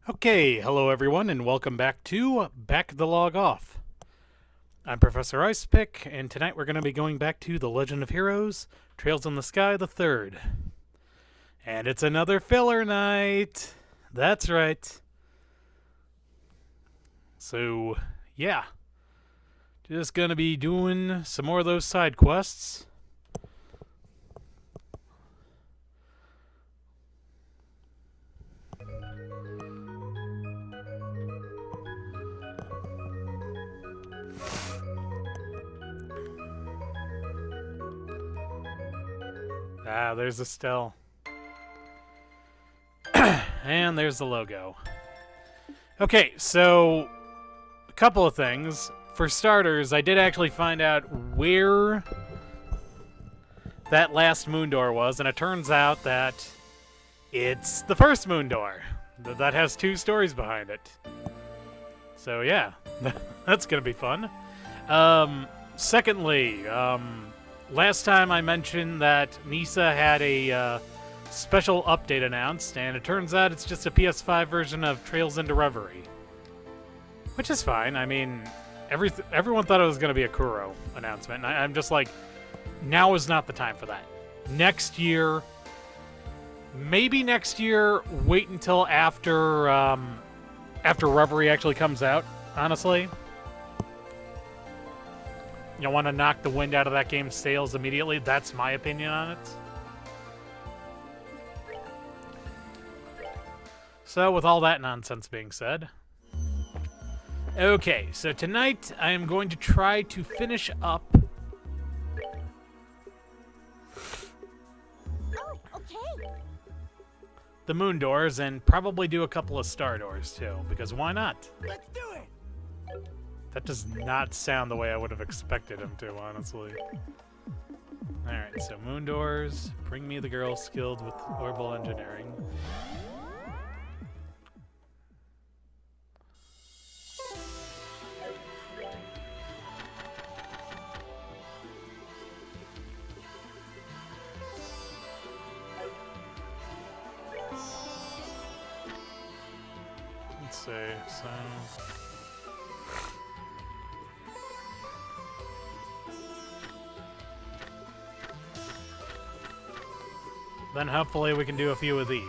Okay, hello everyone, and welcome back to Back the Log Off. I'm Professor Icepick, and tonight we're going to be going back to The Legend of Heroes, Trails in the Sky the Third. And it's another filler night. That's right. So, yeah. Just going to be doing some more of those side quests. Ah, there's Estelle. And there's the logo. Okay, so a couple of things. For starters, I did actually find out where that last moon door was, and it turns out that it's the first moon door. That has two stories behind it. So yeah, that's gonna be fun. Secondly, last time I mentioned that NISA had a special update announced, and it turns out it's just a PS5 version of Trails into Reverie. Which is fine. I mean, everyone thought it was going to be a Kuro announcement, and I'm just like, now is not the time for that. Next year, maybe next year, wait until after Reverie actually comes out, honestly. You want to knock the wind out of that game's sails immediately? That's my opinion on it. So, with all that nonsense being said... Okay, so tonight I am going to try to finish up... the moon doors, and probably do a couple of star doors, too. Because why not? Let's do it! That does not sound the way I would have expected him to, honestly. Alright, so moon doors. Bring me the girl skilled with orbital engineering. Let's see, so... Then hopefully we can do a few of these.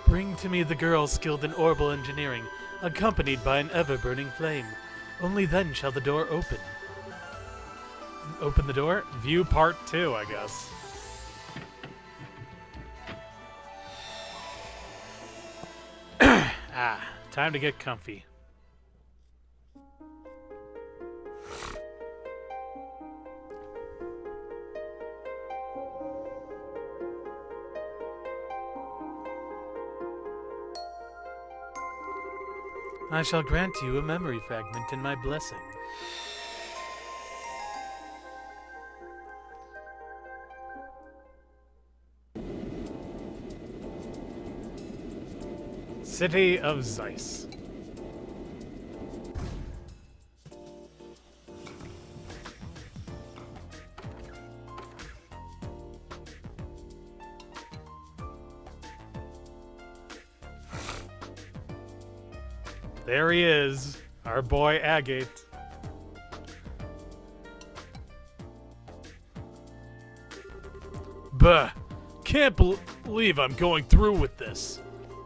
Bring to me the girl skilled in orbital engineering, accompanied by an ever-burning flame. Only then shall the door open. Open the door? View part 2, I guess. Time to get comfy. I shall grant you a memory fragment in my blessing. City of Zeiss. There he is, our boy Agate. Bah, can't believe I'm going through with this.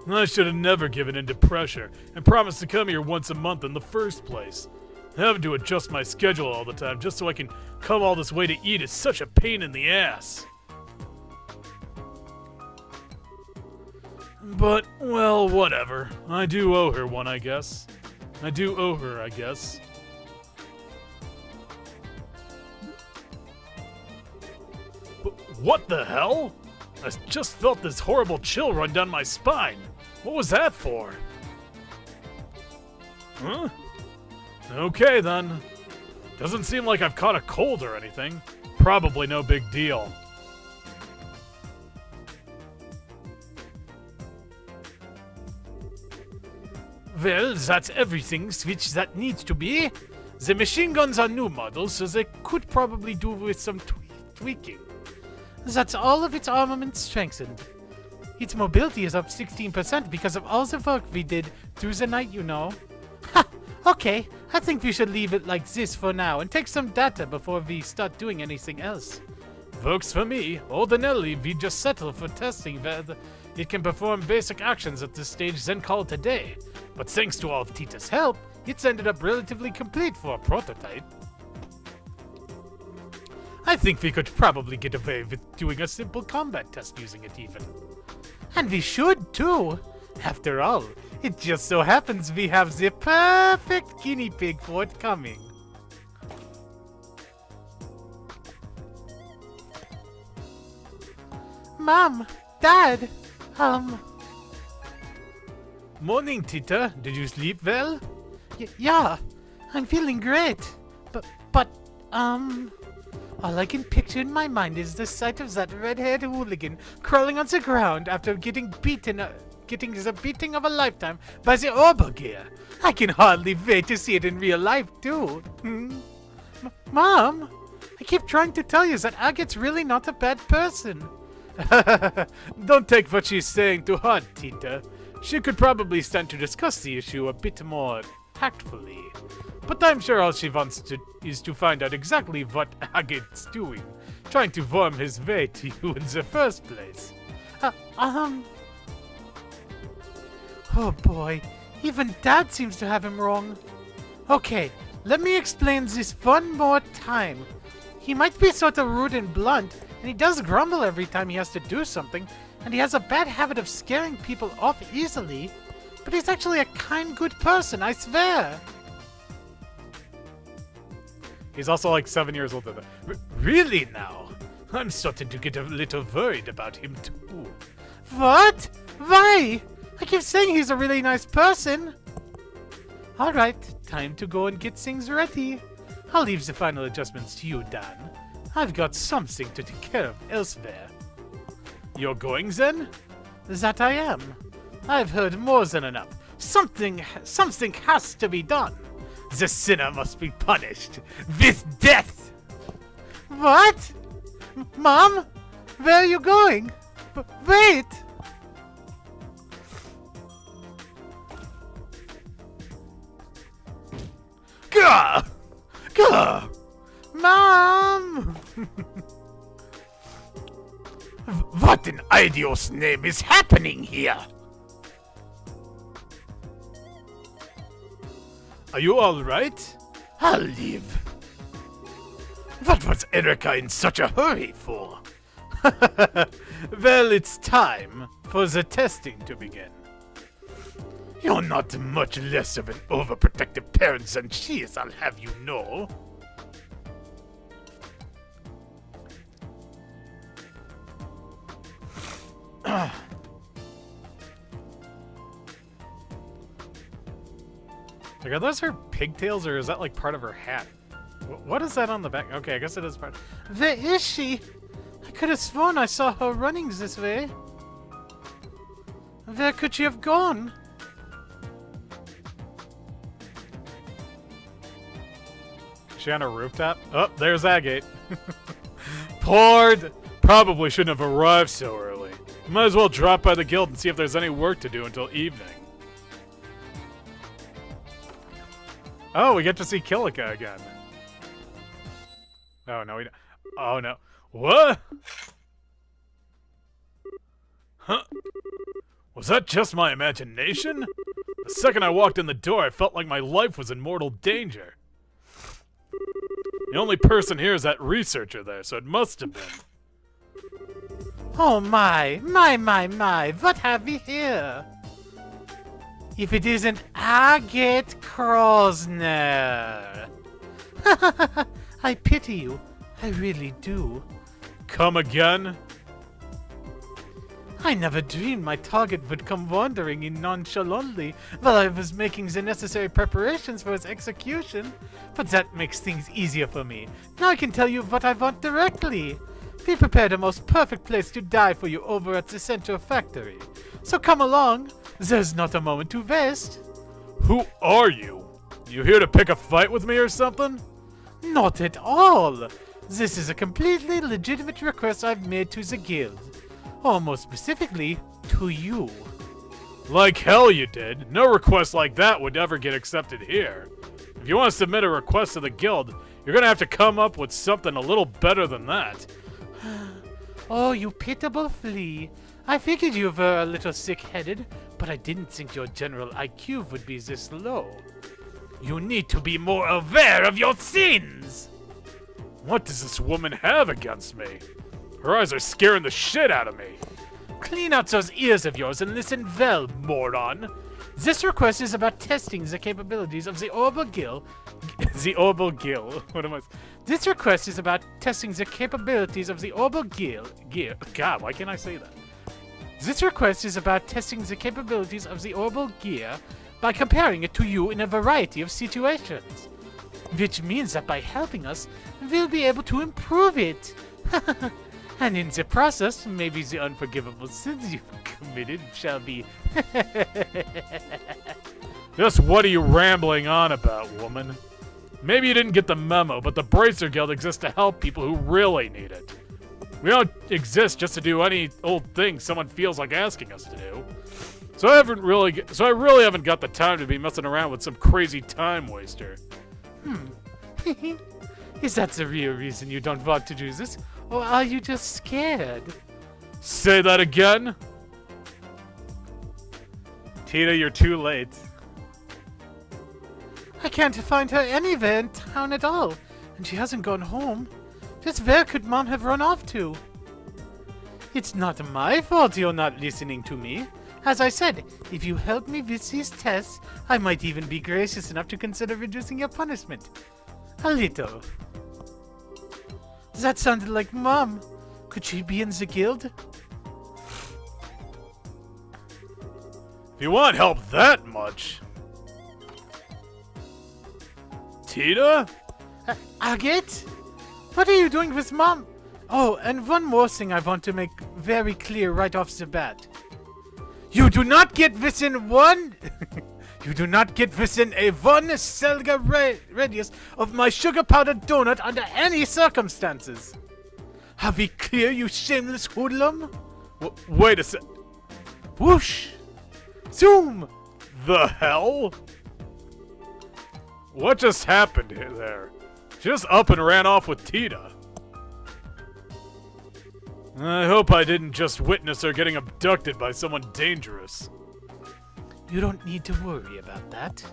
I should have never given in to pressure and promised to come here once a month in the first place. Having to adjust my schedule all the time just so I can come all this way to eat is such a pain in the ass. But, well, whatever. I do owe her one, I guess. I do owe her, I guess. But what the hell? I just felt this horrible chill run down my spine. What was that for? Huh? Okay, then. Doesn't seem like I've caught a cold or anything. Probably no big deal. Well, that's everything switch that needs to be. The machine guns are new models, so they could probably do with some tweaking. That's all of its armament strengthened. Its mobility is up 16% because of all the work we did through the night, you know. Ha! Okay, I think we should leave it like this for now and take some data before we start doing anything else. Works for me. Ordinarily, we just settle for testing whether it can perform basic actions at this stage, then call it a day. But thanks to all of Tita's help, it's ended up relatively complete for a prototype. I think we could probably get away with doing a simple combat test using it even. And we should too. After all, it just so happens we have the perfect guinea pig for it coming. Mom, Dad, Morning, Tita. Did you sleep well? Yeah, I'm feeling great. But, all I can picture in my mind is the sight of that red-haired hooligan crawling on the ground after getting the beating of a lifetime by the Obergear. I can hardly wait to see it in real life, too. Mom, I keep trying to tell you that Agat's really not a bad person. Don't take what she's saying to heart, Tita. She could probably stand to discuss the issue a bit more tactfully. But I'm sure all she wants is to find out exactly what Agat's doing, trying to worm his way to you in the first place. Oh boy, even Dad seems to have him wrong. Okay, let me explain this one more time. He might be sort of rude and blunt, and he does grumble every time he has to do something, and he has a bad habit of scaring people off easily, but he's actually a kind, good person, I swear. He's also like 7 years older. Really now? I'm starting to get a little worried about him too. What? Why? I keep saying he's a really nice person. Alright, time to go and get things ready. I'll leave the final adjustments to you, Dan. I've got something to take care of elsewhere. You're going then? That I am. I've heard more than enough. Something has to be done. The sinner must be punished with death. What? Mom? Where are you going? Wait! Gah! Gah! Mom! What in Idiot's name is happening here? Are you alright? I'll leave. What was Erica in such a hurry for? Well, it's time for the testing to begin. You're not much less of an overprotective parent than she is, I'll have you know. Like, are those her pigtails, or is that like part of her hat? What is that on the back? Okay, I guess it is part. Where is she? I could have sworn I saw her running this way. Where could she have gone? Is she on a rooftop? Oh, there's Agate. Poured! Probably shouldn't have arrived so early. Might as well drop by the guild and see if there's any work to do until evening. Oh, we get to see Kilika again. Oh, no, we don't. Oh, no. What? Huh? Was that just my imagination? The second I walked in the door, I felt like my life was in mortal danger. The only person here is that researcher there, so it must have been. Oh my, what have we here? If it isn't Agate Krosner. I pity you. I really do. Come again? I never dreamed my target would come wandering in nonchalantly while I was making the necessary preparations for its execution. But that makes things easier for me. Now I can tell you what I want directly. We prepared a most perfect place to die for you over at the Central Factory. So come along. There's not a moment to waste. Who are you? You here to pick a fight with me or something? Not at all. This is a completely legitimate request I've made to the guild. Or more specifically, to you. Like hell you did. No request like that would ever get accepted here. If you want to submit a request to the guild, you're gonna have to come up with something a little better than that. Oh, you pitiable flea. I figured you were a little sick-headed, but I didn't think your general IQ would be this low. You need to be more aware of your sins! What does this woman have against me? Her eyes are scaring the shit out of me. Clean out those ears of yours and listen well, moron. This request is about testing the capabilities of the Orbital Gill. The Orbital Gill. What am I? This request is about testing the capabilities of the Orbital Gill. God, why can't I say that? This request is about testing the capabilities of the Orbital Gear by comparing it to you in a variety of situations. Which means that by helping us, we'll be able to improve it. And in the process, maybe the unforgivable sins you've committed shall be... Just what are you rambling on about, woman? Maybe you didn't get the memo, but the Bracer Guild exists to help people who really need it. We don't exist just to do any old thing someone feels like asking us to do. So I really haven't got the time to be messing around with some crazy time waster. Is that the real reason you don't want to do this? Or are you just scared? Say that again? Tina, you're too late. I can't find her anywhere in town at all, and she hasn't gone home. Just where could Mom have run off to? It's not my fault you're not listening to me. As I said, if you help me with these tests, I might even be gracious enough to consider reducing your punishment. A little. That sounded like Mom. Could she be in the guild? If you want help that much... Tina? Agate? What are you doing with Mom? Oh, and one more thing I want to make very clear right off the bat. You do not get within one... You do not get within a 1 Selga radius of my sugar-powdered donut under any circumstances. Have we clear, you shameless hoodlum? Wait a sec... Whoosh! Zoom! The hell? What just happened there? She just up and ran off with Tina. I hope I didn't just witness her getting abducted by someone dangerous. You don't need to worry about that.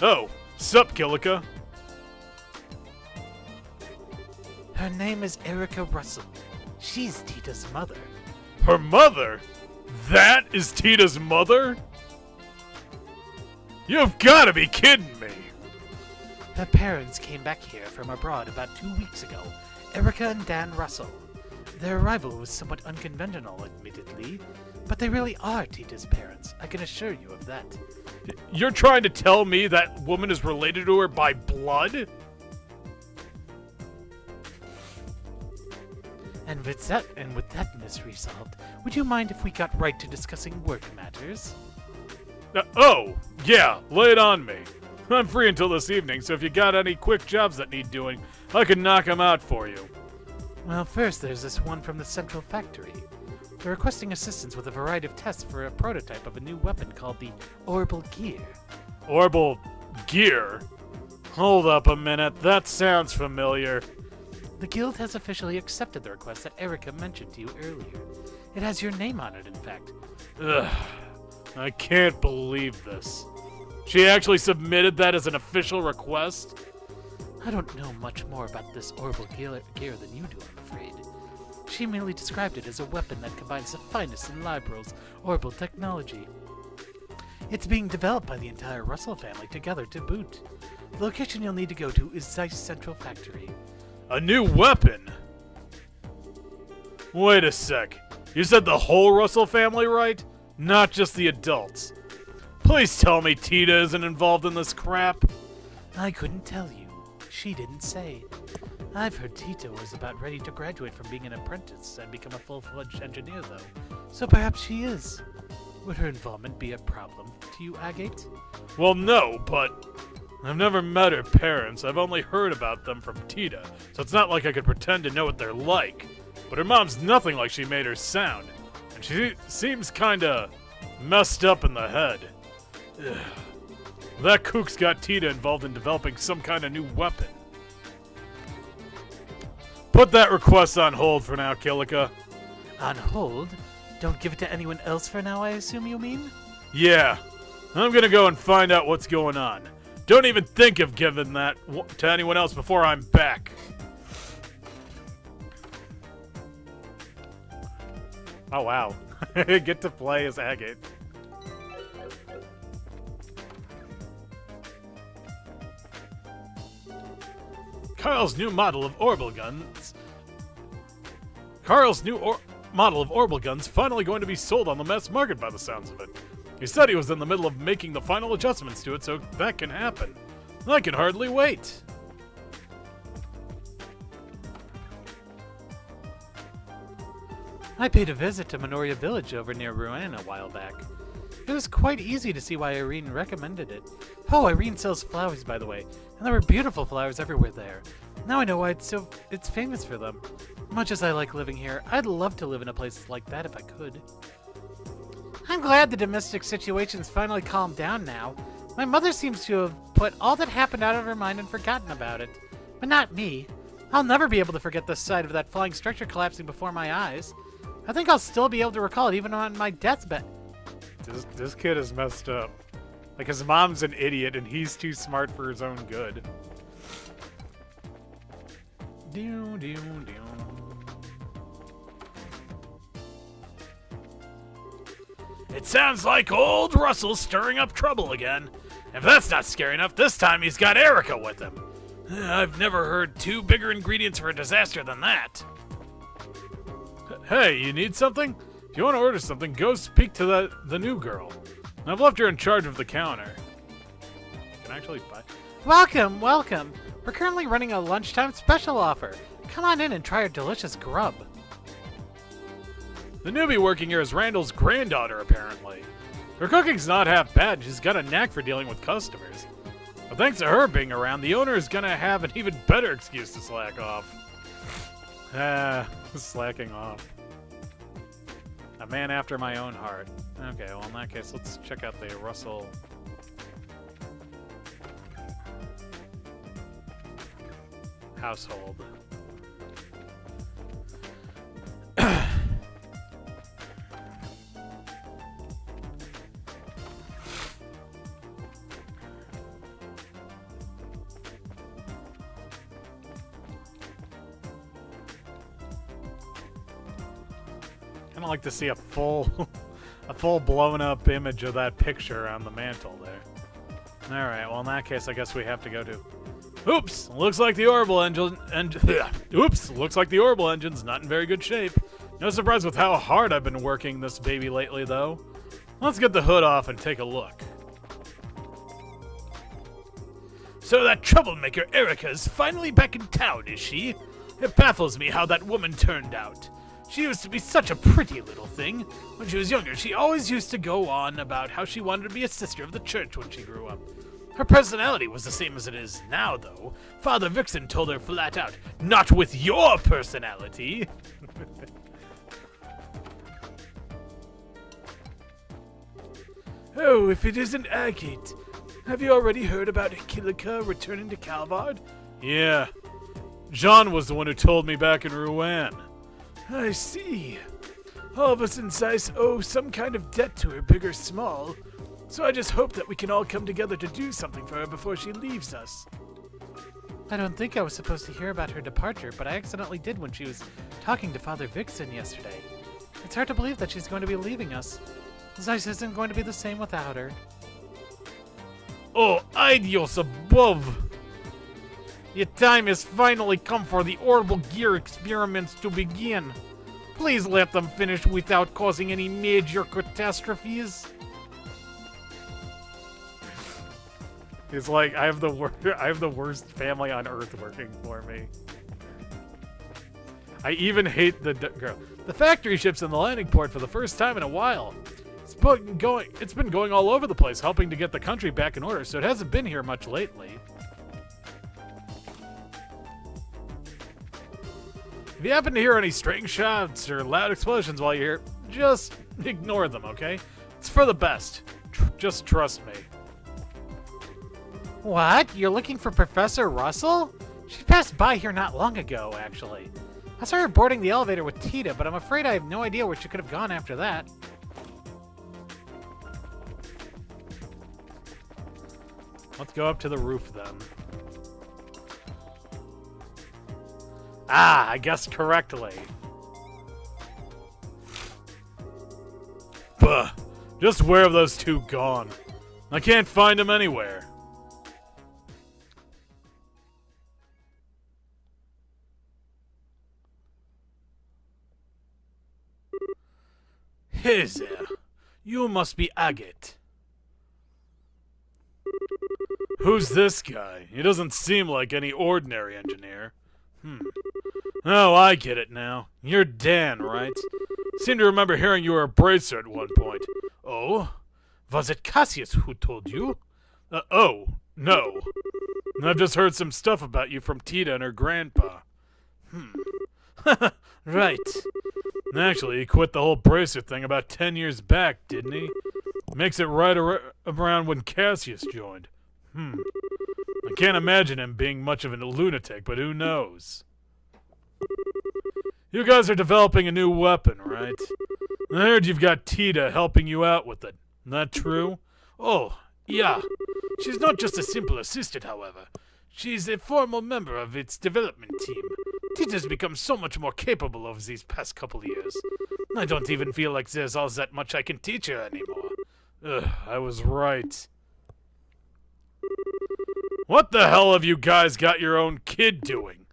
Oh, sup, Killica? Her name is Erica Russell. She's Tita's mother. Her mother? That is Tita's mother? You've gotta be kidding me! Her parents came back here from abroad about 2 weeks ago, Erica and Dan Russell. Their arrival was somewhat unconventional, admittedly, but they really are Tita's parents. I can assure you of that. You're trying to tell me that woman is related to her by blood? And with that mystery solved, would you mind if we got right to discussing work matters? Oh, yeah, lay it on me. I'm free until this evening, so if you got any quick jobs that need doing, I can knock them out for you. Well, first there's this one from the Central Factory. They're requesting assistance with a variety of tests for a prototype of a new weapon called the Orbital Gear. Orbital Gear? Hold up a minute, that sounds familiar. The guild has officially accepted the request that Erica mentioned to you earlier. It has your name on it, in fact. Ugh, I can't believe this. She actually submitted that as an official request? I don't know much more about this Orbital Gear than you do, I'm afraid. She merely described it as a weapon that combines the finest in Liberal's orbital technology. It's being developed by the entire Russell family together to boot. The location you'll need to go to is Zeiss Central Factory. A new weapon? Wait a sec. You said the whole Russell family, right? Not just the adults. Please tell me Tina isn't involved in this crap. I couldn't tell you. She didn't say. I've heard Tita was about ready to graduate from being an apprentice and become a full-fledged engineer, though. So perhaps she is. Would her involvement be a problem to you, Agate? Well, no, but I've never met her parents. I've only heard about them from Tita, so it's not like I could pretend to know what they're like. But her mom's nothing like she made her sound, and she seems kinda messed up in the head. Ugh. That kook's got Tita involved in developing some kind of new weapon. Put that request on hold for now, Kilika. On hold? Don't give it to anyone else for now, I assume you mean? Yeah, I'm gonna go and find out what's going on. Don't even think of giving that to anyone else before I'm back. Oh, wow. Get to play as Agate. Carl's new model of orbital guns. Carl's new model of orbital guns finally going to be sold on the mass market by the sounds of it. He said he was in the middle of making the final adjustments to it, so that can happen. I can hardly wait. I paid a visit to Minoria Village over near Rouen a while back. It was quite easy to see why Irene recommended it. Oh, Irene sells flowers, by the way, and there were beautiful flowers everywhere there. Now I know why it's famous for them. Much as I like living here, I'd love to live in a place like that if I could. I'm glad the domestic situation's finally calmed down now. My mother seems to have put all that happened out of her mind and forgotten about it. But not me. I'll never be able to forget the sight of that flying structure collapsing before my eyes. I think I'll still be able to recall it even on my deathbed. This kid is messed up. Like, his mom's an idiot, and he's too smart for his own good. It sounds like old Russell's stirring up trouble again. If that's not scary enough, this time he's got Erica with him. I've never heard two bigger ingredients for a disaster than that. Hey, you need something? If you want to order something, go speak to the new girl. I've left her in charge of the counter. You can actually buy... Welcome, welcome. We're currently running a lunchtime special offer. Come on in and try our delicious grub. The newbie working here is Randall's granddaughter, apparently. Her cooking's not half bad. She's got a knack for dealing with customers. But thanks to her being around, the owner is gonna have an even better excuse to slack off. Slacking off. A man after my own heart. Okay, well, in that case, let's check out the Russell... household. Kind of like to see a full blown up image of that picture on the mantle there. All right, well, in that case, I guess we have to go to... Oops! Looks like the orbital engine... Oops! Looks like the orbital engine's not in very good shape. No surprise with how hard I've been working this baby lately, though. Let's get the hood off and take a look. So that troublemaker Erica is finally back in town, is she? It baffles me how that woman turned out. She used to be such a pretty little thing. When she was younger, she always used to go on about how she wanted to be a sister of the church when she grew up. Her personality was the same as it is now, though. Father Vixen told her flat out, "Not with your personality." Oh, if it isn't Agate. Have you already heard about Kilika returning to Calvard? Yeah. Jean was the one who told me back in Rouen. I see. All of us in Zeiss owe some kind of debt to her, big or small. So I just hope that we can all come together to do something for her before she leaves us. I don't think I was supposed to hear about her departure, but I accidentally did when she was talking to Father Vixen yesterday. It's hard to believe that she's going to be leaving us. Zeiss isn't going to be the same without her. Oh, Idios above! Your time has finally come for the orbital gear experiments to begin. Please let them finish without causing any major catastrophes. It's like I have the worst family on Earth working for me. I even hate the girl. The factory ship's in the landing port for the first time in a while. It's been going all over the place, helping to get the country back in order, so it hasn't been here much lately. If you happen to hear any strange shouts or loud explosions while you're here, just ignore them, okay? It's for the best. Just trust me. What? You're looking for Professor Russell? She passed by here not long ago, actually. I saw her boarding the elevator with Tita, but I'm afraid I have no idea where she could have gone after that. Let's go up to the roof, then. Ah, I guessed correctly. Buh. Just where have those two gone? I can't find them anywhere. Hey there. You must be Agate. Who's this guy? He doesn't seem like any ordinary engineer. Oh, I get it now. You're Dan, right? Seem to remember hearing you were a bracer at one point. Oh? Was it Cassius who told you? Oh, no. I've just heard some stuff about you from Tita and her grandpa. Right. Actually, he quit the whole bracer thing about 10 years back, didn't he? Makes it right around when Cassius joined. I can't imagine him being much of a lunatic, but who knows? You guys are developing a new weapon, right? I heard you've got Tita helping you out with it. That true? Oh, yeah. She's not just a simple assistant, however. She's a formal member of its development team. Tita's become so much more capable over these past couple years. I don't even feel like there's all that much I can teach her anymore. Ugh, I was right. What the hell have you guys got your own kid doing?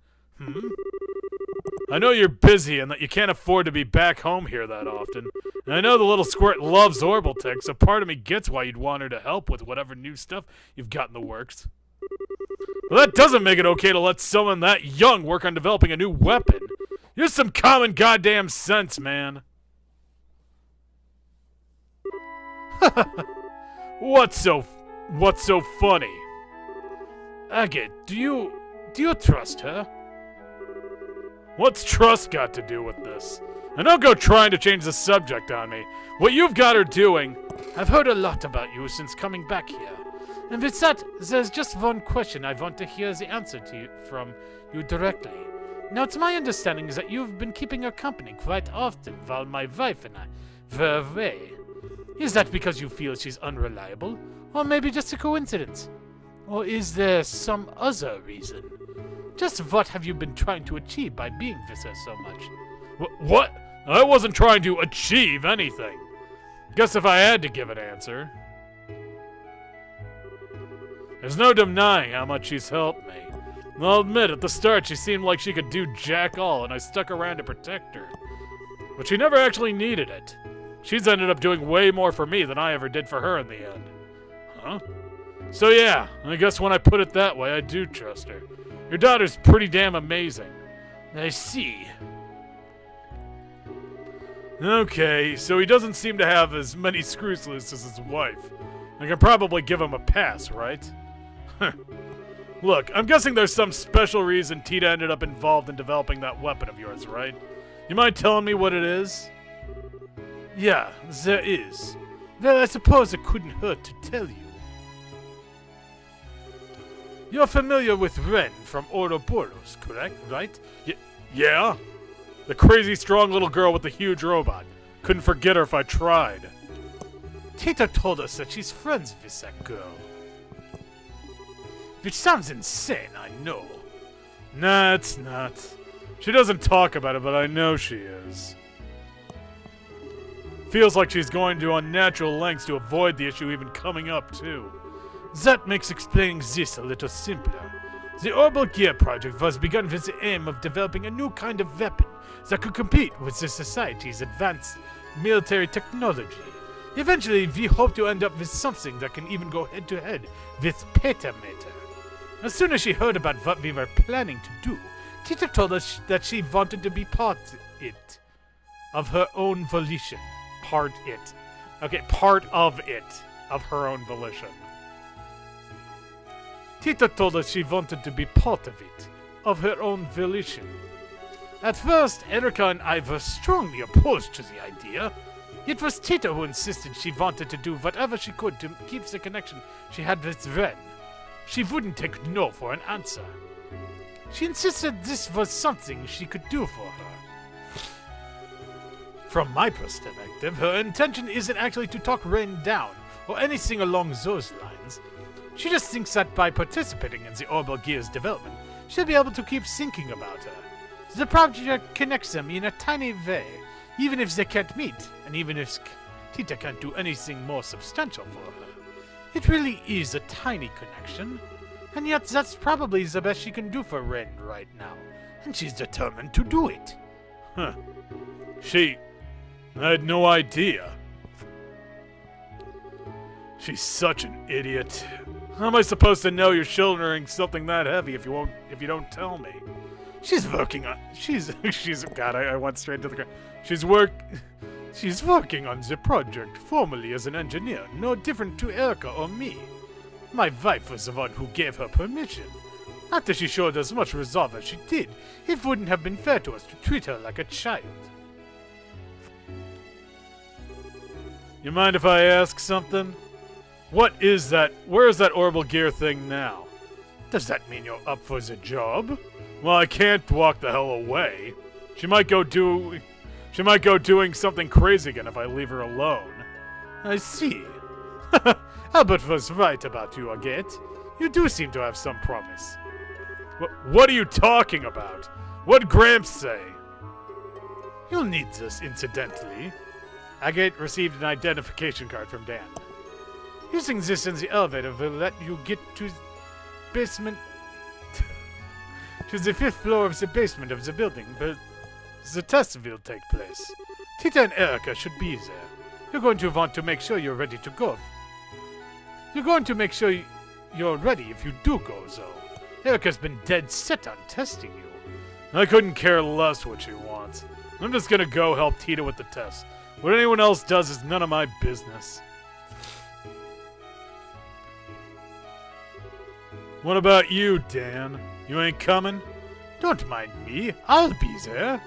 I know you're busy and that you can't afford to be back home here that often. And I know the little squirt loves Orbitech, so part of me gets why you'd want her to help with whatever new stuff you've got in the works. But that doesn't make it okay to let someone that young work on developing a new weapon. Use some common goddamn sense, man. What's so funny? Agate, do you trust her? What's trust got to do with this? And don't go trying to change the subject on me. What you've got her doing... I've heard a lot about you since coming back here. And with that, there's just one question I want to hear the answer to from you directly. Now, it's my understanding that you've been keeping her company quite often while my wife and I were away. Is that because you feel she's unreliable? Or maybe just a coincidence? Or is there some other reason? Just what have you been trying to achieve by being with her so much? What? I wasn't trying to achieve anything. Guess if I had to give an answer... There's no denying how much she's helped me. I'll admit, at the start she seemed like she could do jack all, and I stuck around to protect her. But she never actually needed it. She's ended up doing way more for me than I ever did for her in the end. Huh? So yeah, I guess when I put it that way, I do trust her. Your daughter's pretty damn amazing. I see. Okay, so he doesn't seem to have as many screws loose as his wife. I can probably give him a pass, right? Look, I'm guessing there's some special reason Tita ended up involved in developing that weapon of yours, right? You mind telling me what it is? Yeah, there is. Well, I suppose it couldn't hurt to tell you. You're familiar with Ren from Ouroboros, correct? Right? Yeah? The crazy strong little girl with the huge robot. Couldn't forget her if I tried. Tita told us that she's friends with that girl. Which sounds insane, I know. Nah, it's not. She doesn't talk about it, but I know she is. Feels like she's going to unnatural lengths to avoid the issue even coming up, too. That makes explaining this a little simpler. The Orbital Gear project was begun with the aim of developing a new kind of weapon that could compete with the society's advanced military technology. Eventually, we hope to end up with something that can even go head-to-head with Petameter. As soon as she heard about what we were planning to do, Tita told us that she wanted to be part it, of her own volition. Okay, part of it. Of her own volition. Tita told us she wanted to be part of it, of her own volition. At first, Erica and I were strongly opposed to the idea. It was Tita who insisted she wanted to do whatever she could to keep the connection she had with Ren. She wouldn't take no for an answer. She insisted this was something she could do for her. From my perspective, her intention isn't actually to talk Ren down, or anything along those lines. She just thinks that by participating in the Orbital Gear's development, she'll be able to keep thinking about her. The project connects them in a tiny way, even if they can't meet, and even if Tita can't do anything more substantial for her. It really is a tiny connection, and yet that's probably the best she can do for Ren right now, and she's determined to do it. Huh. I had no idea. She's such an idiot. How am I supposed to know you're shouldering something that heavy if you don't tell me? She's working on. God, I went straight to the ground. She's working on the project formally as an engineer, no different to Erica or me. My wife was the one who gave her permission. After she showed as much resolve as she did, it wouldn't have been fair to us to treat her like a child. You mind if I ask something? What is that? Where is that orbital gear thing now? Does that mean you're up for the job? Well, I can't walk the hell away. She might go doing something crazy again if I leave her alone. I see. Albert was right about you, Agate. You do seem to have some promise. What are you talking about? What'd Gramps say? You'll need this, incidentally. Agate received an identification card from Dan. Using this in the elevator will let you get to basement... to the 5th floor of the basement of the building, but the test will take place. Tita and Erica should be there. You're going to want to make sure you're ready to go. You're going to make sure you're ready if you do go, though. Erica's been dead set on testing you. I couldn't care less what she wants. I'm just gonna go help Tita with the test. What anyone else does is none of my business. What about you, Dan? You ain't coming? Don't mind me. I'll be there.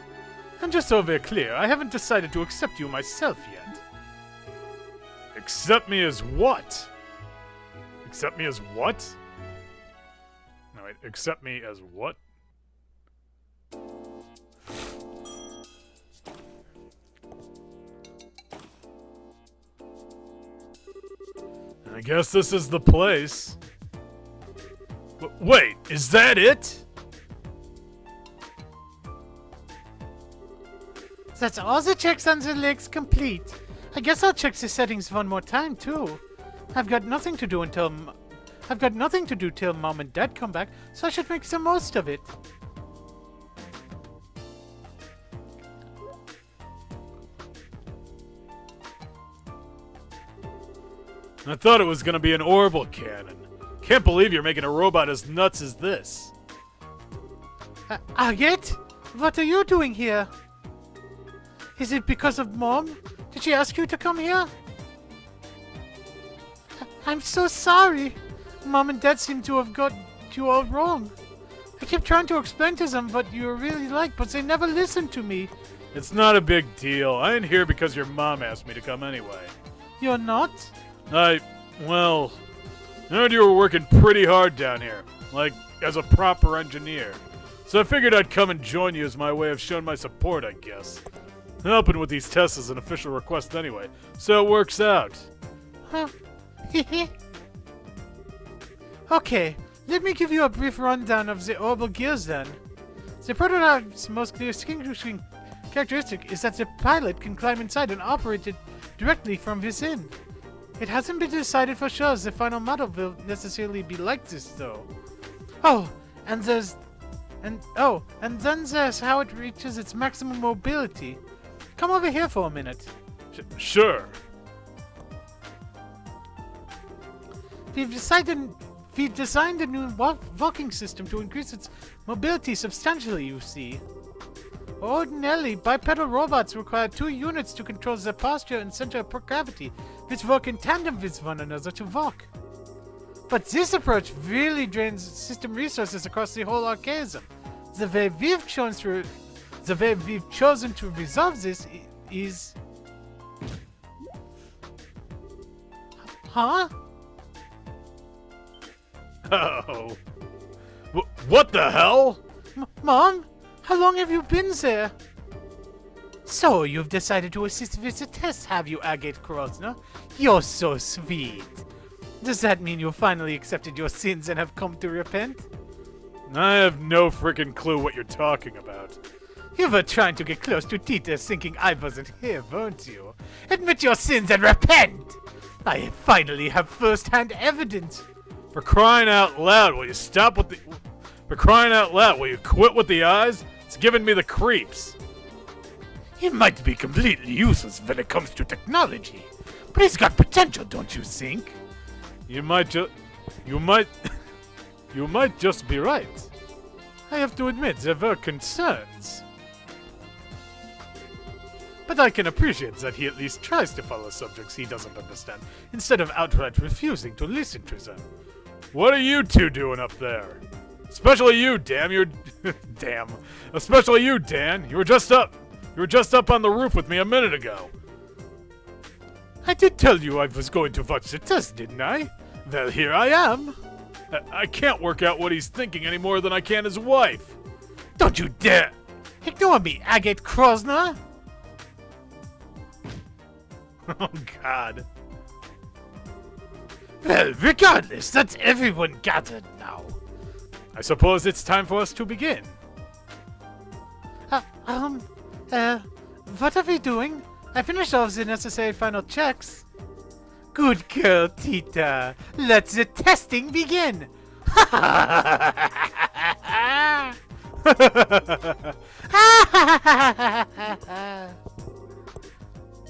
And just so we're clear, I haven't decided to accept you myself yet. Accept me as what? Accept me as what? No, wait. Accept me as what? I guess this is the place. Wait, is that it? That's all the checks on the legs complete. I guess I'll check the settings one more time, too. I've got nothing to do till Mom and Dad come back, so I should make the most of it. I thought it was gonna be an orbital cannon. Can't believe you're making a robot as nuts as this. Agate? What are you doing here? Is it because of Mom? Did she ask you to come here? I'm so sorry. Mom and Dad seem to have got you all wrong. I kept trying to explain to them what you were really like, but they never listened to me. It's not a big deal. I ain't here because your mom asked me to come anyway. You're not? Well, I heard you were working pretty hard down here, like as a proper engineer. So I figured I'd come and join you as my way of showing my support, I guess. Helping with these tests is an official request anyway, so it works out. Huh. Okay, let me give you a brief rundown of the orbital gears then. The prototype's most distinguishing characteristic is that the pilot can climb inside and operate it directly from within. It hasn't been decided for sure the final model will necessarily be like this though. And then there's how it reaches its maximum mobility. Come over here for a minute. Sure. We've designed a new walking system to increase its mobility substantially, you see. Ordinarily, bipedal robots require 2 units to control their posture and center of gravity, which work in tandem with one another to walk. But this approach really drains system resources across the whole archaism. The way we've chosen to resolve this is... Huh? Oh. What the hell? Mom? How long have you been there? So, you've decided to assist with the test, have you, Agate Krosner? You're so sweet. Does that mean you finally accepted your sins and have come to repent? I have no freaking clue what you're talking about. You were trying to get close to Tita thinking I wasn't here, weren't you? Admit your sins and repent! I finally have first-hand evidence. For crying out loud, will you stop with the... For crying out loud, will you quit with the eyes? It's giving me the creeps. He might be completely useless when it comes to technology, but he's got potential, don't you think? You might just be right. I have to admit, there were concerns. But I can appreciate that he at least tries to follow subjects he doesn't understand, instead of outright refusing to listen to them. What are you two doing up there? Especially you, Dan. Especially you, Dan. You were just up on the roof with me a minute ago. I did tell you I was going to watch the test, didn't I? Well, here I am. I can't work out what he's thinking any more than I can his wife. Don't you dare! Ignore me, Agate Krosner! Oh, God. Well, regardless, that's everyone gathered now. I suppose it's time for us to begin. What are we doing? I finished all the necessary final checks. Good girl, Tita. Let the testing begin.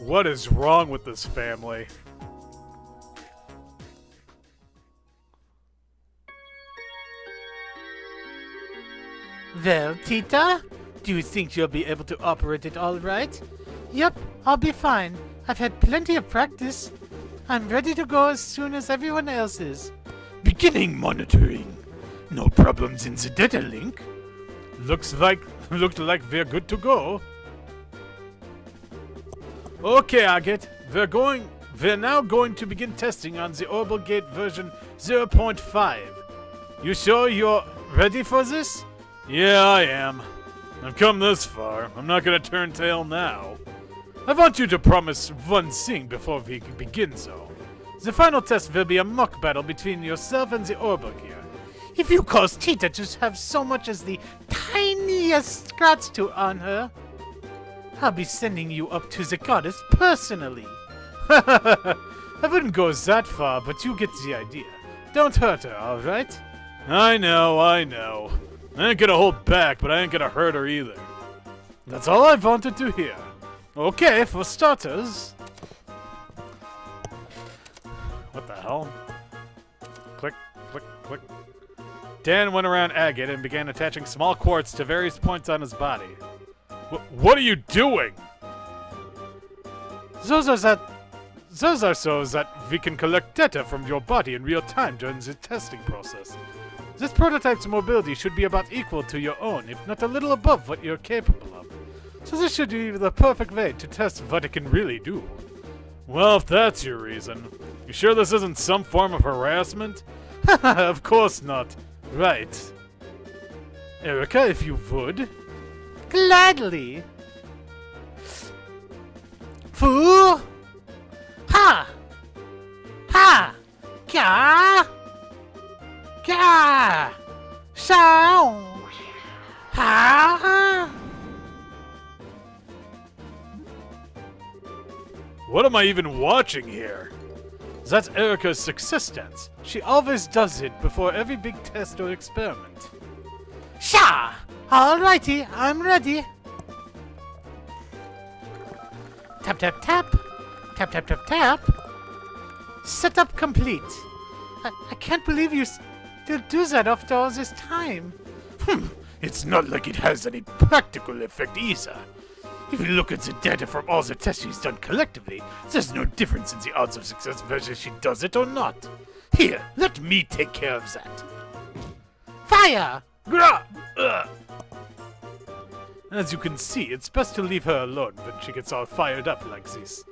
What is wrong with this family? Well, Tita, do you think you'll be able to operate it all right? Yep, I'll be fine. I've had plenty of practice. I'm ready to go as soon as everyone else is. Beginning monitoring. No problems in the data link. Looked like we're good to go. Okay, Agate. We're now going to begin testing on the Orbital Gate version 0.5. You sure you're ready for this? Yeah, I am. I've come this far. I'm not gonna turn tail now. I want you to promise one thing before we begin, though. The final test will be a mock battle between yourself and the Orbital Gear. If you cause Tita to have so much as the tiniest scratch on her, I'll be sending you up to the goddess personally. I wouldn't go that far, but you get the idea. Don't hurt her, alright? I know. I ain't gonna hold back, but I ain't gonna hurt her either. That's all I wanted to hear. Okay, for starters... What the hell? Click, click, click. Dan went around Agate and began attaching small quartz to various points on his body. What are you doing? Those are so that we can collect data from your body in real time during the testing process. This prototype's mobility should be about equal to your own, if not a little above what you're capable of. So this should be the perfect way to test what it can really do. Well, if that's your reason, you sure this isn't some form of harassment? Of course not. Right. Erica, if you would. Gladly. Foo! Ha! Ha! Ga! Ga! Shao! Ha! What am I even watching here? That's Erica's success dance. She always does it before every big test or experiment. Sha! Alrighty, I'm ready. Tap, tap, tap. Tap, tap, tap, tap. Setup complete. I can't believe you still do that after all this time. It's not like it has any practical effect either. If you look at the data from all the tests she's done collectively, there's no difference in the odds of success whether she does it or not. Here, let me take care of that. Fire! Grah! As you can see, it's best to leave her alone when she gets all fired up like this.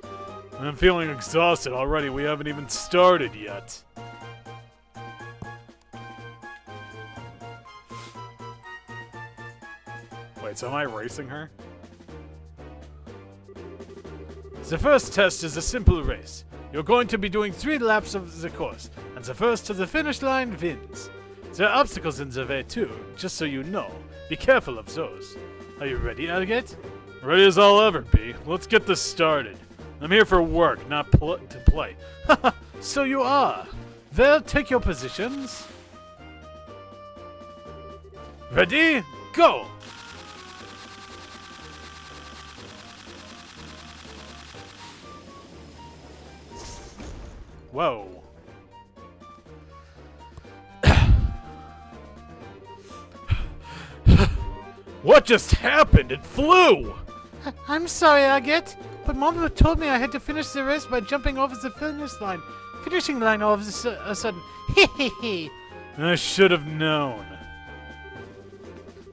I'm feeling exhausted already. We haven't even started yet. Wait, so am I racing her? The first test is a simple race. You're going to be doing 3 laps of the course, and the first to the finish line wins. There are obstacles in the way too, just so you know. Be careful of those. Are you ready, Alligator? Ready as I'll ever be. Let's get this started. I'm here for work, not to play. Haha, so you are. Well, take your positions. Ready? Go! Whoa. What just happened? It flew! I'm sorry, Agate, but Mom told me I had to finish the race by jumping over the finishing line all of a sudden. Hehehe. I should have known.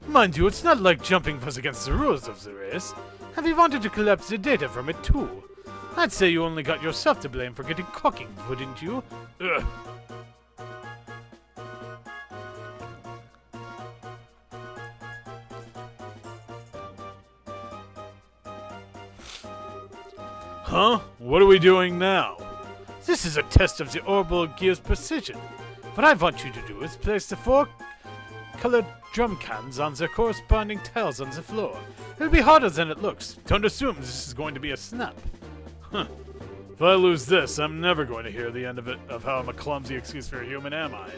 Mind you, it's not like jumping was against the rules of the race. And we wanted to collapse the data from it too. I'd say you only got yourself to blame for getting cocky, wouldn't you? Ugh. Huh? What are we doing now? This is a test of the orbital gear's precision. What I want you to do is place the 4 colored drum cans on their corresponding tiles on the floor. It'll be harder than it looks. Don't assume this is going to be a snap. Huh. If I lose this, I'm never going to hear the end of it, of how I'm a clumsy excuse for a human, am I?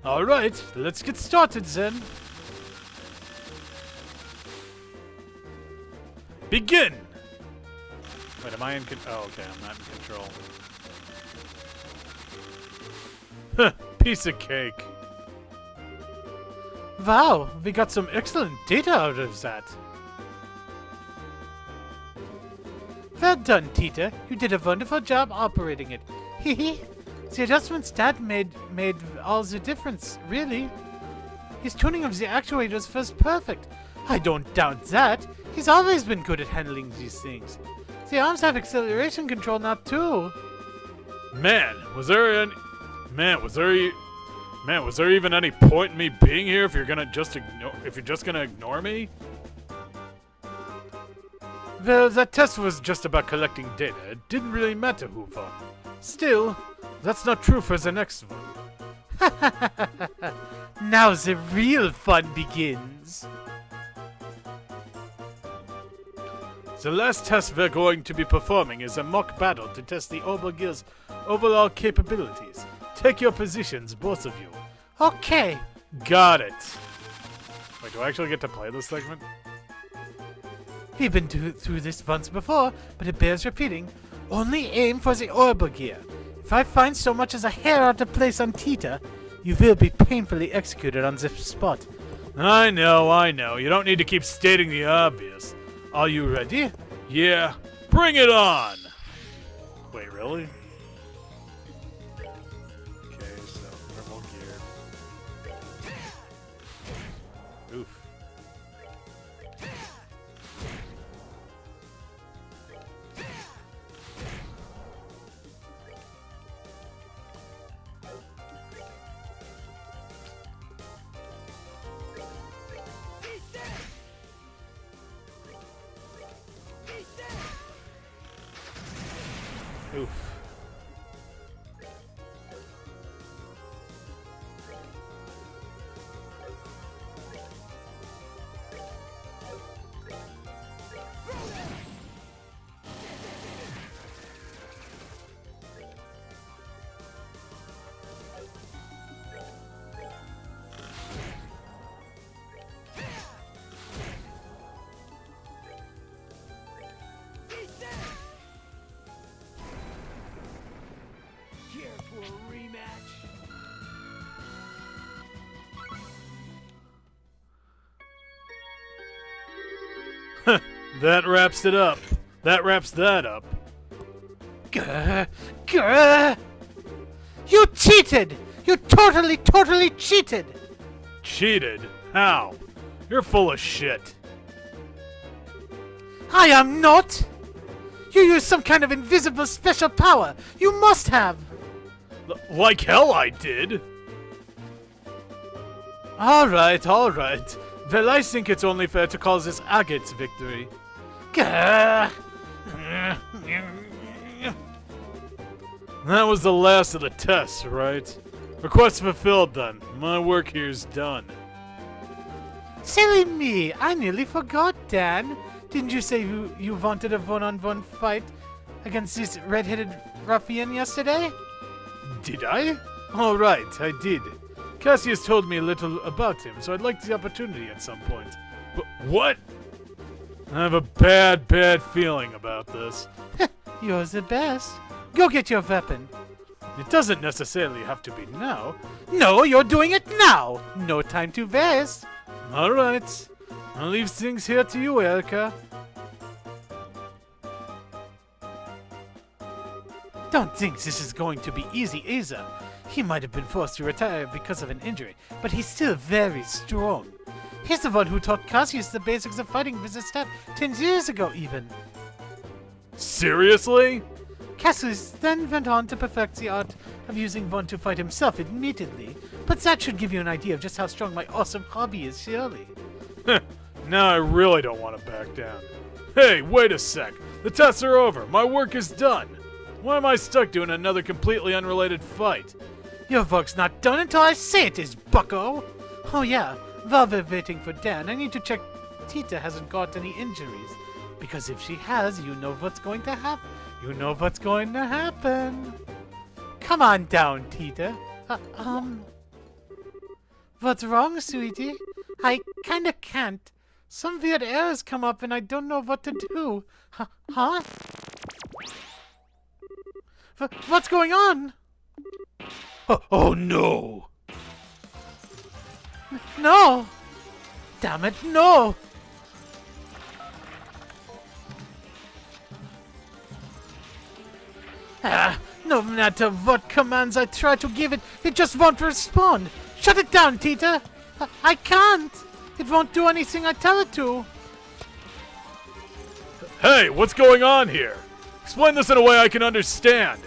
Alright, let's get started then. Begin! Wait, am I in control? Oh, okay, I'm not in control. Huh, piece of cake. Wow, we got some excellent data out of that. Well done, Tita. You did a wonderful job operating it. Hehe. The adjustments Dad made all the difference, really. His tuning of the actuators was perfect. I don't doubt that. He's always been good at handling these things. The arms have acceleration control now too. Man, was there even any point in me being here if you're just gonna ignore me? Well, that test was just about collecting data. It didn't really matter who won. Still, that's not true for the next one. Now the real fun begins. The last test we're going to be performing is a mock battle to test the orbital gear's overall capabilities. Take your positions, both of you. Okay. Got it. Wait, do I actually get to play this segment? We've been through this once before, but it bears repeating. Only aim for the orbital gear. If I find so much as a hair out of place on Tita, you will be painfully executed on the spot. I know. You don't need to keep stating the obvious. Are you ready? Yeah, bring it on! Wait, really? Okay, so thermal gear. Oof. Oof. That wraps it up. That wraps that up. Grr, grr. You cheated! You totally cheated! Cheated? How? You're full of shit. I am not! You used some kind of invisible special power! You must have! Like hell I did. Alright. Well, I think it's only fair to call this Agate's victory. Grr. That was the last of the tests, right? Request fulfilled then. My work here's done. Silly me! I nearly forgot, Dan. Didn't you say you wanted a one-on-one fight against this red-headed ruffian yesterday? Did I? All right, I did. Cassius told me a little about him, so I'd like the opportunity at some point. But what? I have a bad feeling about this. You're the best. Go get your weapon. It doesn't necessarily have to be now. No, you're doing it now! No time to waste. All right. I'll leave things here to you, Erica. Don't think this is going to be easy either. He might have been forced to retire because of an injury, but he's still very strong. He's the one who taught Cassius the basics of fighting with his staff 10 years ago even. Seriously? Cassius then went on to perfect the art of using one to fight himself admittedly, but that should give you an idea of just how strong my awesome hobby is, surely. Now I really don't want to back down. Hey, wait a sec. The tests are over. My work is done. Why am I stuck doing another completely unrelated fight? Your work's not done until I say it is, bucko! Oh yeah, while we're waiting for Dan, I need to check Tita hasn't got any injuries. Because if she has, you know what's going to happen. You know what's going to happen. Come on down, Tita. What's wrong, sweetie? I kinda can't. Some weird errors come up and I don't know what to do. Huh? What's going on? Oh no! No! Damn it, no! No matter what commands I try to give it, it just won't respond. Shut it down, Tita! I can't! It won't do anything I tell it to. Hey, what's going on here? Explain this in a way I can understand.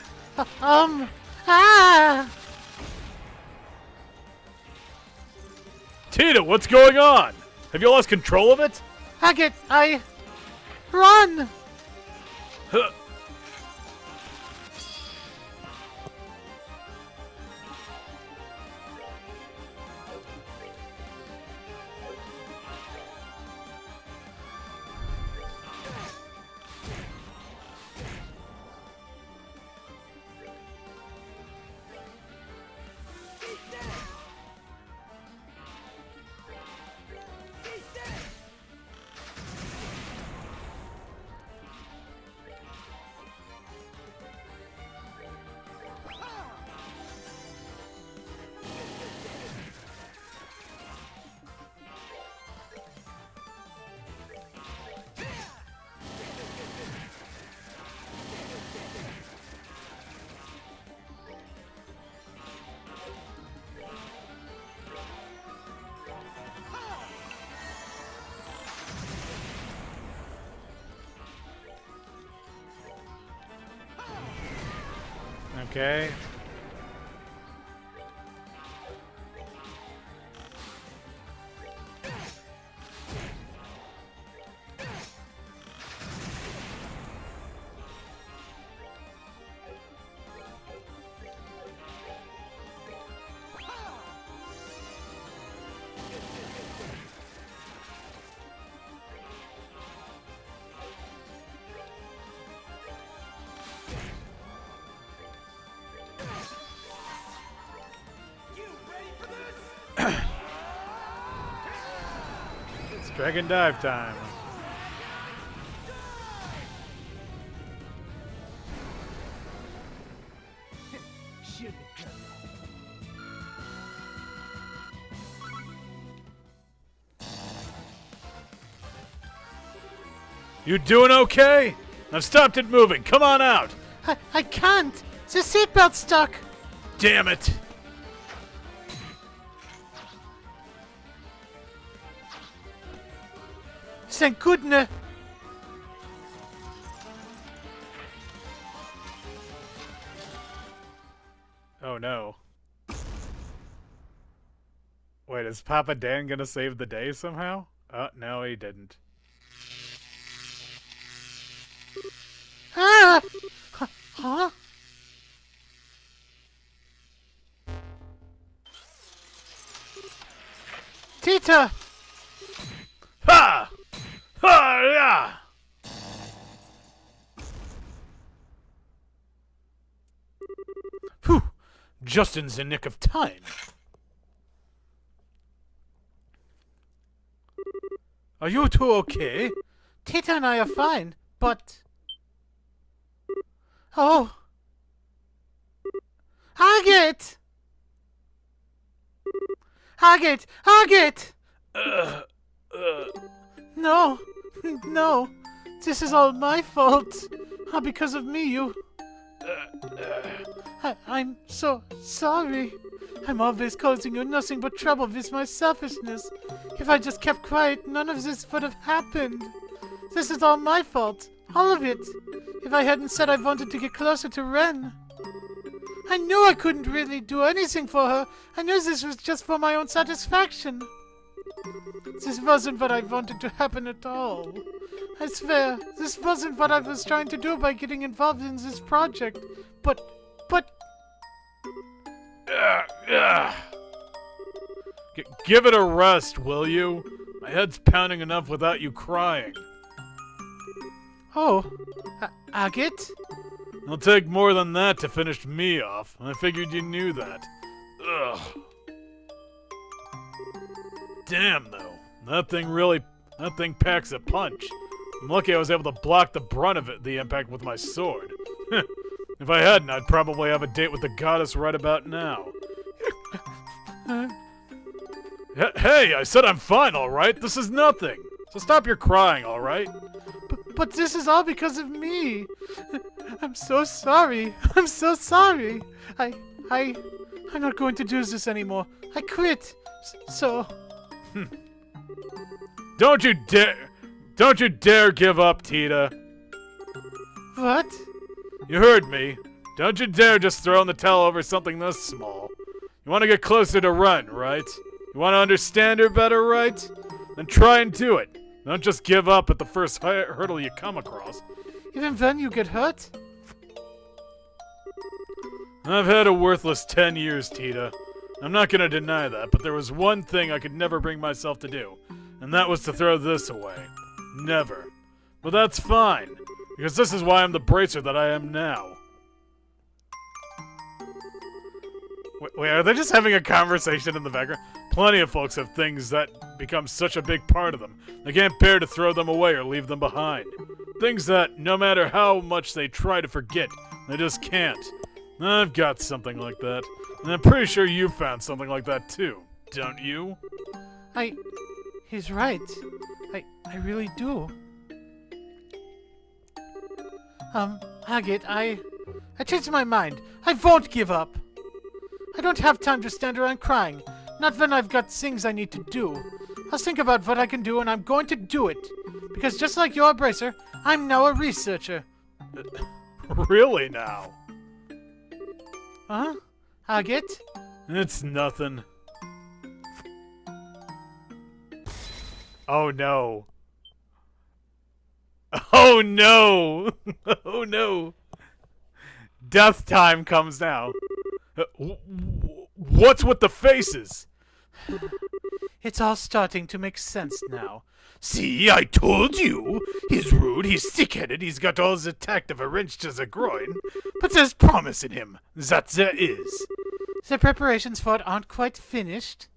Tita, what's going on? Have you lost control of it? Agate, run! Huh. Okay. It's Dragon Dive time. You doing okay? I've stopped it moving. Come on out. I can't. The seatbelt's stuck. Damn it. Thank goodness. Oh no. Wait, is Papa Dan gonna save the day somehow? Oh, no, he didn't. Ah! Huh? Tita! Ha! Ha! Yeah! Phew! Just in the nick of time. Are you two okay? Tita and I are fine, but... Oh! Agate! Agate! Agate! No! No! This is all my fault! Because of me, you... I'm so sorry. I'm always causing you nothing but trouble with my selfishness. If I just kept quiet, none of this would have happened. This is all my fault. All of it. If I hadn't said I wanted to get closer to Ren. I knew I couldn't really do anything for her. I knew this was just for my own satisfaction. This wasn't what I wanted to happen at all. I swear, this wasn't what I was trying to do by getting involved in this project. But... Give it a rest, will you? My head's pounding enough without you crying. Oh, Agate? It'll take more than that to finish me off. I figured you knew that. Ugh. Damn, though. That thing packs a punch. I'm lucky I was able to block the brunt of the impact with my sword. If I hadn't, I'd probably have a date with the goddess right about now. Hey, I said I'm fine, alright? This is nothing. So stop your crying, alright? But this is all because of me. I'm so sorry. I'm so sorry. I'm not going to do this anymore. I quit. So... Don't you dare give up, Tita. What? You heard me. Don't you dare just throw in the towel over something this small. You want to get closer to Ren, right? You want to understand her better, right? Then try and do it. Don't just give up at the first hurdle you come across. Even then you get hurt? I've had a worthless 10 years, Tita. I'm not gonna deny that, but there was one thing I could never bring myself to do, and that was to throw this away. Never. But that's fine, because this is why I'm the bracer that I am now. Wait, are they just having a conversation in the background? Plenty of folks have things that become such a big part of them, they can't bear to throw them away or leave them behind. Things that, no matter how much they try to forget, they just can't. I've got something like that, and I'm pretty sure you found something like that too, don't you? He's right. I really do. Agate, I changed my mind. I won't give up. I don't have time to stand around crying. Not when I've got things I need to do. I'll think about what I can do, and I'm going to do it. Because just like your bracer, I'm now a researcher. Really now? Huh? Agate? It's nothing. Oh no. Oh no! Oh no! Death time comes now. What's with the faces? It's all starting to make sense now. See, I told you! He's rude, he's thick-headed, he's got all the tact of a wrench to the groin. But there's promise in him. That there is. The preparations for it aren't quite finished.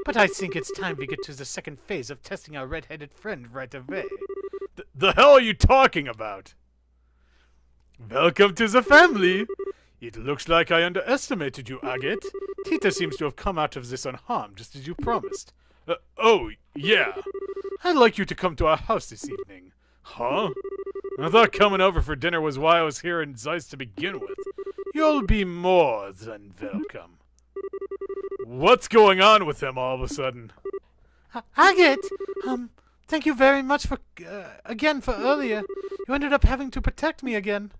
But I think it's time we get to the second phase of testing our red-headed friend right away. The hell are you talking about? Welcome to the family! It looks like I underestimated you, Agate. Tita seems to have come out of this unharmed, just as you promised. Oh, yeah. I'd like you to come to our house this evening. Huh? I thought coming over for dinner was why I was here in Zeiss to begin with. You'll be more than welcome. What's going on with him all of a sudden? Agate! Thank you very much for earlier. You ended up having to protect me again.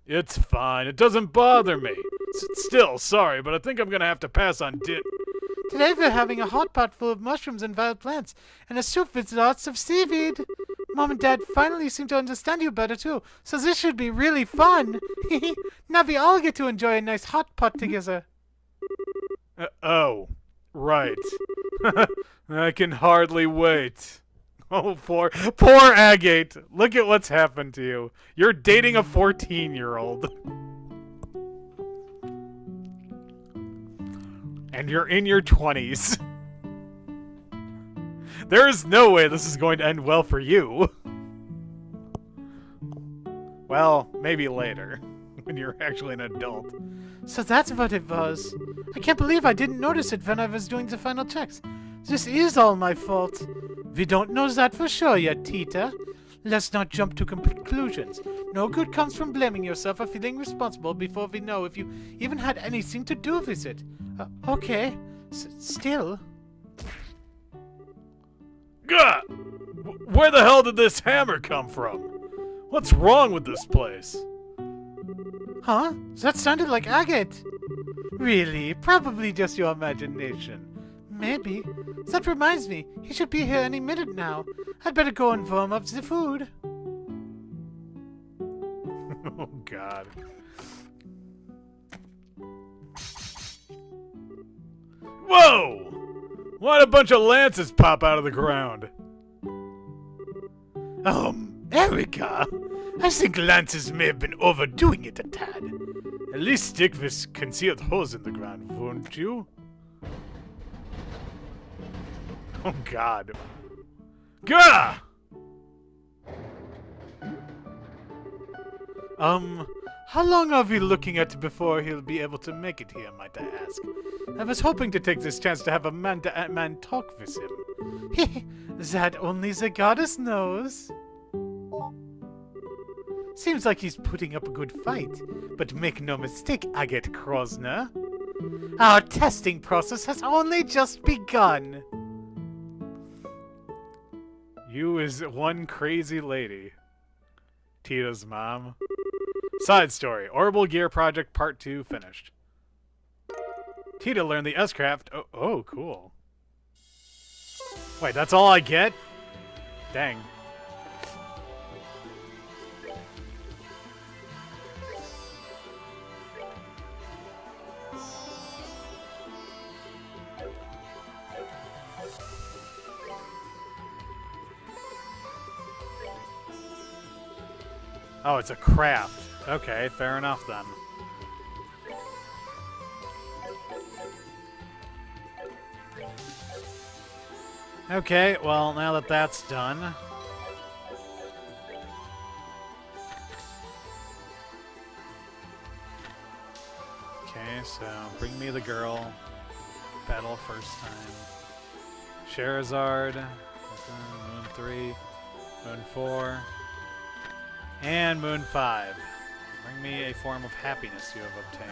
It's fine. It doesn't bother me. Still, sorry, but I think I'm gonna have to pass on Today we're having a hot pot full of mushrooms and wild plants, and a soup with lots of seaweed. Mom and Dad finally seem to understand you better too, so this should be really fun. Now we all get to enjoy a nice hot pot together. Oh, right. I can hardly wait. Oh, poor Agate. Look at what's happened to you. You're dating a 14-year-old. And you're in your 20s. There is no way this is going to end well for you. Well, maybe later, when you're actually an adult. So that's what it was. I can't believe I didn't notice it when I was doing the final checks. This is all my fault. We don't know that for sure yet, Tita. Let's not jump to conclusions. No good comes from blaming yourself or feeling responsible before we know if you even had anything to do with it. Okay. Still. Gah! Where the hell did this hammer come from? What's wrong with this place? Huh? That sounded like Agate. Really? Probably just your imagination. Maybe. That reminds me, he should be here any minute now. I'd better go and warm up the food. Oh, God. Whoa! Why'd a bunch of lances pop out of the ground? Erica! I think lances may have been overdoing it a tad. At least stick with concealed holes in the ground, won't you? Oh, God. Gah! How long are we looking at before he'll be able to make it here, might I ask? I was hoping to take this chance to have a man-to-man talk with him. That only the goddess knows. Seems like he's putting up a good fight. But make no mistake, Agate Krosner. Our testing process has only just begun. You is one crazy lady. Tita's mom. Side story. Orbital Gear Project Part 2 finished. Tita learned the S-Craft. Oh, cool. Wait, that's all I get? Dang. Oh, it's a craft. Okay, fair enough then. Okay, well, now that that's done... Okay, so bring me the girl. Battle first time. Charizard. Moon 3. Moon 4. And Moon 5. Bring me a form of happiness you have obtained.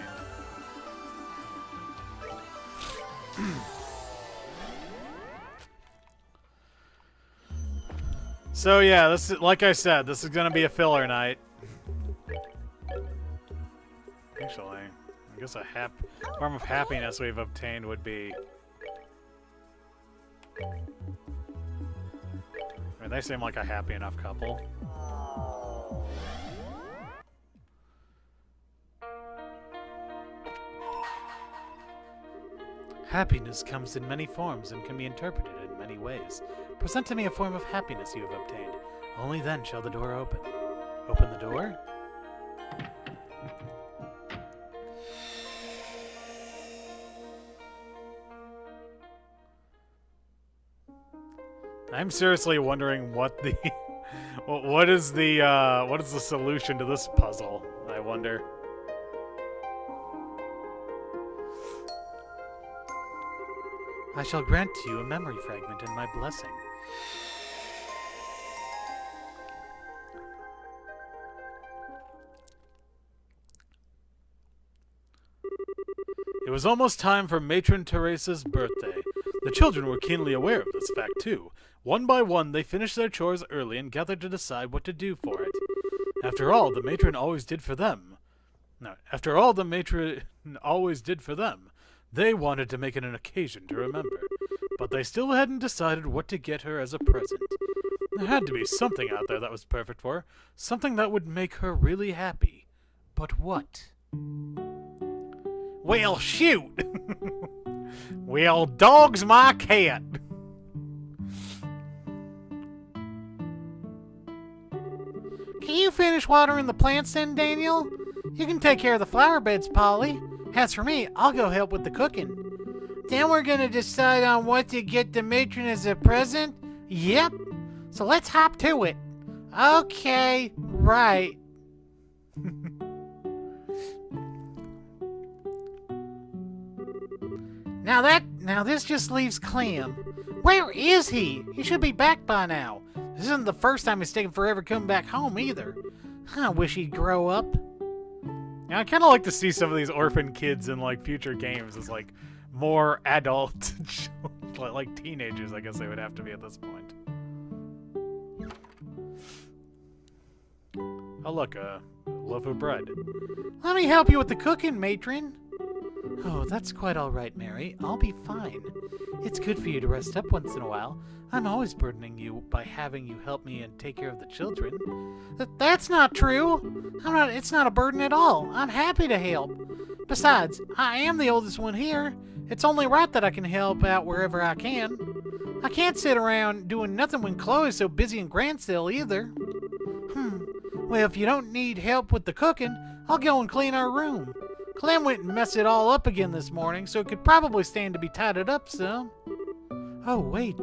So yeah, this is, like I said, this is gonna be a filler night. Actually, I guess a form of happiness we've obtained would be... I mean, they seem like a happy enough couple. Happiness comes in many forms and can be interpreted in many ways. Present to me a form of happiness you have obtained. Only then shall the door open. Open the door? I'm seriously wondering what the what is the solution to this puzzle, I wonder. I shall grant to you a memory fragment and my blessing. was almost time for Matron Teresa's birthday. The children were keenly aware of this fact, too. One by one, they finished their chores early and gathered to decide what to do for it. After all, the matron always did for them. After all the matron always did for them, they wanted to make it an occasion to remember. But they still hadn't decided what to get her as a present. There had to be something out there that was perfect for her, something that would make her really happy. But what? Well, shoot! Well, dog's my cat. Can you finish watering the plants then, Daniel? You can take care of the flower beds, Polly. As for me, I'll go help with the cooking. Then we're gonna decide on what to get the matron as a present? Yep. So let's hop to it. Okay, right. Now this just leaves Clem. Where is he? He should be back by now. This isn't the first time he's taken forever coming back home either. I wish he'd grow up. Yeah, I kind of like to see some of these orphan kids in like future games as like more adult, like teenagers. I guess they would have to be at this point. Oh look, a loaf of bread. Let me help you with the cooking, matron. Oh, that's quite all right, Mary. I'll be fine. It's good for you to rest up once in a while. I'm always burdening you by having you help me and take care of the children. That's not true. It's not a burden at all. I'm happy to help. Besides, I am the oldest one here. It's only right that I can help out wherever I can. I can't sit around doing nothing when Chloe's so busy in Grantsville either. Well, if you don't need help with the cooking, I'll go and clean our room. Clem went and messed it all up again this morning, so it could probably stand to be tidied up some. Oh, wait.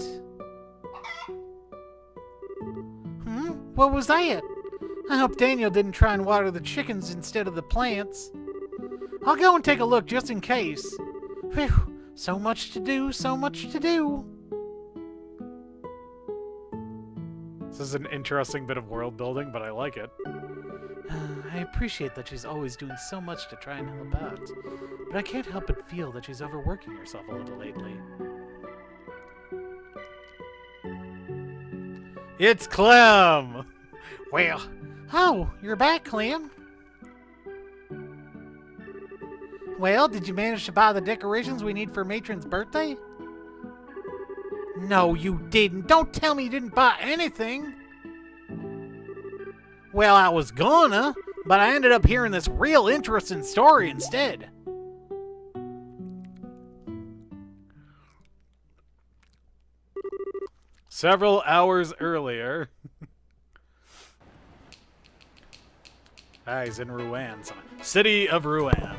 What was that? I hope Daniel didn't try and water the chickens instead of the plants. I'll go and take a look just in case. Whew, so much to do, so much to do. This is an interesting bit of world building, but I like it. I appreciate that she's always doing so much to try and help out, but I can't help but feel that she's overworking herself a little lately. It's Clem! Well, oh, you're back, Clem. Well, did you manage to buy the decorations we need for Matron's birthday? No, you didn't. Don't tell me you didn't buy anything. Well, I was gonna, but I ended up hearing this real interesting story instead. Several hours earlier. He's in Rouen. City of Rouen.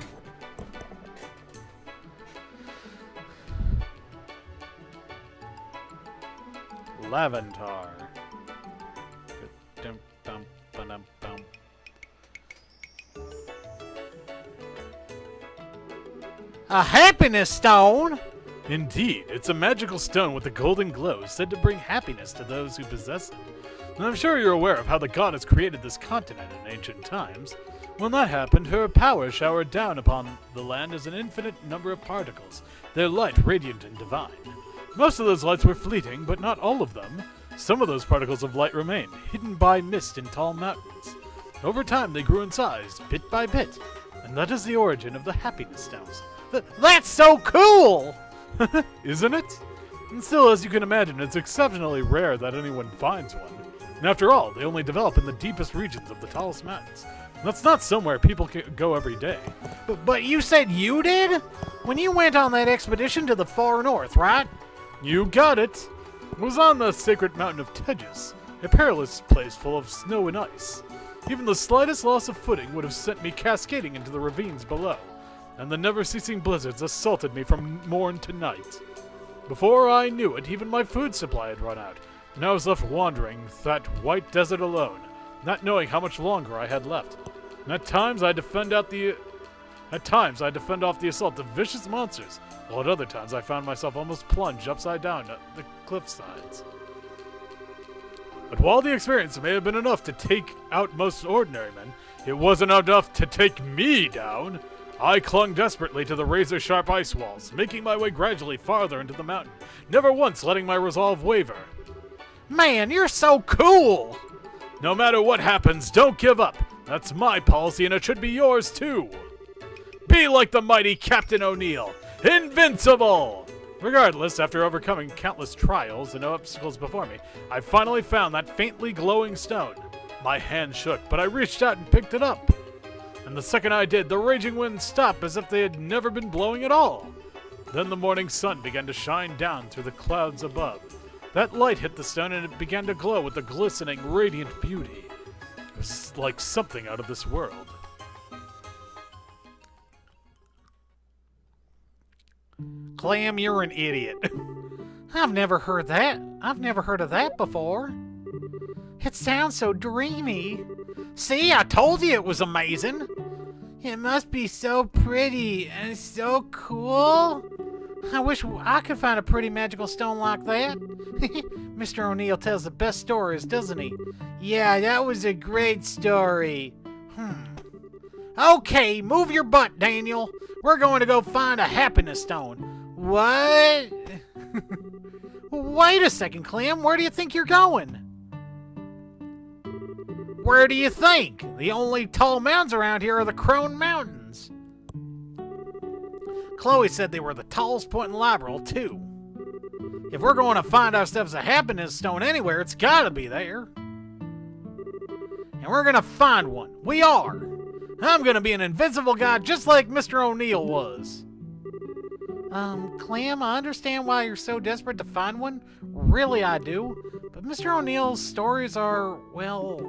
Laventar. A happiness stone? Indeed, it's a magical stone with a golden glow said to bring happiness to those who possess it. And I'm sure you're aware of how the goddess created this continent in ancient times. When that happened, her power showered down upon the land as an infinite number of particles, their light radiant and divine. Most of those lights were fleeting, but not all of them. Some of those particles of light remained, hidden by mist in tall mountains. Over time, they grew in size, bit by bit, and that is the origin of the happiness stones. That's so cool! Isn't it? And still, as you can imagine, it's exceptionally rare that anyone finds one. And after all, they only develop in the deepest regions of the tallest mountains. That's not somewhere people can go every day. But you said you did? When you went on that expedition to the far north, right? You got it. It was on the sacred mountain of Tejas, a perilous place full of snow and ice. Even the slightest loss of footing would have sent me cascading into the ravines below, and the never-ceasing blizzards assaulted me from morn to night. Before I knew it, even my food supply had run out, and I was left wandering that white desert alone, not knowing how much longer I had left. And at times I defend off the assault of vicious monsters, while at other times I found myself almost plunged upside down at the cliff sides. But while the experience may have been enough to take out most ordinary men, it wasn't enough to take me down. I clung desperately to the razor-sharp ice walls, making my way gradually farther into the mountain, never once letting my resolve waver. Man, you're so cool! No matter what happens, don't give up. That's my policy, and it should be yours too. Be like the mighty Captain O'Neill, invincible! Regardless, after overcoming countless trials and obstacles before me, I finally found that faintly glowing stone. My hand shook, but I reached out and picked it up. And the second I did, the raging winds stopped as if they had never been blowing at all. Then the morning sun began to shine down through the clouds above. That light hit the stone and it began to glow with a glistening, radiant beauty. It was like something out of this world. Clam, you're an idiot. I've never heard that. I've never heard of that before. It sounds so dreamy. See, I told you it was amazing. It must be so pretty and so cool. I wish I could find a pretty magical stone like that. Mr. O'Neill tells the best stories, doesn't he? Yeah, that was a great story. Okay, move your butt, Daniel. We're going to go find a happiness stone. What? Wait a second, Clem. Where do you think you're going? Where do you think? The only tall mountains around here are the Crone Mountains. Chloe said they were the tallest point in Liberal, too. If we're going to find ourselves a happiness stone anywhere, it's gotta be there. And we're gonna find one. We are. I'm gonna be an invincible guy just like Mr. O'Neill was. Clem, I understand why you're so desperate to find one. Really, I do. But Mr. O'Neill's stories are, well...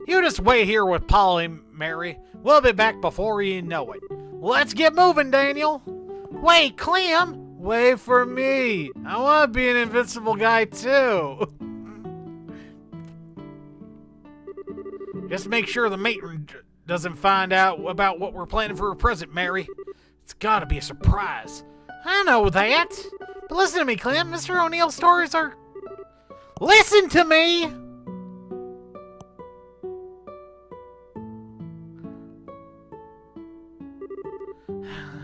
You just wait here with Polly, Mary. We'll be back before you know it. Let's get moving, Daniel. Wait, Clem. Wait for me. I want to be an invincible guy, too. Just make sure the matron doesn't find out about what we're planning for a present, Mary. It's got to be a surprise. I know that. But listen to me, Clem. Mr. O'Neill's stories are... Listen to me!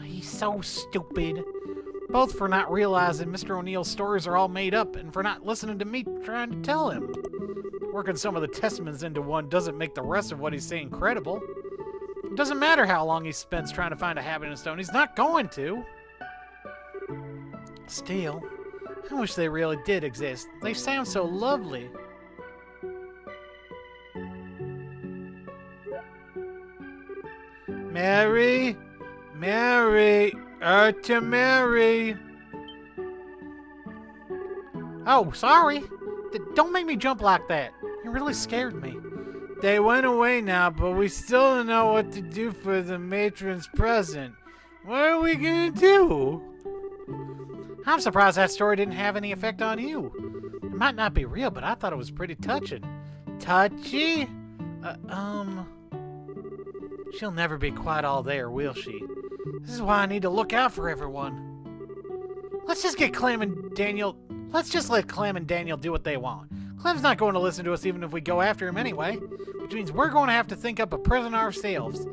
He's so stupid. Both for not realizing Mr. O'Neill's stories are all made up and for not listening to me trying to tell him. Working some of the testaments into one doesn't make the rest of what he's saying credible. It doesn't matter how long he spends trying to find a happiness stone. He's not going to. Still, I wish they really did exist. They sound so lovely. Mary? Mary? To Mary? Oh, sorry. Don't make me jump like that. You really scared me. They went away now, but we still don't know what to do for the matron's present. What are we gonna do? I'm surprised that story didn't have any effect on you. It might not be real, but I thought it was pretty touching. Touchy? She'll never be quite all there, will she? This is why I need to look out for everyone. Let's just let Clem and Daniel do what they want. Clem's not going to listen to us even if we go after him anyway, which means we're going to have to think up a present ourselves.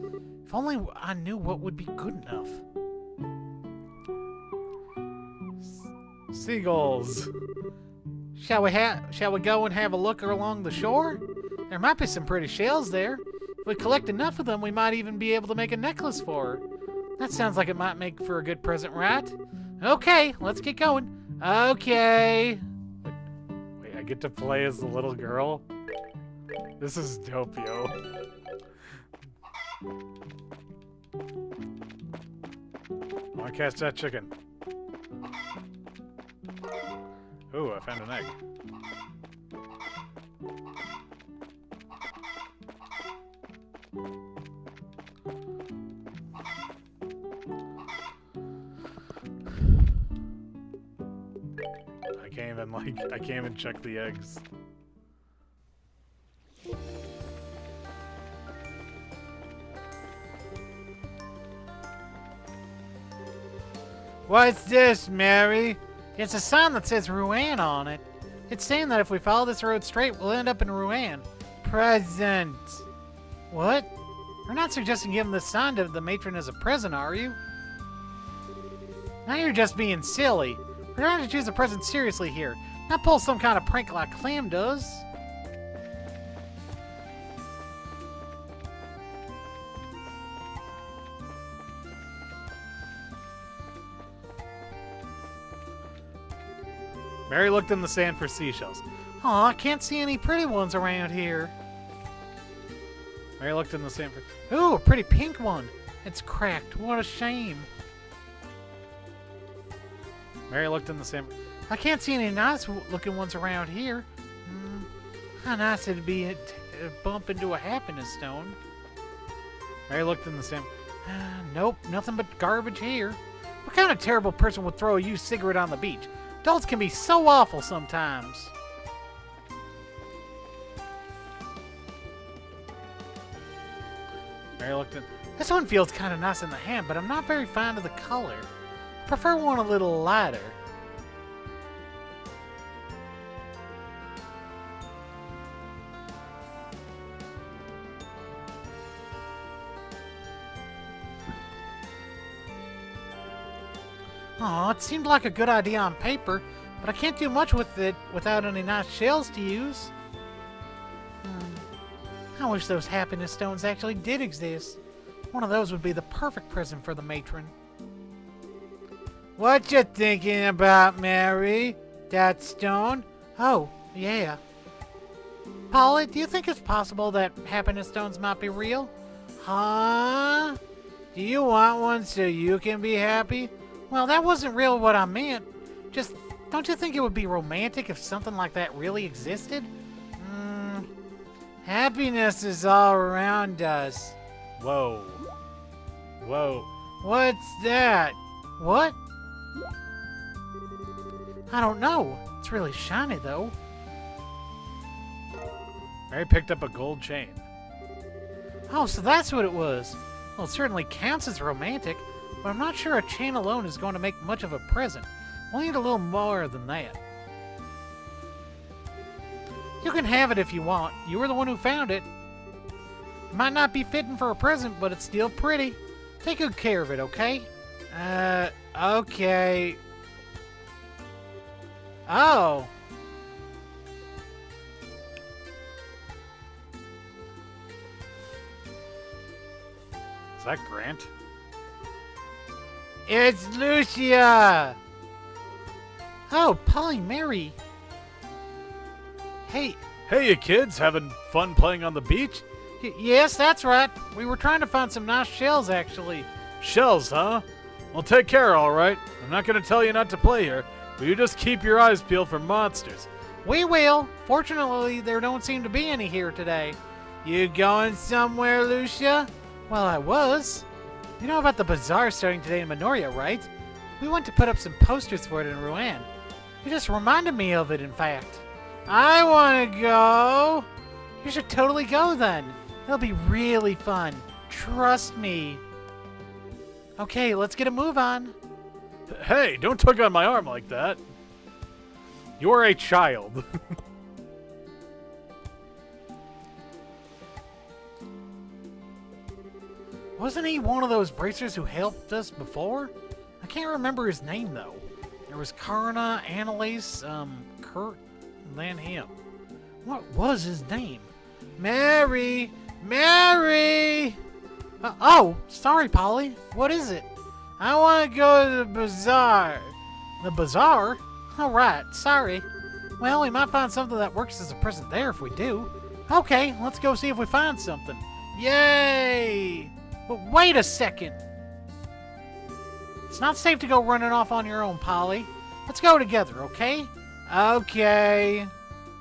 If only I knew what would be good enough. Seagulls. Shall we go and have a look along the shore? There might be some pretty shells there. If we collect enough of them, we might even be able to make a necklace for her. That sounds like it might make for a good present, right? Okay, let's get going. Okay. Wait, I get to play as the little girl? This is dope, yo. I want to catch that chicken. Ooh, I found an egg. I can't even check the eggs. What's this, Mary? It's a sign that says Rouen on it. It's saying that if we follow this road straight, we'll end up in Rouen. Present. What? You're not suggesting giving this sign to the matron as a present, are you? Now you're just being silly. We're trying to choose a present seriously here, not pull some kind of prank like Clam does. Mary looked in the sand for seashells. Aw, I can't see any pretty ones around here. Mary looked in the sand for... Ooh, a pretty pink one. It's cracked. What a shame. Mary looked in the sand... I can't see any nice looking ones around here. How nice it'd be to bump into a happiness stone. Mary looked in the sand... Nope, nothing but garbage here. What kind of terrible person would throw a used cigarette on the beach? Adults can be so awful sometimes. Mary looked in... This one feels kind of nice in the hand, but I'm not very fond of the color. I prefer one a little lighter. Aw, it seemed like a good idea on paper, but I can't do much with it without any nice shells to use. I wish those happiness stones actually did exist. One of those would be the perfect present for the matron. What you thinking about, Mary? That stone? Oh, yeah. Polly, do you think it's possible that happiness stones might be real? Huh? Do you want one so you can be happy? Well, that wasn't real what I meant. Just, don't you think it would be romantic if something like that really existed? Happiness is all around us. Whoa. Whoa. What's that? What? I don't know. It's really shiny, though. Mary picked up a gold chain. Oh, so that's what it was. Well, it certainly counts as romantic, but I'm not sure a chain alone is going to make much of a present. We'll need a little more than that. You can have it if you want. You were the one who found it. It might not be fitting for a present, but it's still pretty. Take good care of it, okay? Okay. Oh. Is that Grant? It's Lucia! Oh, Polly Mary. Hey. Hey, you kids, having fun playing on the beach? Yes, that's right. We were trying to find some nice shells, actually. Shells, huh? Well, take care, all right. I'm not going to tell you not to play here, but you just keep your eyes peeled for monsters. We will. Fortunately, there don't seem to be any here today. You going somewhere, Lucia? Well, I was. You know about the bazaar starting today in Minoria, right? We went to put up some posters for it in Rouen. You just reminded me of it, in fact. I want to go. You should totally go then. It'll be really fun. Trust me. Okay, let's get a move on. Hey, don't tug on my arm like that. You're a child. Wasn't he one of those bracers who helped us before? I can't remember his name, though. There was Karna, Annalise, Kurt, and then him. What was his name? Mary! Mary! Oh, sorry, Polly. What is it? I want to go to the bazaar. The bazaar? All right, sorry. Well, we might find something that works as a present there if we do. Okay, let's go see if we find something. Yay! But wait a second. It's not safe to go running off on your own, Polly. Let's go together, okay? Okay.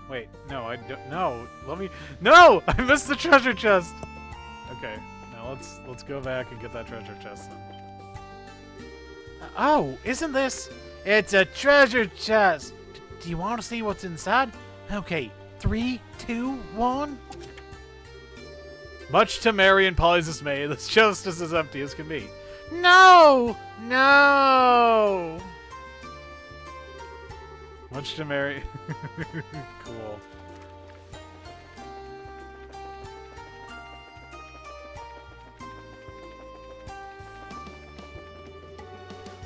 Wait, no, I don't. No, let me. No, I missed the treasure chest. Okay, now let's go back and get that treasure chest then. Oh, isn't this? It's a treasure chest. Do you want to see what's inside? Okay, 3, 2, 1. Much to Mary and Polly's dismay, this chest is as empty as can be. No! No! Much to Mary. Cool.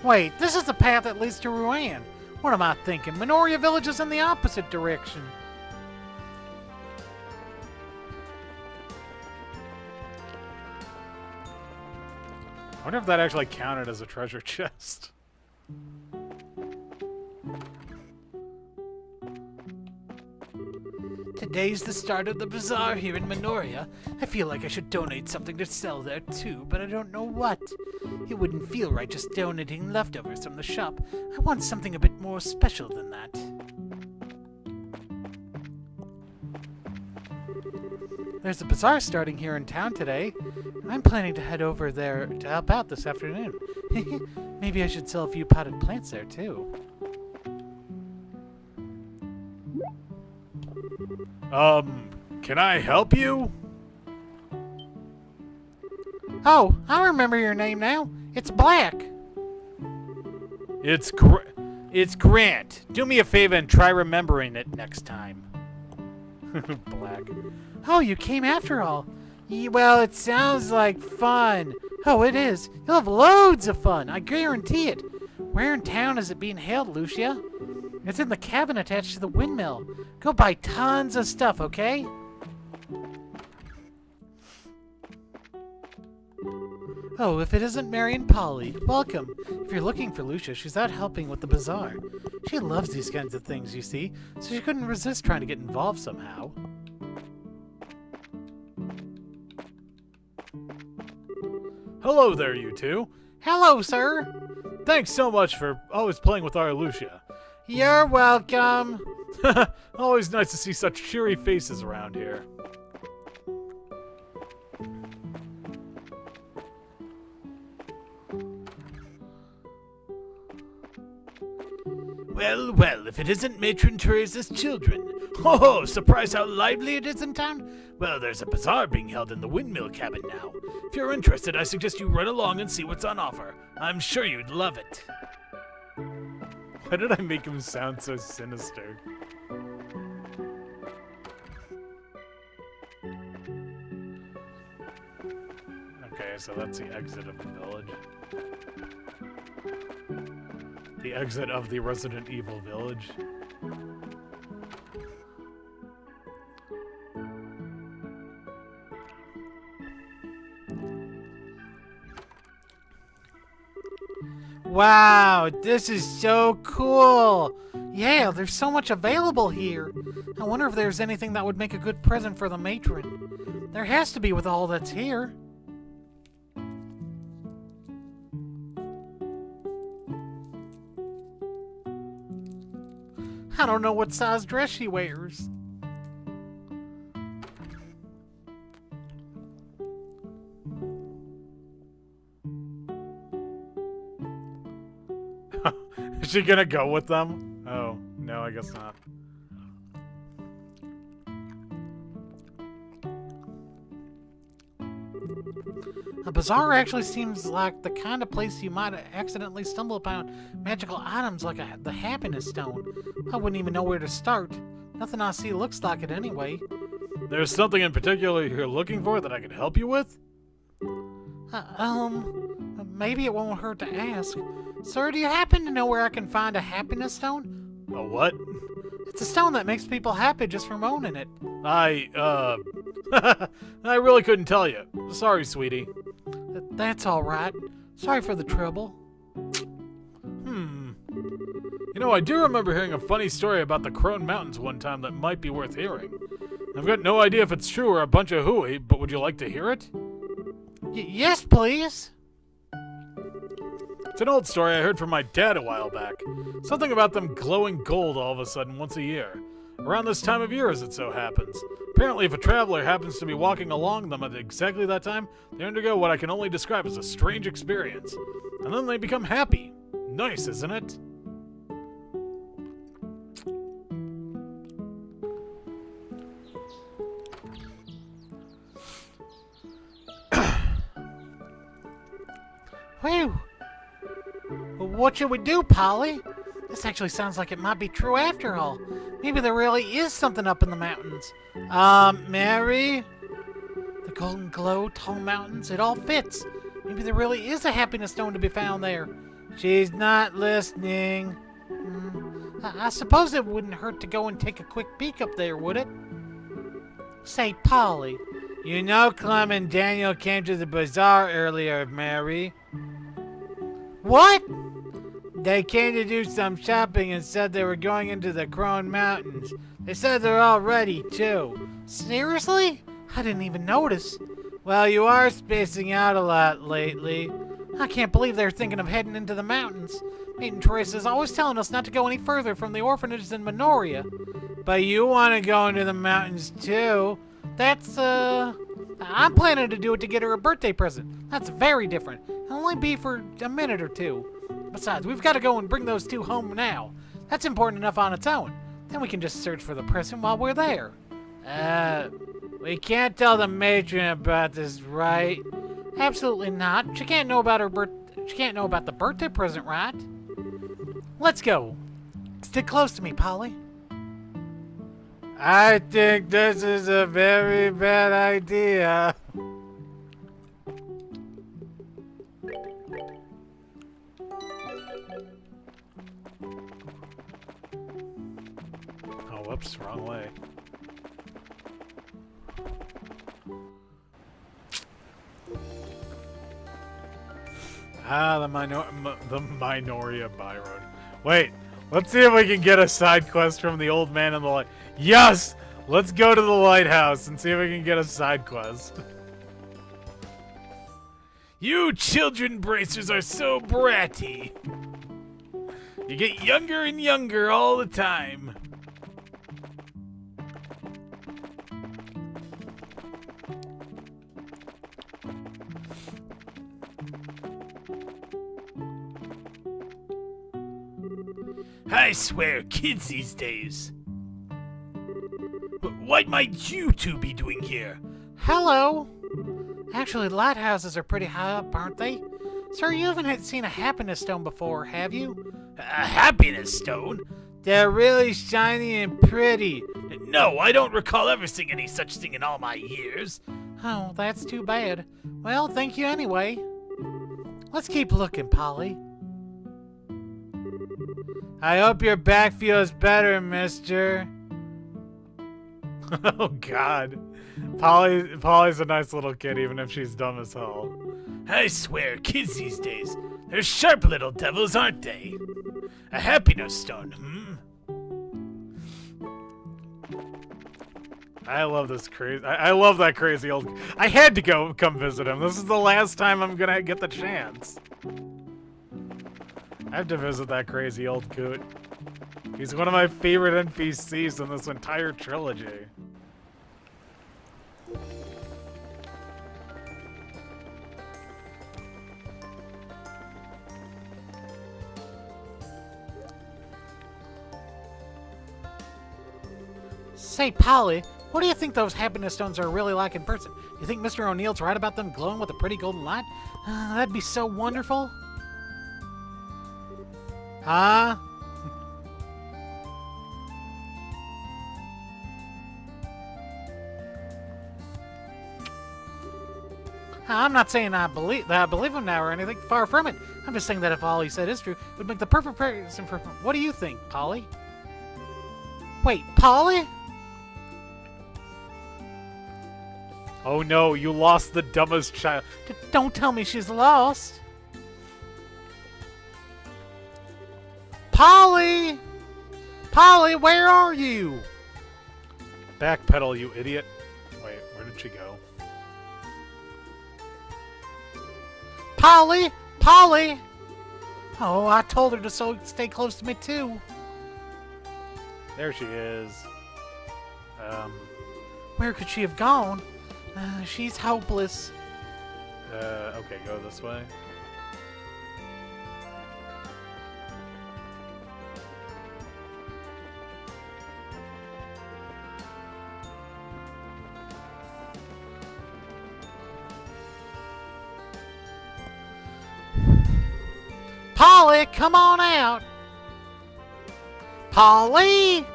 Wait, this is the path that leads to Rouen. What am I thinking? Minoria Village is in the opposite direction. I wonder if that actually counted as a treasure chest. Today's the start of the bazaar here in Minoria. I feel like I should donate something to sell there too, but I don't know what. It wouldn't feel right just donating leftovers from the shop. I want something a bit more special than that. There's a bazaar starting here in town today. I'm planning to head over there to help out this afternoon. Maybe I should sell a few potted plants there too. Can I help you? Oh, I remember your name now. It's Black. It's Grant. Do me a favor and try remembering it next time. Black. Oh, you came after all. Well, it sounds like fun. Oh, it is. You'll have loads of fun. I guarantee it. Where in town is it being held, Lucia? It's in the cabin attached to the windmill. Go buy tons of stuff, okay? Oh, if it isn't Mary and Polly, welcome. If you're looking for Lucia, she's out helping with the bazaar. She loves these kinds of things, you see, so she couldn't resist trying to get involved somehow. Hello there, you two. Hello, sir. Thanks so much for always playing with our Lucia. You're welcome. Always nice to see such cheery faces around here. Well, well, if it isn't Matron Teresa's children. Oh, surprised how lively it is in town? Well, there's a bazaar being held in the windmill cabin now. If you're interested, I suggest you run along and see what's on offer. I'm sure you'd love it. Why did I make him sound so sinister? Okay, so that's the exit of the village. The exit of the Resident Evil village. Wow, this is so cool. Yeah, there's so much available here. I wonder if there's anything that would make a good present for the matron. There has to be with all that's here. I don't know what size dress she wears. Is she gonna go with them? Oh, no, I guess not. A bazaar actually seems like the kind of place you might accidentally stumble upon magical items like the happiness stone. I wouldn't even know where to start. Nothing I see looks like it anyway. There's something in particular you're looking for that I could help you with? Maybe it won't hurt to ask. Sir, do you happen to know where I can find a happiness stone? A what? It's a stone that makes people happy just from owning it. I really couldn't tell you. Sorry, sweetie. That's all right. Sorry for the trouble. You know, I do remember hearing a funny story about the Crone Mountains one time that might be worth hearing. I've got no idea if it's true or a bunch of hooey, but would you like to hear it? Yes, please. It's an old story I heard from my dad a while back. Something about them glowing gold all of a sudden once a year. Around this time of year, as it so happens. Apparently, if a traveler happens to be walking along them at exactly that time, they undergo what I can only describe as a strange experience. And then they become happy. Nice, isn't it? Whew. Well, what should we do, Polly? This actually sounds like it might be true after all. Maybe there really is something up in the mountains. Mary? The golden glow, tall mountains, it all fits. Maybe there really is a happiness stone to be found there. She's not listening. I suppose it wouldn't hurt to go and take a quick peek up there, would it? Say, Polly. You know Clem and Daniel came to the bazaar earlier, Mary. What? They came to do some shopping and said they were going into the Crone Mountains. They said they're all ready, too. Seriously? I didn't even notice. Well, you are spacing out a lot lately. I can't believe they're thinking of heading into the mountains. Maiden Teresa's always telling us not to go any further from the orphanages in Minoria. But you want to go into the mountains, too. That's, I'm planning to do it to get her a birthday present. That's very different. It'll only be for a minute or two. Besides, we've got to go and bring those two home now. That's important enough on its own. Then we can just search for the present while we're there. We can't tell the matron about this, right? Absolutely not. She can't know about she can't know about the birthday present, right? Let's go. Stick close to me, Polly. I think this is a very bad idea. Oh, whoops, wrong way. Ah, the Minoria Byroad. Wait, let's see if we can get a side quest from the old man in the light. Yes! Let's go to the lighthouse and see if we can get a side quest. You children bracers are so bratty. You get younger and younger all the time. I swear, kids these days. But what might you two be doing here? Hello. Actually, lighthouses are pretty high up, aren't they? Sir, you haven't seen a happiness stone before, have you? A happiness stone? They're really shiny and pretty. No, I don't recall ever seeing any such thing in all my years. Oh, that's too bad. Well, thank you anyway. Let's keep looking, Polly. I hope your back feels better, mister. Oh, God. Polly's a nice little kid, even if she's dumb as hell. I swear, kids these days, they're sharp little devils, aren't they? A happiness stone, I love this crazy. I love that crazy old. I had to come visit him. This is the last time I'm gonna get the chance. I have to visit that crazy old coot. He's one of my favorite NPCs in this entire trilogy. Say, Polly, what do you think those happiness stones are really like in person? Do you think Mr. O'Neill's right about them glowing with a pretty golden light? That'd be so wonderful. Huh? I'm not saying that I believe him now or anything. Far from it. I'm just saying that if all he said is true, it would make the perfect person for... What do you think, Polly? Wait, Polly? Oh no, you lost the dumbest child. Don't tell me she's lost. Polly! Polly, where are you? Backpedal, you idiot. Wait, where did she go? Polly! Polly! Oh, I told her to stay close to me too. There she is. Where could she have gone? She's hopeless. Okay, go this way. Polly, come on out! Polly!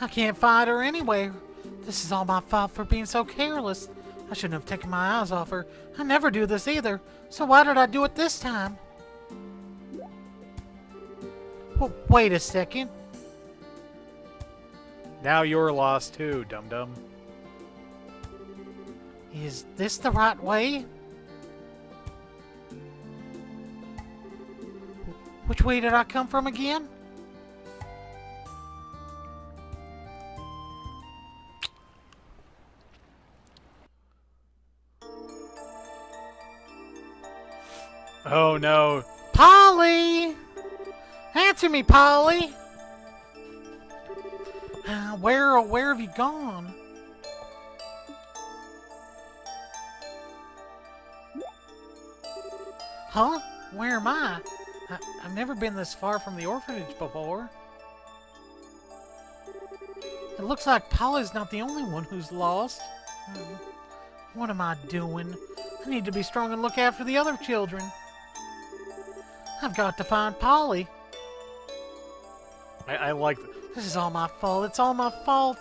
I can't find her anywhere. This is all my fault for being so careless. I shouldn't have taken my eyes off her. I never do this either. So why did I do it this time? Well, wait a second. Now you're lost too, dum-dum. Is this the right way? Which way did I come from again? Oh no. Polly! Answer me, Polly! Where have you gone? Huh? Where am I? I've never been this far from the orphanage before. It looks like Polly's not the only one who's lost. What am I doing? I need to be strong and look after the other children. I've got to find Polly. I like... This is all my fault. It's all my fault.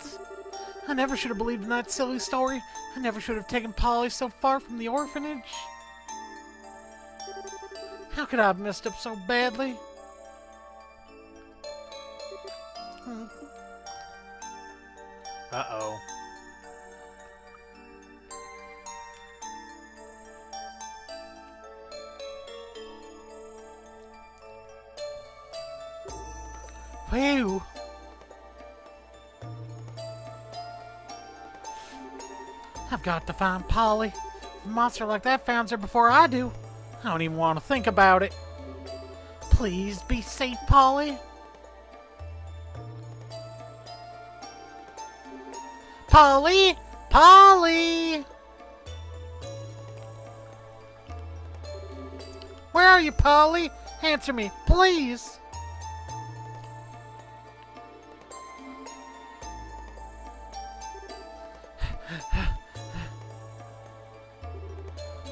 I never should have believed in that silly story. I never should have taken Polly so far from the orphanage. How could I have messed up so badly? Uh-oh. Phew. I've got to find Polly. If a monster like that finds her before I do, I don't even want to think about it. Please be safe, Polly. Polly! Polly! Where are you, Polly? Answer me, please.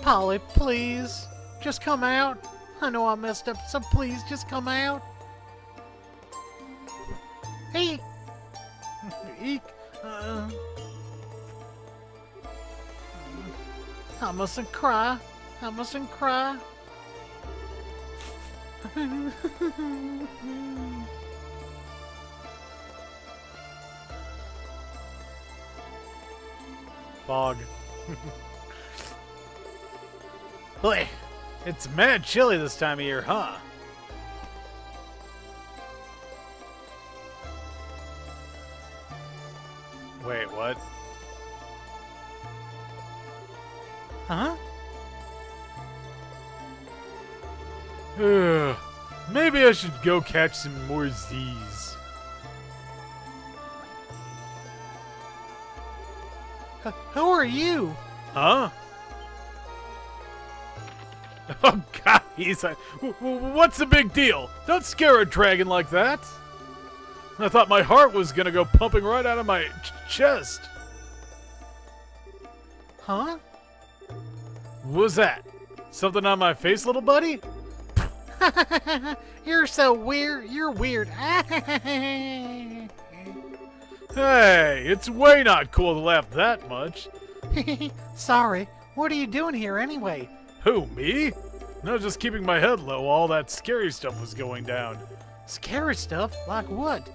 Polly, please. Just come out. I know I messed up, so please just come out. Eek. Eek. I mustn't cry. I mustn't cry. Fog. Boy, it's mad chilly this time of year, huh? Wait, what? Huh? Maybe I should go catch some more Z's. Who are you? Huh? Oh god, what's the big deal? Don't scare a dragon like that. I thought my heart was gonna go pumping right out of my chest. Huh? What was that? Something on my face, little buddy? You're so weird. You're weird. Hey, it's way not cool to laugh that much. Sorry. What are you doing here anyway? Who, me? No, just keeping my head low while all that scary stuff was going down. Scary stuff? Like what?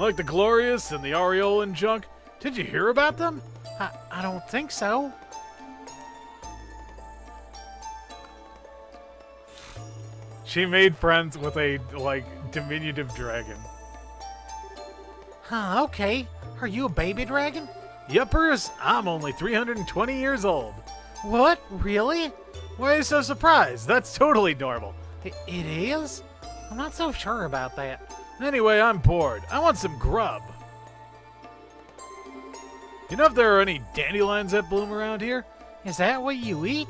Like the Glorious and the Aureole and junk. Did you hear about them? I don't think so. She made friends with a, diminutive dragon. Huh, okay. Are you a baby dragon? Yuppers, I'm only 320 years old. What? Really? Why are you so surprised? That's totally normal. It is? I'm not so sure about that. Anyway, I'm bored. I want some grub. You know if there are any dandelions that bloom around here? Is that what you eat?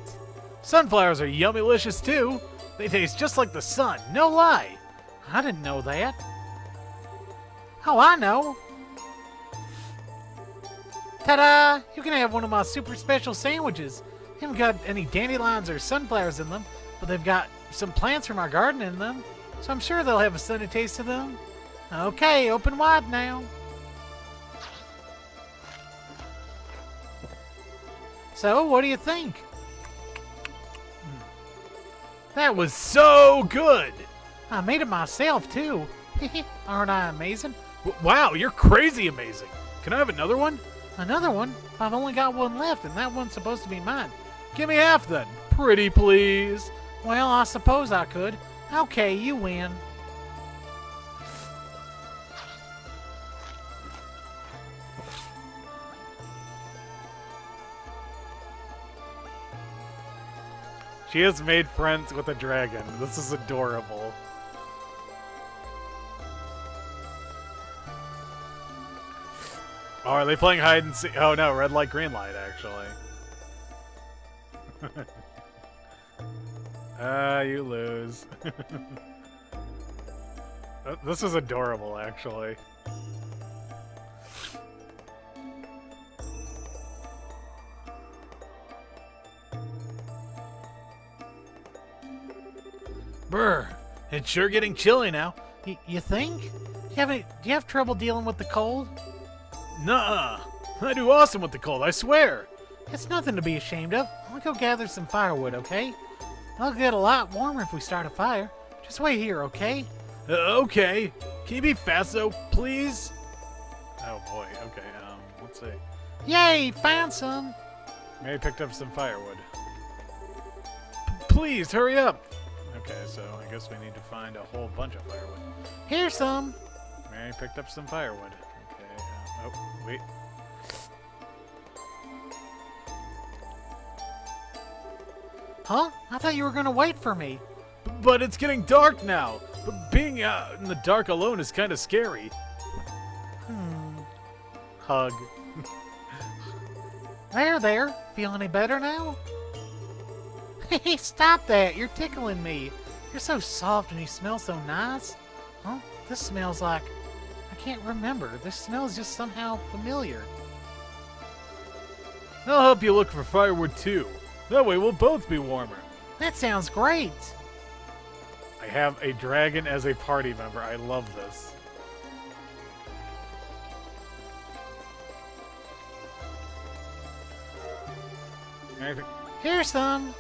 Sunflowers are yummylicious too. They taste just like the sun, no lie. I didn't know that. Oh, I know. Ta-da! You can have one of my super special sandwiches. They haven't got any dandelions or sunflowers in them, but they've got some plants from our garden in them, so I'm sure they'll have a sunny taste to them. Okay, open wide now. So, what do you think? That was so good! I made it myself, too. Aren't I amazing? Wow, you're crazy amazing. Can I have another one? Another one? I've only got one left, and that one's supposed to be mine. Give me half then. Pretty please. Well, I suppose I could. Okay, you win. She has made friends with a dragon. This is adorable. Oh, are they playing hide and seek? Oh no, red light, green light, actually. You lose. This is adorable, actually. Brr, it's sure getting chilly now. You think? Do you have trouble dealing with the cold? Nuh-uh. I do awesome with the cold, I swear. It's nothing to be ashamed of. I'll go gather some firewood, okay? I'll get a lot warmer if we start a fire. Just wait here, okay? Okay. Can you be fast though, please? Oh boy, okay, let's see. Yay, found some! Mary picked up some firewood. Please, hurry up. Okay, so I guess we need to find a whole bunch of firewood. Here's some. Mary picked up some firewood. Okay, oh, wait. Huh? I thought you were gonna wait for me. But it's getting dark now. But being out in the dark alone is kind of scary. Hug. There. Feel any better now? Hey, stop that. You're tickling me. You're so soft and you smell so nice. Huh? This smells like... I can't remember. This smells just somehow familiar. I'll help you look for firewood too. That way we'll both be warmer. That sounds great. I have a dragon as a party member. I love this. Mary, Here's some.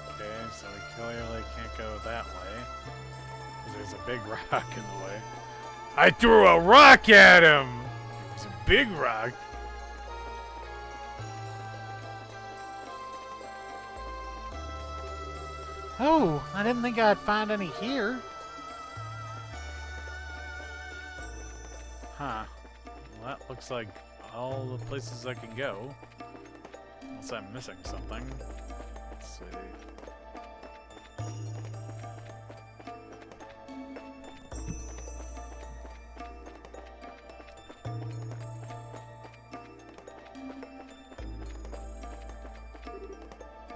okay, so we clearly can't go that way. 'Cause there's a big rock in the way. I threw a rock at him. It was a big rock. Oh, I didn't think I'd find any here. Huh. Well, that looks like all the places I can go. Unless I'm missing something. Let's see.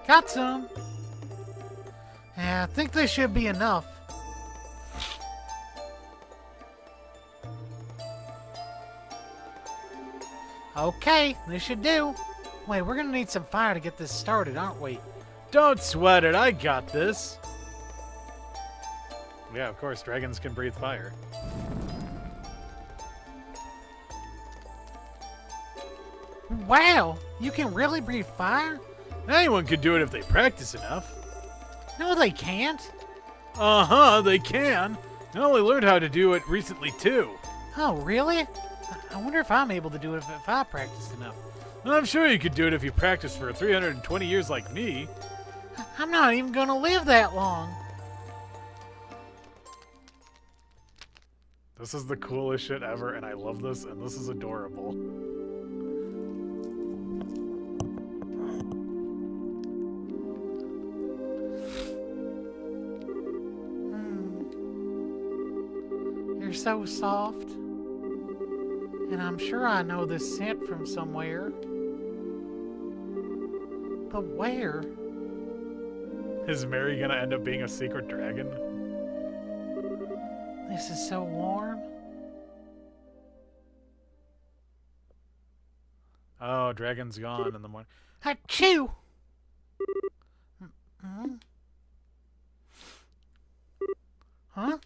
Got some. Yeah, I think this should be enough. Okay, this should do. Wait, we're gonna need some fire to get this started, aren't we? Don't sweat it. I got this. Yeah, of course, dragons can breathe fire. Wow, you can really breathe fire? Anyone could do it if they practice enough. No, they can't. Uh-huh, they can. I only learned how to do it recently, too. Oh, really? I wonder if I'm able to do it if I practiced enough. I'm sure you could do it if you practiced for 320 years like me. I'm not even gonna live that long. This is the coolest shit ever, and I love this, and this is adorable. You're so soft. And I'm sure I know this scent from somewhere. But where? Is Mary gonna end up being a secret dragon? This is so warm. Oh, dragon's gone in the morning. Achoo! Mm-hmm. Huh?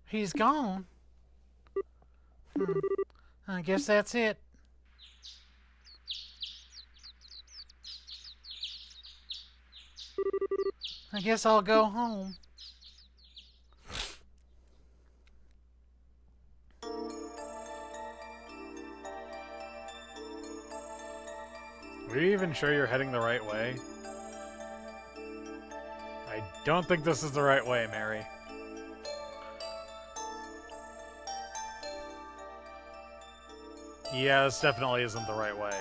He's gone. I guess that's it. I guess I'll go home. Are you even sure you're heading the right way? I don't think this is the right way, Mary. Yeah, this definitely isn't the right way.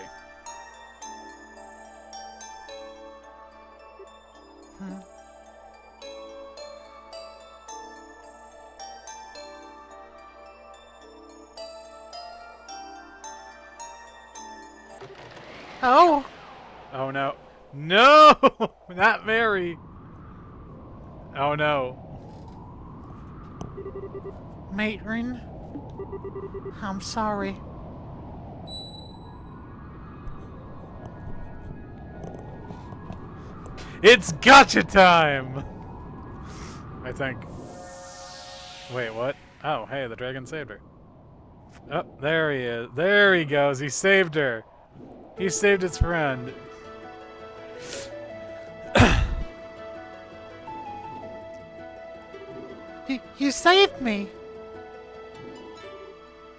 Oh! Oh no. No! Not Mary! Oh no. Matron, I'm sorry. It's gotcha time! I think. Wait, what? Oh, hey, the dragon saved her. Oh, there he is. There he goes. He saved her. He saved his friend. You saved me.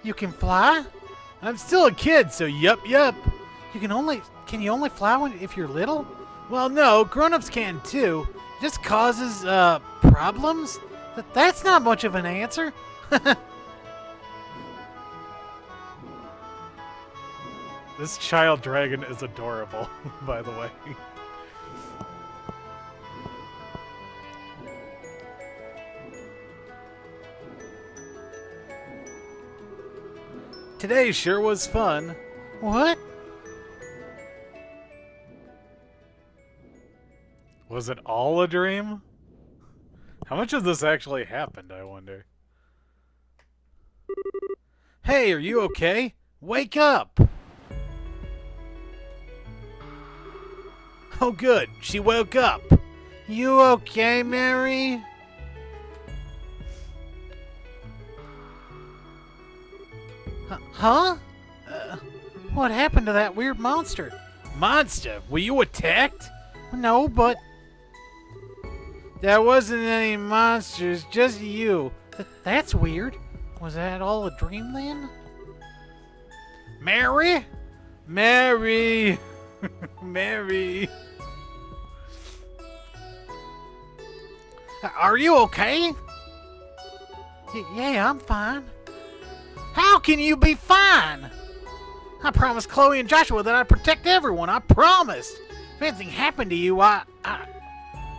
You can fly? I'm still a kid, so yup. Can you only fly if you're little? Well, no, grown-ups can too. It just causes, problems. That's not much of an answer. This child dragon is adorable, by the way. Today sure was fun. What? Was it all a dream? How much of this actually happened, I wonder? Hey, are you okay? Wake up! Oh good, she woke up. You okay, Mary? Huh? What happened to that weird monster? Monster, were you attacked? No, but There wasn't any monsters, just you. that's weird. Was that all a dream then? Mary? Mary! Mary! Are you okay? Yeah, I'm fine. How can you be fine? I promised Chloe and Joshua that I'd protect everyone. I promised. If anything happened to you,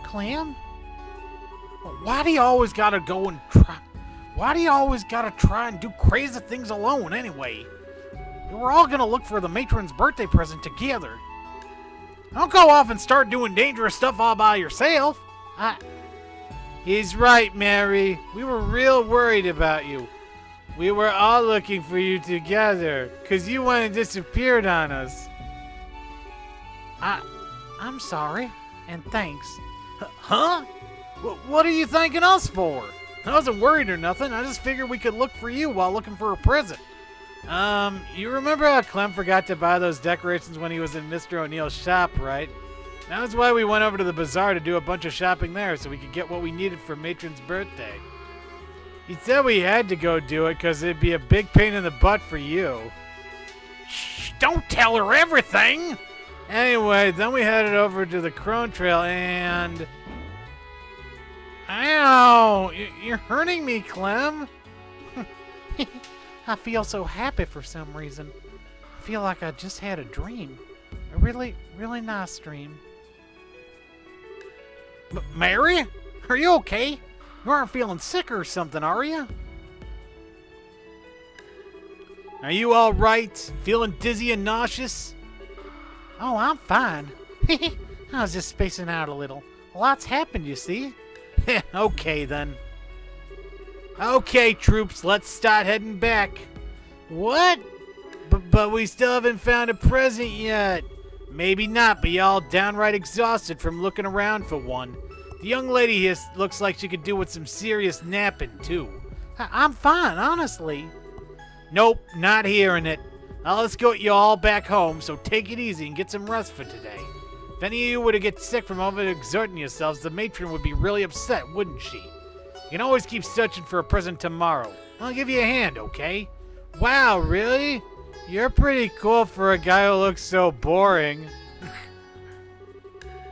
Clem? Why do you always gotta go and try? Why do you always gotta try and do crazy things alone anyway? We're all gonna look for the matron's birthday present together. Don't go off and start doing dangerous stuff all by yourself. He's right, Mary. We were real worried about you. We were all looking for you together, 'cause you went and disappeared on us. I'm sorry, and thanks. Huh? What are you thanking us for? I wasn't worried or nothing. I just figured we could look for you while looking for a present. You remember how Clem forgot to buy those decorations when he was in Mr. O'Neill's shop, right? That was why we went over to the bazaar to do a bunch of shopping there so we could get what we needed for Matron's birthday. He said we had to go do it because it'd be a big pain in the butt for you. Shh, don't tell her everything! Anyway, then we headed over to the Crone Trail and... Ow! You're hurting me, Clem! I feel so happy for some reason. I feel like I just had a dream. A really, really nice dream. Mary? Are you okay? You aren't feeling sick or something, are you? Are you all right? Feeling dizzy and nauseous? Oh, I'm fine. I was just spacing out a little. A lot's happened, you see. Okay, then. Okay, troops, let's start heading back. What? But we still haven't found a present yet. Maybe not, but y'all downright exhausted from looking around for one. The young lady here looks like she could do with some serious napping, too. I'm fine, honestly. Nope, not hearing it. I'll escort you all back home, so take it easy and get some rest for today. If any of you were to get sick from overexerting yourselves, the matron would be really upset, wouldn't she? You can always keep searching for a present tomorrow. I'll give you a hand, okay? Wow, really? You're pretty cool for a guy who looks so boring.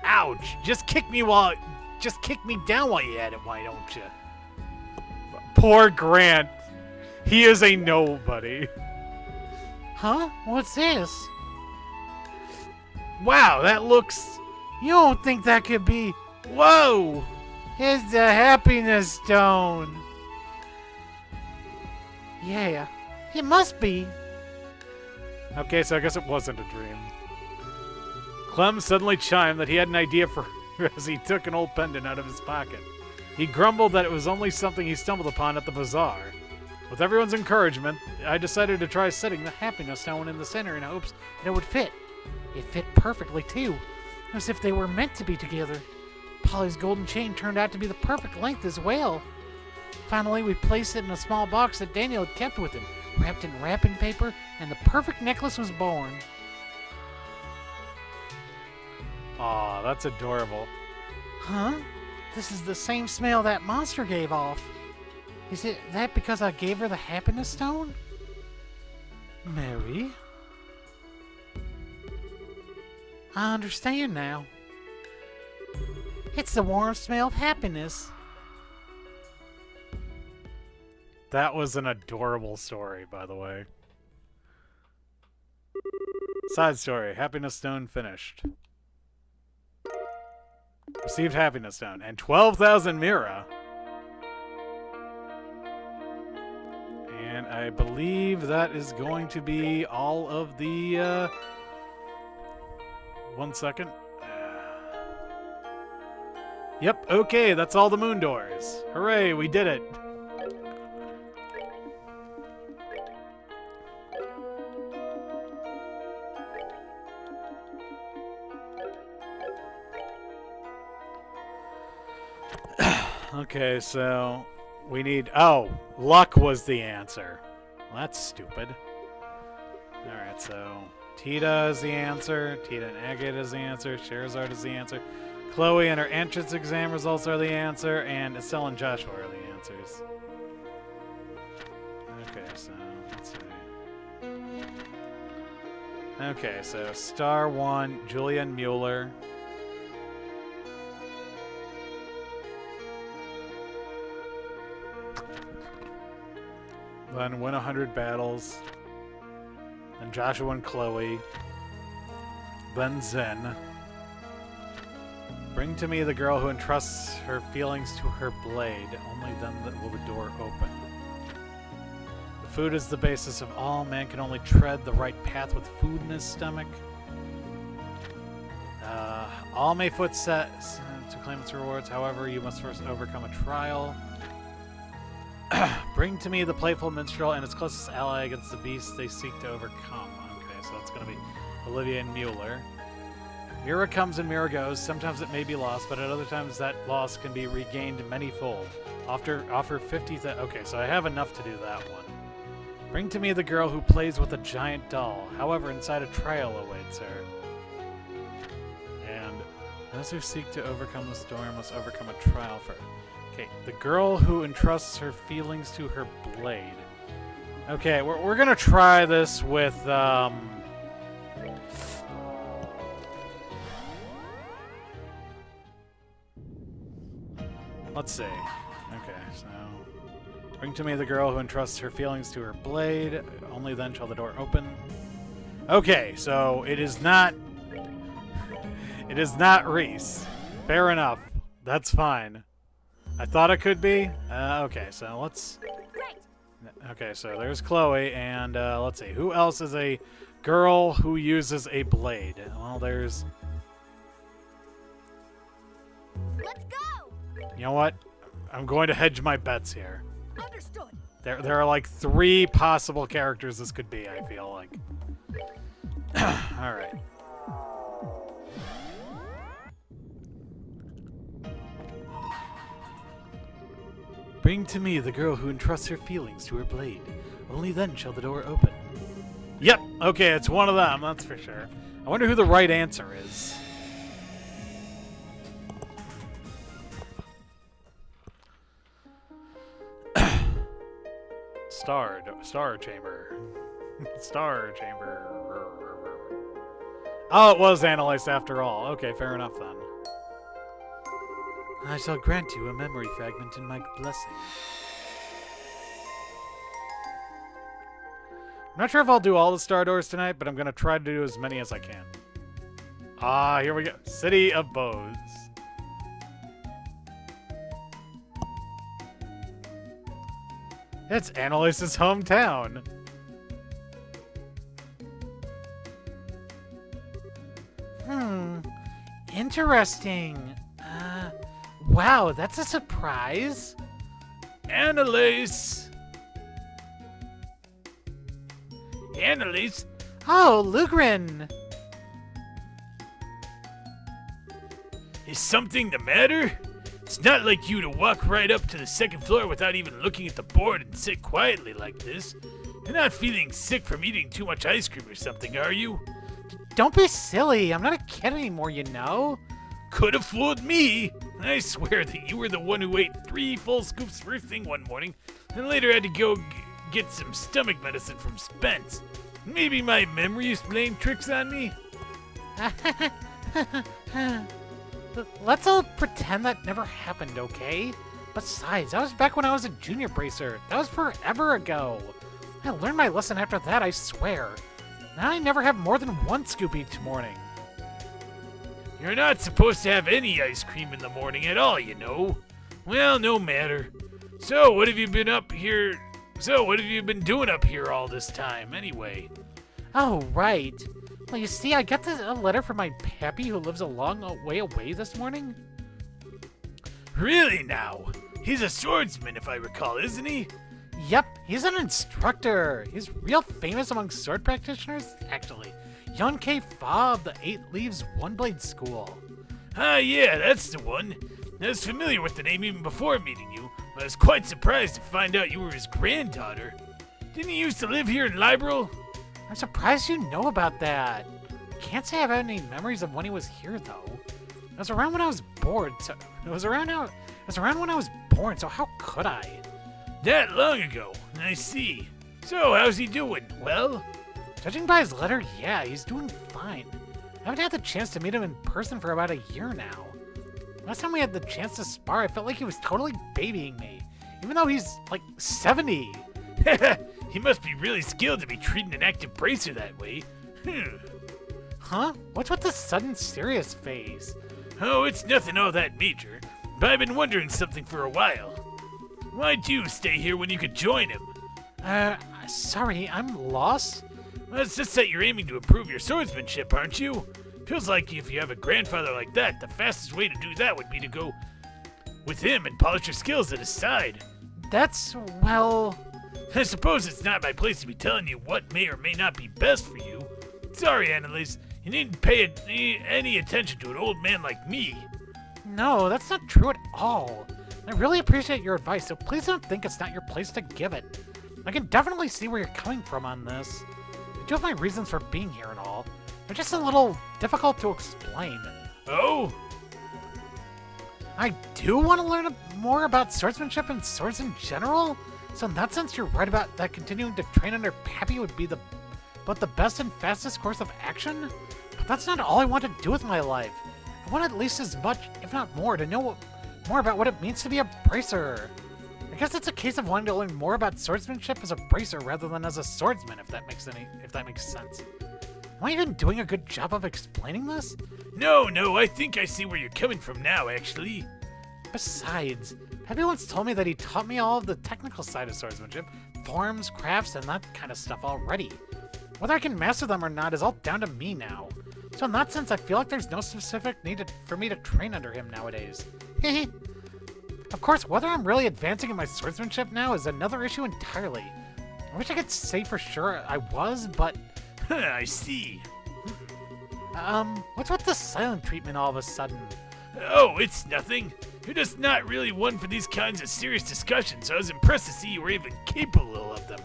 Ouch! Just kick me down while you're at it, why don't you? Poor Grant. He is a nobody. Huh? What's this? Wow, that looks... You don't think that could be... Whoa! It's the happiness stone. Yeah, it must be. Okay, so I guess it wasn't a dream. Clem suddenly chimed that he had an idea for her as he took an old pendant out of his pocket. He grumbled that it was only something he stumbled upon at the bazaar. With everyone's encouragement, I decided to try setting the happiness stone in the center in hopes that it would fit. It fit perfectly, too, as if they were meant to be together. Polly's golden chain turned out to be the perfect length as well. Finally, we placed it in a small box that Daniel had kept with him, wrapped in wrapping paper, and the perfect necklace was born. Aw, that's adorable. Huh? This is the same smell that monster gave off. Is it that because I gave her the happiness stone? Mary? I understand now. It's the warm smell of happiness. That was an adorable story, by the way. Side story. Happiness stone finished. Received happiness stone. And 12,000 Mira. And I believe that is going to be all of the... 1 second. Yep, okay, that's all the moon doors. Hooray, we did it. Okay, so we need... Oh, luck was the answer. Well, that's stupid. Alright, so Tita is the answer. Tita and Agate is the answer. Sherazard is the answer. Chloe and her entrance exam results are the answer. And Estelle and Joshua are the answers. Okay, so let's see. Okay, so Star 1, Julian Mueller. Then win 100 battles. Then Joshua and Chloe. Then Zen. Bring to me the girl who entrusts her feelings to her blade. Only then will the door open. The food is the basis of all. Man can only tread the right path with food in his stomach. All may foot set to claim its rewards. However, you must first overcome a trial. Bring to me the playful minstrel and its closest ally against the beast they seek to overcome. Okay, so that's going to be Olivia and Mueller. Mira comes and Mira goes. Sometimes it may be lost, but at other times that loss can be regained many-fold. Offer 50... Okay, so I have enough to do that one. Bring to me the girl who plays with a giant doll. However, inside a trial awaits her. And those who seek to overcome the storm must overcome a trial for... Okay, the girl who entrusts her feelings to her blade. Okay, we're gonna try this with, let's see. Okay, so... Bring to me the girl who entrusts her feelings to her blade. Only then shall the door open. Okay, so it is not... It is not Reese. Fair enough. That's fine. I thought it could be. Okay, so let's... Okay, so there's Chloe, and let's see. Who else is a girl who uses a blade? Well, there's... Let's go! You know what? I'm going to hedge my bets here. Understood. There are like 3 possible characters this could be, I feel like. Alright. Bring to me the girl who entrusts her feelings to her blade. Only then shall the door open. Yep, okay, it's one of them, that's for sure. I wonder who the right answer is. Star chamber. Star chamber. Oh, it was analyzed after all. Okay, fair enough then. I shall grant you a memory fragment in my blessing. I'm not sure if I'll do all the star doors tonight, but I'm going to try to do as many as I can. Ah, here we go. City of Bows. It's Annalise's hometown. Interesting. Wow, that's a surprise. Annalise! Annalise? Oh, Lugrin. Is something the matter? It's not like you to walk right up to the second floor without even looking at the board and sit quietly like this. You're not feeling sick from eating too much ice cream or something, are you? Don't be silly. I'm not a kid anymore, you know. Could have fooled me. I swear that you were the one who ate 3 full scoops first thing one morning and later had to go get some stomach medicine from Spence. Maybe my memory is playing tricks on me? Let's all pretend that never happened, okay? Besides, that was back when I was a junior bracer. That was forever ago. I learned my lesson after that, I swear. Now I never have more than 1 scoop each morning. You're not supposed to have any ice cream in the morning at all, you know. Well, no matter. So, what have you been doing up here all this time, anyway? Oh, right. Well, you see, I got a letter from my pappy who lives a long way away this morning. Really now? He's a swordsman, if I recall, isn't he? Yep, he's an instructor. He's real famous among sword practitioners, actually. Yonkei Fa of the 8 Leaves One Blade School. Ah, yeah, that's the one. I was familiar with the name even before meeting you, but I was quite surprised to find out you were his granddaughter. Didn't he used to live here in Liberal? I'm surprised you know about that. Can't say I've had any memories of when he was here, though. It was around when I was born, so how could I? That long ago. I see. So, how's he doing? Well? Judging by his letter, yeah, he's doing fine. I haven't had the chance to meet him in person for about a year now. Last time we had the chance to spar, I felt like he was totally babying me, even though he's, like, 70. He must be really skilled to be treating an active bracer that way. Huh? What's with the sudden serious face? Oh, it's nothing all that major, but I've been wondering something for a while. Why'd you stay here when you could join him? Sorry, I'm lost? Well, it's just that you're aiming to improve your swordsmanship, aren't you? Feels like if you have a grandfather like that, the fastest way to do that would be to go with him and polish your skills at his side. That's, well... I suppose it's not my place to be telling you what may or may not be best for you. Sorry, Annalise, you needn't pay any attention to an old man like me. No, that's not true at all. I really appreciate your advice, so please don't think it's not your place to give it. I can definitely see where you're coming from on this. I do have my reasons for being here and all. They're just a little difficult to explain. Oh? I do want to learn more about swordsmanship and swords in general, so in that sense you're right about that continuing to train under Pappy would be both the best and fastest course of action, but that's not all I want to do with my life. I want at least as much, if not more, to know more about what it means to be a bracer. I guess it's a case of wanting to learn more about swordsmanship as a bracer rather than as a swordsman, if that makes sense. Am I even doing a good job of explaining this? No, I think I see where you're coming from now, actually. Besides, Pappy once told me that he taught me all of the technical side of swordsmanship, forms, crafts, and that kind of stuff already. Whether I can master them or not is all down to me now. So in that sense, I feel like there's no specific need for me to train under him nowadays. Of course, whether I'm really advancing in my swordsmanship now is another issue entirely. I wish I could say for sure I was, but... I see. What's with the silent treatment all of a sudden? Oh, it's nothing. You're just not really one for these kinds of serious discussions, so I was impressed to see you were even capable of them.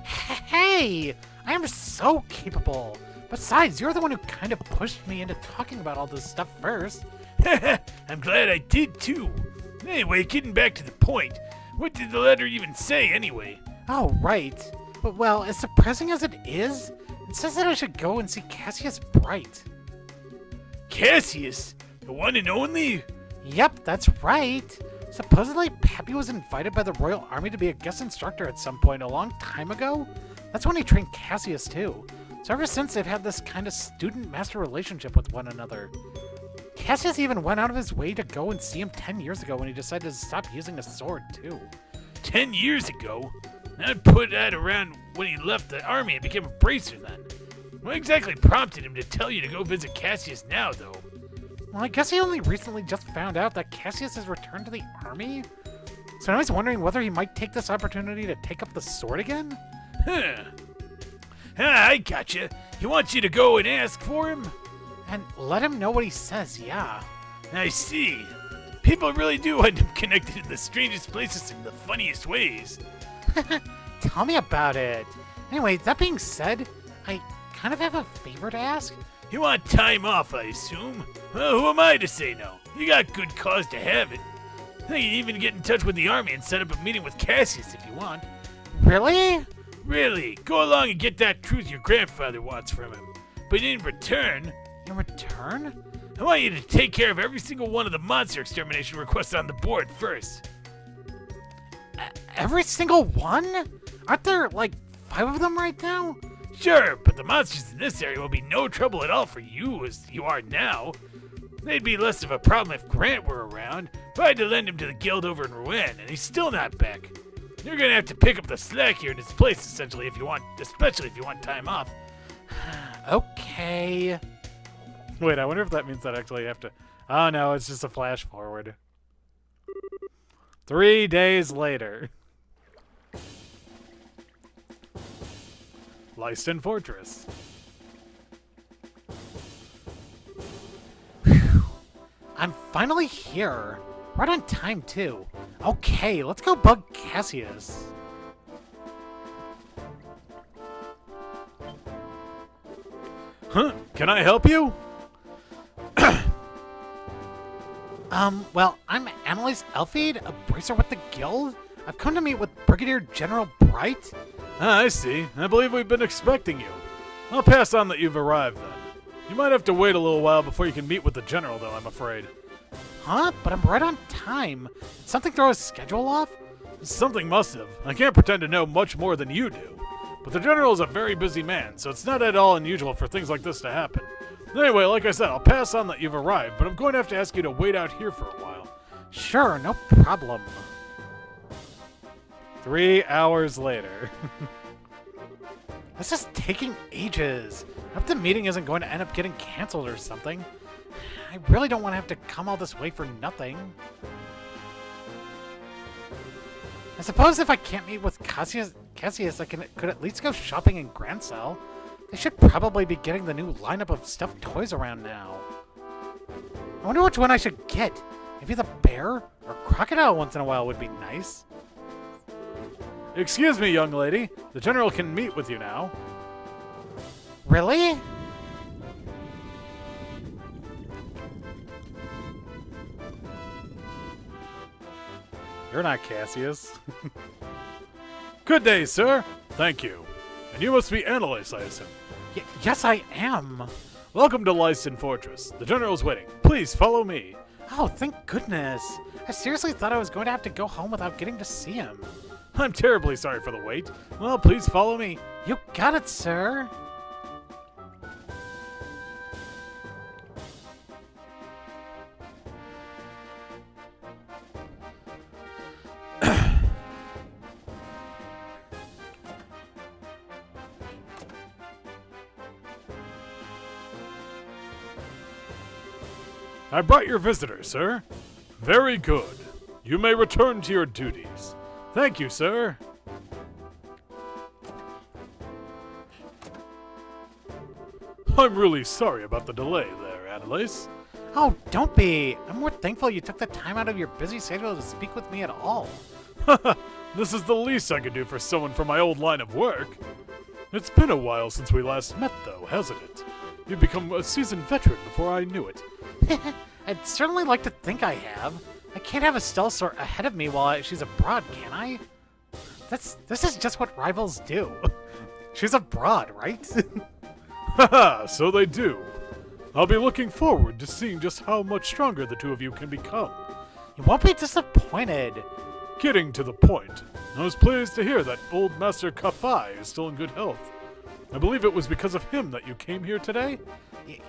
Hey! I am so capable. Besides, you're the one who kind of pushed me into talking about all this stuff first. I'm glad I did too. Anyway, getting back to the point, what did the letter even say anyway? Oh, right. But, well, as surprising as it is, it says that I should go and see Cassius Bright. Cassius? The one and only? Yep, that's right. Supposedly, Pappy was invited by the Royal Army to be a guest instructor at some point a long time ago. That's when he trained Cassius, too. So ever since, they've had this kind of student-master relationship with one another. Cassius even went out of his way to go and see him 10 years ago when he decided to stop using a sword, too. 10 years ago? I'd put that around when he left the army and became a bracer then. What exactly prompted him to tell you to go visit Cassius now, though? Well, I guess he only recently just found out that Cassius has returned to the army. So now he's wondering whether he might take this opportunity to take up the sword again? Huh. I gotcha. He wants you to go and ask for him? And let him know what he says, yeah. I see. People really do end up connected in the strangest places in the funniest ways. Tell me about it. Anyway, that being said, I kind of have a favor to ask. You want time off, I assume? Well, who am I to say no? You got good cause to have it. You can even get in touch with the army and set up a meeting with Cassius if you want. Really? Really, go along and get that truth your grandfather wants from him. But in return... In return? I want you to take care of every single one of the monster extermination requests on the board first. Every single one? Aren't there, like, 5 of them right now? Sure, but the monsters in this area will be no trouble at all for you as you are now. They'd be less of a problem if Grant were around, but I had to lend him to the guild over in Rouen, and he's still not back. You're gonna have to pick up the slack here in his place, essentially, especially if you want time off. Okay. Wait, I wonder if that means that I actually have to... Oh, no, it's just a flash forward. 3 days later. Lyston Fortress. I'm finally here. Right on time, too. Okay, let's go bug Cassius. Huh? Can I help you? Well, I'm Annalise Elfeed, a bracer with the guild. I've come to meet with Brigadier General Bright. Ah, I see. I believe we've been expecting you. I'll pass on that you've arrived, then. You might have to wait a little while before you can meet with the general, though, I'm afraid. Huh? But I'm right on time. Did something throw his schedule off? Something must have. I can't pretend to know much more than you do. But the general is a very busy man, so it's not at all unusual for things like this to happen. Anyway, like I said, I'll pass on that you've arrived, but I'm going to have to ask you to wait out here for a while. Sure, no problem. 3 hours later. This is taking ages. I hope the meeting isn't going to end up getting canceled or something. I really don't want to have to come all this way for nothing. I suppose if I can't meet with Cassius I could at least go shopping in Grand Cell. They should probably be getting the new lineup of stuffed toys around now. I wonder which one I should get. Maybe the bear or crocodile once in a while would be nice. Excuse me, young lady. The general can meet with you now. Really? You're not Cassius. Good day, sir. Thank you. And you must be Annalise, I assume. Yes, I am. Welcome to Lyston Fortress. The general's waiting. Please follow me. Oh, thank goodness. I seriously thought I was going to have to go home without getting to see him. I'm terribly sorry for the wait. Well, please follow me. You got it, sir. I brought your visitor, sir. Very good. You may return to your duties. Thank you, sir. I'm really sorry about the delay there, Annalise. Oh, don't be! I'm more thankful you took the time out of your busy schedule to speak with me at all. This is the least I could do for someone from my old line of work. It's been a while since we last met, though, hasn't it? You've become a seasoned veteran before I knew it. I'd certainly like to think I have. I can't have Estelle sort ahead of me while she's abroad, can I? This is just what rivals do. She's abroad, right? Haha, so they do. I'll be looking forward to seeing just how much stronger the two of you can become. You won't be disappointed. Getting to the point, I was pleased to hear that old Master Kafai is still in good health. I believe it was because of him that you came here today?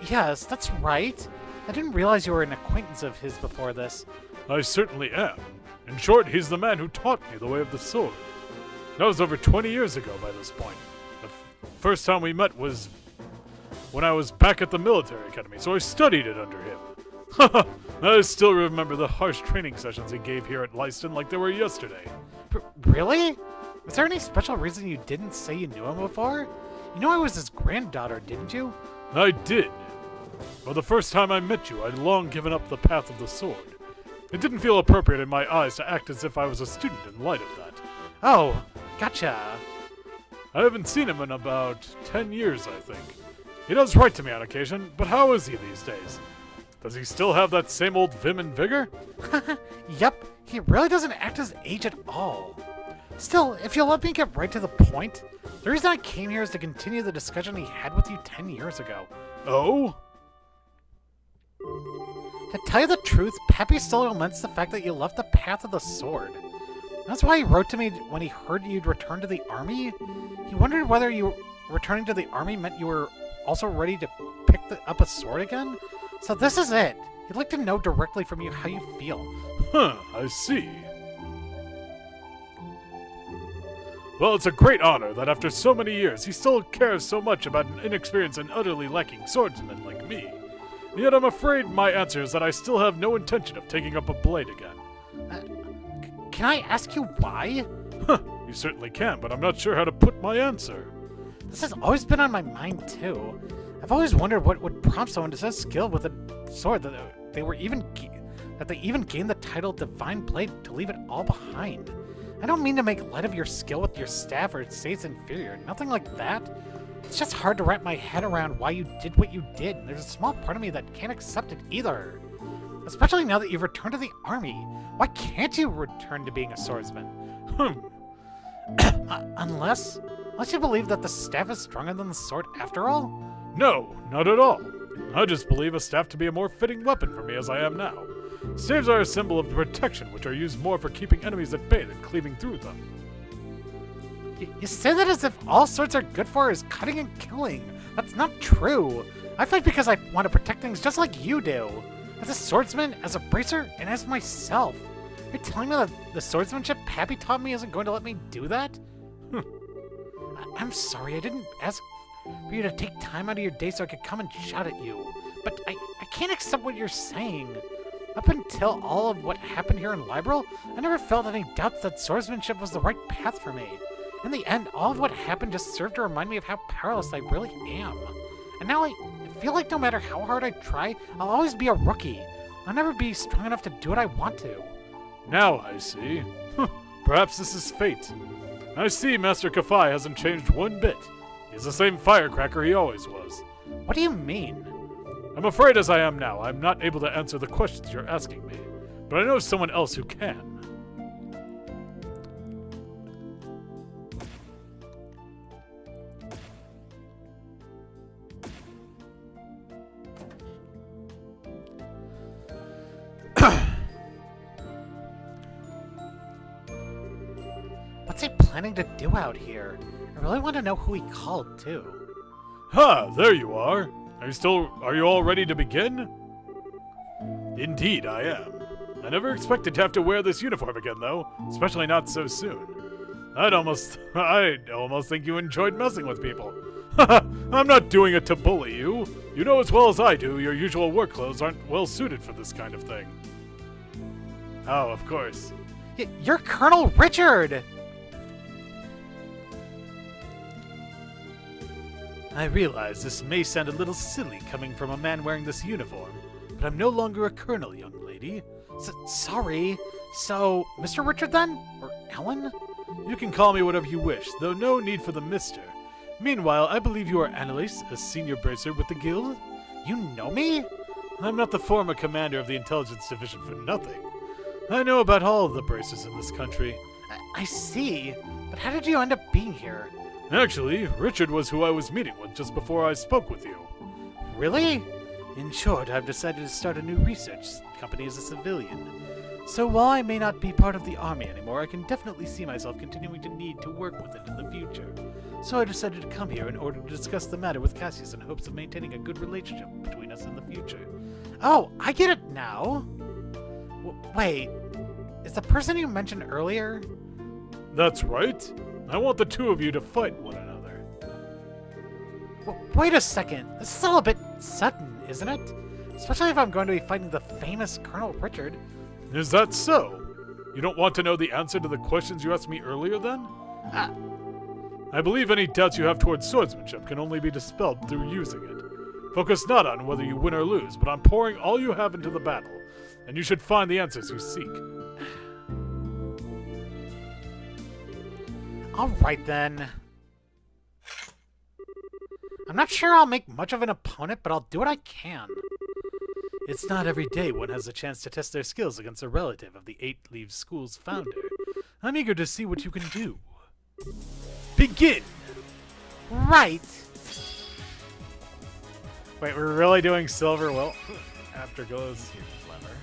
Yes, that's right. I didn't realize you were an acquaintance of his before this. I certainly am. In short, he's the man who taught me the way of the sword. That was over 20 years ago by this point. The first time we met was when I was back at the military academy, so I studied it under him. I still remember the harsh training sessions he gave here at Lyston like they were yesterday. Really? Was there any special reason you didn't say you knew him before? You know I was his granddaughter, didn't you? I did. Well, the first time I met you, I'd long given up the path of the sword. It didn't feel appropriate in my eyes to act as if I was a student in light of that. Oh, gotcha. I haven't seen him in about 10 years, I think. He does write to me on occasion, but how is he these days? Does he still have that same old vim and vigor? Yep, he really doesn't act his age at all. Still, if you'll let me get right to the point, the reason I came here is to continue the discussion he had with you 10 years ago. Oh? To tell you the truth, Pappy still laments the fact that you left the path of the sword. That's why he wrote to me when he heard you'd returned to the army. He wondered whether you returning to the army meant you were also ready to pick up a sword again. So this is it. He'd like to know directly from you how you feel. Huh, I see. Well, it's a great honor that after so many years, he still cares so much about an inexperienced and utterly lacking swordsman like me. Yet I'm afraid my answer is that I still have no intention of taking up a blade again. Can I ask you why? Huh, you certainly can, but I'm not sure how to put my answer. This has always been on my mind, too. I've always wondered what would prompt someone to so skilled with a sword that they even gained the title Divine Blade to leave it all behind. I don't mean to make light of your skill with your staff or say it's inferior, nothing like that. It's just hard to wrap my head around why you did what you did, and there's a small part of me that can't accept it either. Especially now that you've returned to the army. Why can't you return to being a swordsman? Unless you believe that the staff is stronger than the sword after all? No, not at all. I just believe a staff to be a more fitting weapon for me as I am now. Staves are a symbol of protection, which are used more for keeping enemies at bay than cleaving through them. You say that as if all swords are good for is cutting and killing. That's not true. I fight because I want to protect things just like you do. As a swordsman, as a bracer, and as myself. You're telling me that the swordsmanship Pappy taught me isn't going to let me do that? I'm sorry, I didn't ask for you to take time out of your day so I could come and shout at you. But I can't accept what you're saying. Up until all of what happened here in Liberal, I never felt any doubts that swordsmanship was the right path for me. In the end, all of what happened just served to remind me of how powerless I really am. And now I feel like no matter how hard I try, I'll always be a rookie. I'll never be strong enough to do what I want to. Now I see. Perhaps this is fate. I see Master Kafai hasn't changed one bit. He's the same firecracker he always was. What do you mean? I'm afraid as I am now, I'm not able to answer the questions you're asking me. But I know someone else who can. What's he planning to do out here? I really want to know who he called, too. Ha! There you are! Are you all ready to begin? Indeed, I am. I never expected to have to wear this uniform again, though, especially not so soon. I'd almost think you enjoyed messing with people. I'm not doing it to bully you. You know as well as I do, your usual work clothes aren't well suited for this kind of thing. Oh, of course. You're Colonel Richard! I realize this may sound a little silly coming from a man wearing this uniform, but I'm no longer a colonel, young lady. Sorry. So, Mr. Richard then? Or Ellen? You can call me whatever you wish, though no need for the mister. Meanwhile, I believe you are Annalise, a senior bracer with the guild? You know me? I'm not the former commander of the intelligence division for nothing. I know about all of the bracers in this country. I see. But how did you end up being here? Actually, Richard was who I was meeting with just before I spoke with you. Really? In short, I've decided to start a new research company as a civilian. So while I may not be part of the army anymore, I can definitely see myself continuing to need to work with it in the future. So I decided to come here in order to discuss the matter with Cassius in hopes of maintaining a good relationship between us in the future. Oh, I get it now! Wait, is the person you mentioned earlier? That's right. I want the two of you to fight one another. Wait a second, this is all a bit sudden, isn't it? Especially if I'm going to be fighting the famous Colonel Richard. Is that so? You don't want to know the answer to the questions you asked me earlier, then? I believe any doubts you have towards swordsmanship can only be dispelled through using it. Focus not on whether you win or lose, but on pouring all you have into the battle, and you should find the answers you seek. Alright then. I'm not sure I'll make much of an opponent, but I'll do what I can. It's not every day one has a chance to test their skills against a relative of the Eight Leaves School's founder. I'm eager to see what you can do. Begin! Right. Wait, we're really doing Silver Will Afterglows? You're clever.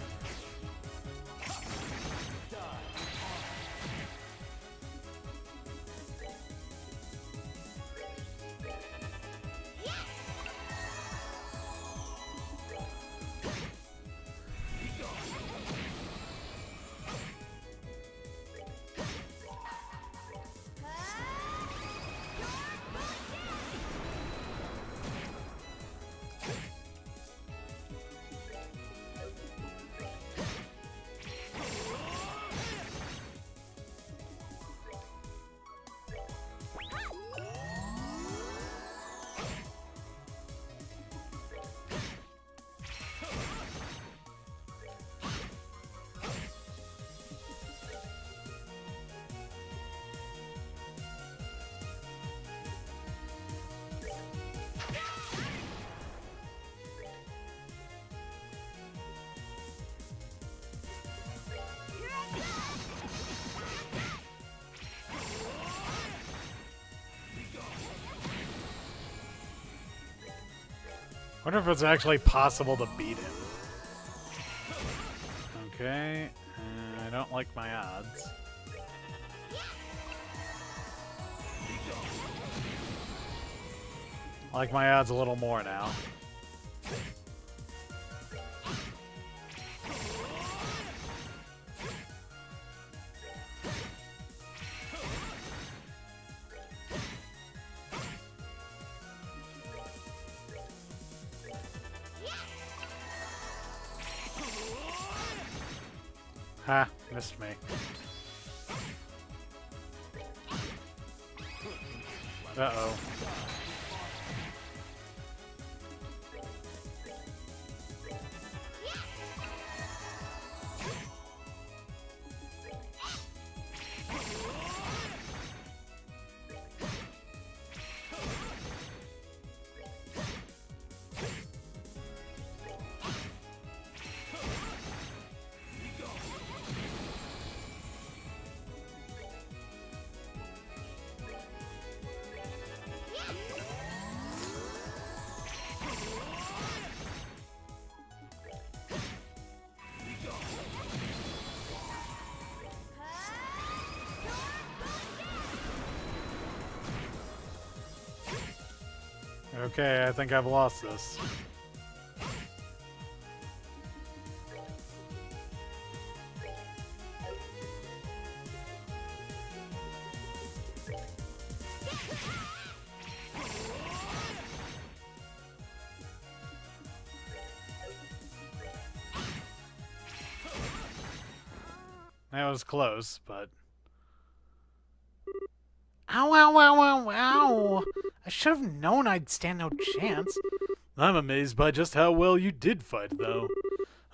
Wonder if it's actually possible to beat him. Okay, I don't like my odds. I like my odds a little more now. Ha, missed me. Uh-oh. Okay, I think I've lost this. That was close, but... Ow, ow, ow, ow, ow! I should have known I'd stand no chance. I'm amazed by just how well you did fight, though.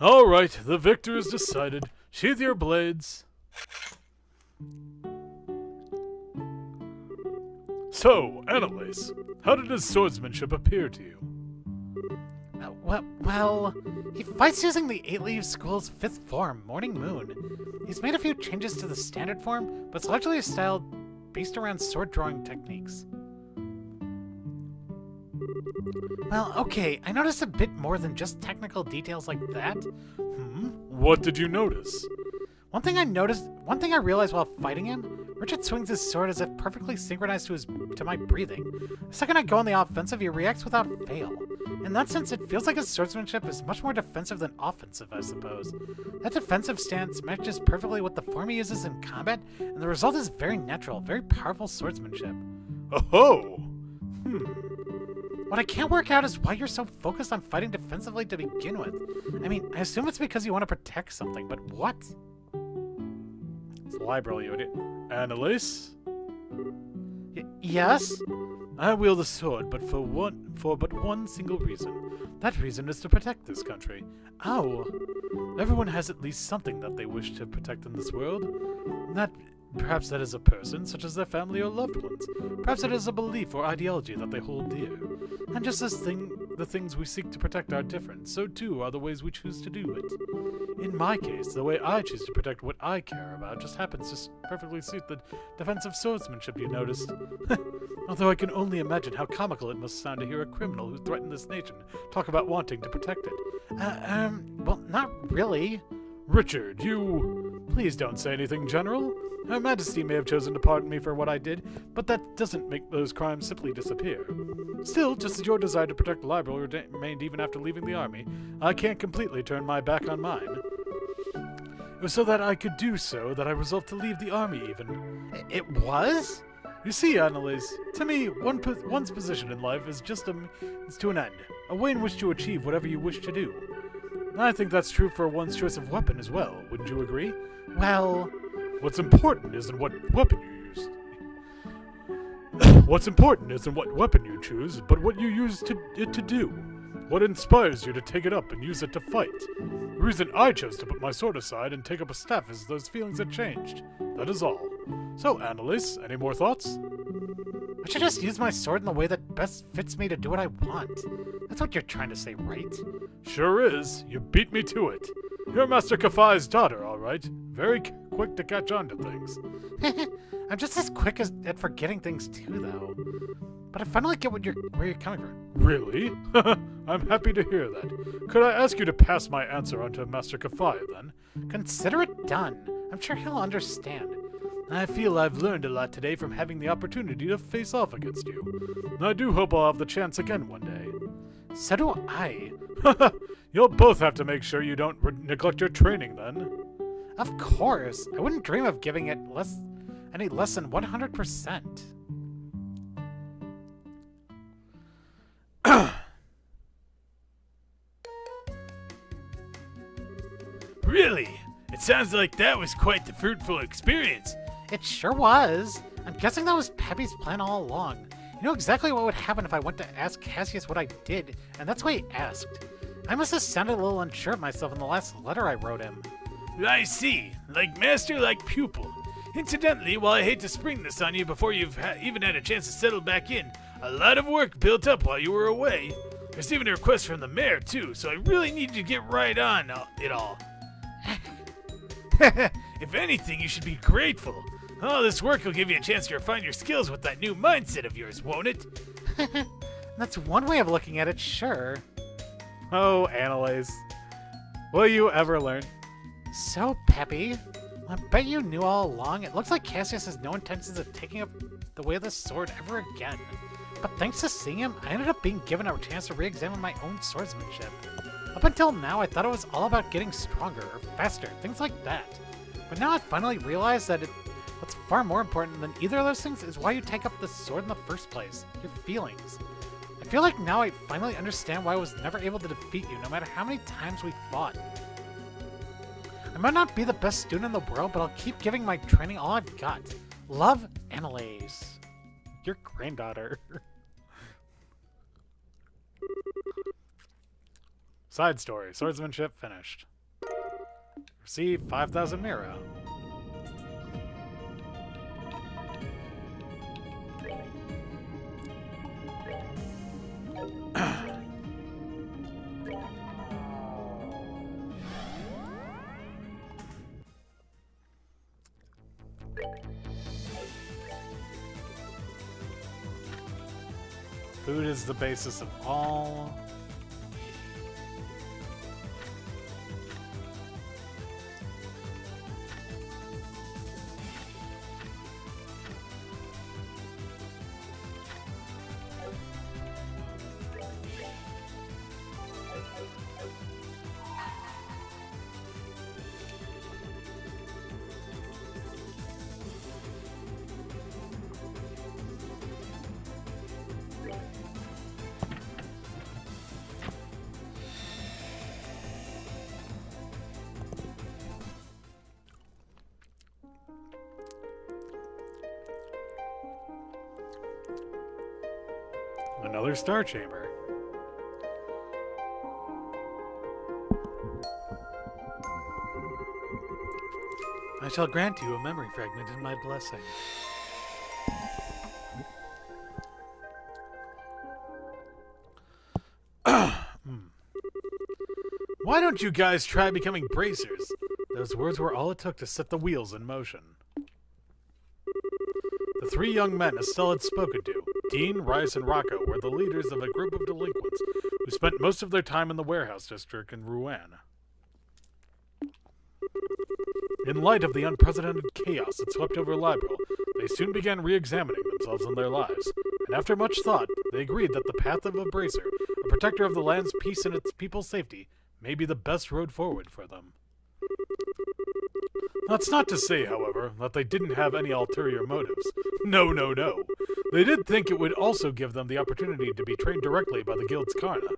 All right, the victor is decided. Sheath your blades. So, Annalise, how did his swordsmanship appear to you? Well, he fights using the 8-Leaf School's 5th form, Morning Moon. He's made a few changes to the standard form, but it's largely a style based around sword drawing techniques. Well, okay, I noticed a bit more than just technical details like that. What did you notice? One thing I realized while fighting him, Richard swings his sword as if perfectly synchronized to my breathing. The second I go on the offensive, he reacts without fail. In that sense, it feels like his swordsmanship is much more defensive than offensive, I suppose. That defensive stance matches perfectly what the form he uses in combat, and the result is very natural, very powerful swordsmanship. Oh! What I can't work out is why you're so focused on fighting defensively to begin with. I mean, I assume it's because you want to protect something, but what? It's the library unit. Annalise? Yes? I wield a sword, but for but one single reason. That reason is to protect this country. Oh. Everyone has at least something that they wish to protect in this world. Perhaps that is a person, such as their family or loved ones. Perhaps it is a belief or ideology that they hold dear. And just as the things we seek to protect are different, so too are the ways we choose to do it. In my case, the way I choose to protect what I care about just happens to perfectly suit the defensive swordsmanship you noticed. Although I can only imagine how comical it must sound to hear a criminal who threatened this nation talk about wanting to protect it. Well, not really. Richard, Please don't say anything, General. Her Majesty may have chosen to pardon me for what I did, but that doesn't make those crimes simply disappear. Still, just as your desire to protect the library remained even after leaving the army, I can't completely turn my back on mine. It was so that I could do so that I resolved to leave the army even. It was? You see, Annalise, to me, one's position in life is just is to an end, a way in which to achieve whatever you wish to do. I think that's true for one's choice of weapon as well, wouldn't you agree? Well, what's important isn't what weapon you use. What's important isn't what weapon you choose, but what you use it to do. What inspires you to take it up and use it to fight. The reason I chose to put my sword aside and take up a staff is those feelings had changed. That is all. So, Annalise, any more thoughts? I should just use my sword in the way that best fits me to do what I want. That's what you're trying to say, right? Sure is. You beat me to it. You're Master Kafai's daughter, all right. Very quick to catch on to things. I'm just as quick at forgetting things too, though. But I finally get where you're coming from. Really? I'm happy to hear that. Could I ask you to pass my answer on to Master Kafai, then? Consider it done. I'm sure he'll understand. I feel I've learned a lot today from having the opportunity to face off against you. I do hope I'll have the chance again one day. So do I. You'll both have to make sure you don't neglect your training, then. Of course. I wouldn't dream of giving it any less than 100%. Really? It sounds like that was quite the fruitful experience. It sure was. I'm guessing that was Peppy's plan all along. You know exactly what would happen if I went to ask Cassius what I did, and that's why he asked. I must have sounded a little unsure of myself in the last letter I wrote him. I see. Like master, like pupil. Incidentally, while I hate to spring this on you before you've even had a chance to settle back in, a lot of work built up while you were away. There's even a request from the mayor, too, so I really need you to get right on it all. If anything, you should be grateful. All this work will give you a chance to refine your skills with that new mindset of yours, won't it? That's one way of looking at it, sure. Oh, Annalise. Will you ever learn? So, Peppy, I bet you knew all along. It looks like Cassius has no intentions of taking up the way of the sword ever again. But thanks to seeing him, I ended up being given a chance to re-examine my own swordsmanship. Up until now, I thought it was all about getting stronger or faster, things like that. But now I finally realized that what's far more important than either of those things is why you take up the sword in the first place, your feelings. I feel like now I finally understand why I was never able to defeat you, no matter how many times we fought. I might not be the best student in the world, but I'll keep giving my training all I've got. Love, Annalise. Your granddaughter. Side story. Swordsmanship finished. Receive 5,000 Mira. Food is the basis of all. Another star chamber. I shall grant you a memory fragment in my blessing. Why don't you guys try becoming bracers? Those words were all it took to set the wheels in motion. The three young men Estelle had spoken to, Dean, Rice, and Rocco, were the leaders of a group of delinquents who spent most of their time in the warehouse district in Rouen. In light of the unprecedented chaos that swept over Liberal, they soon began re-examining themselves and their lives, and after much thought, they agreed that the path of a bracer, a protector of the land's peace and its people's safety, may be the best road forward for them. That's not to say, however, that they didn't have any ulterior motives. No, no, no. They did think it would also give them the opportunity to be trained directly by the Guild's Karna.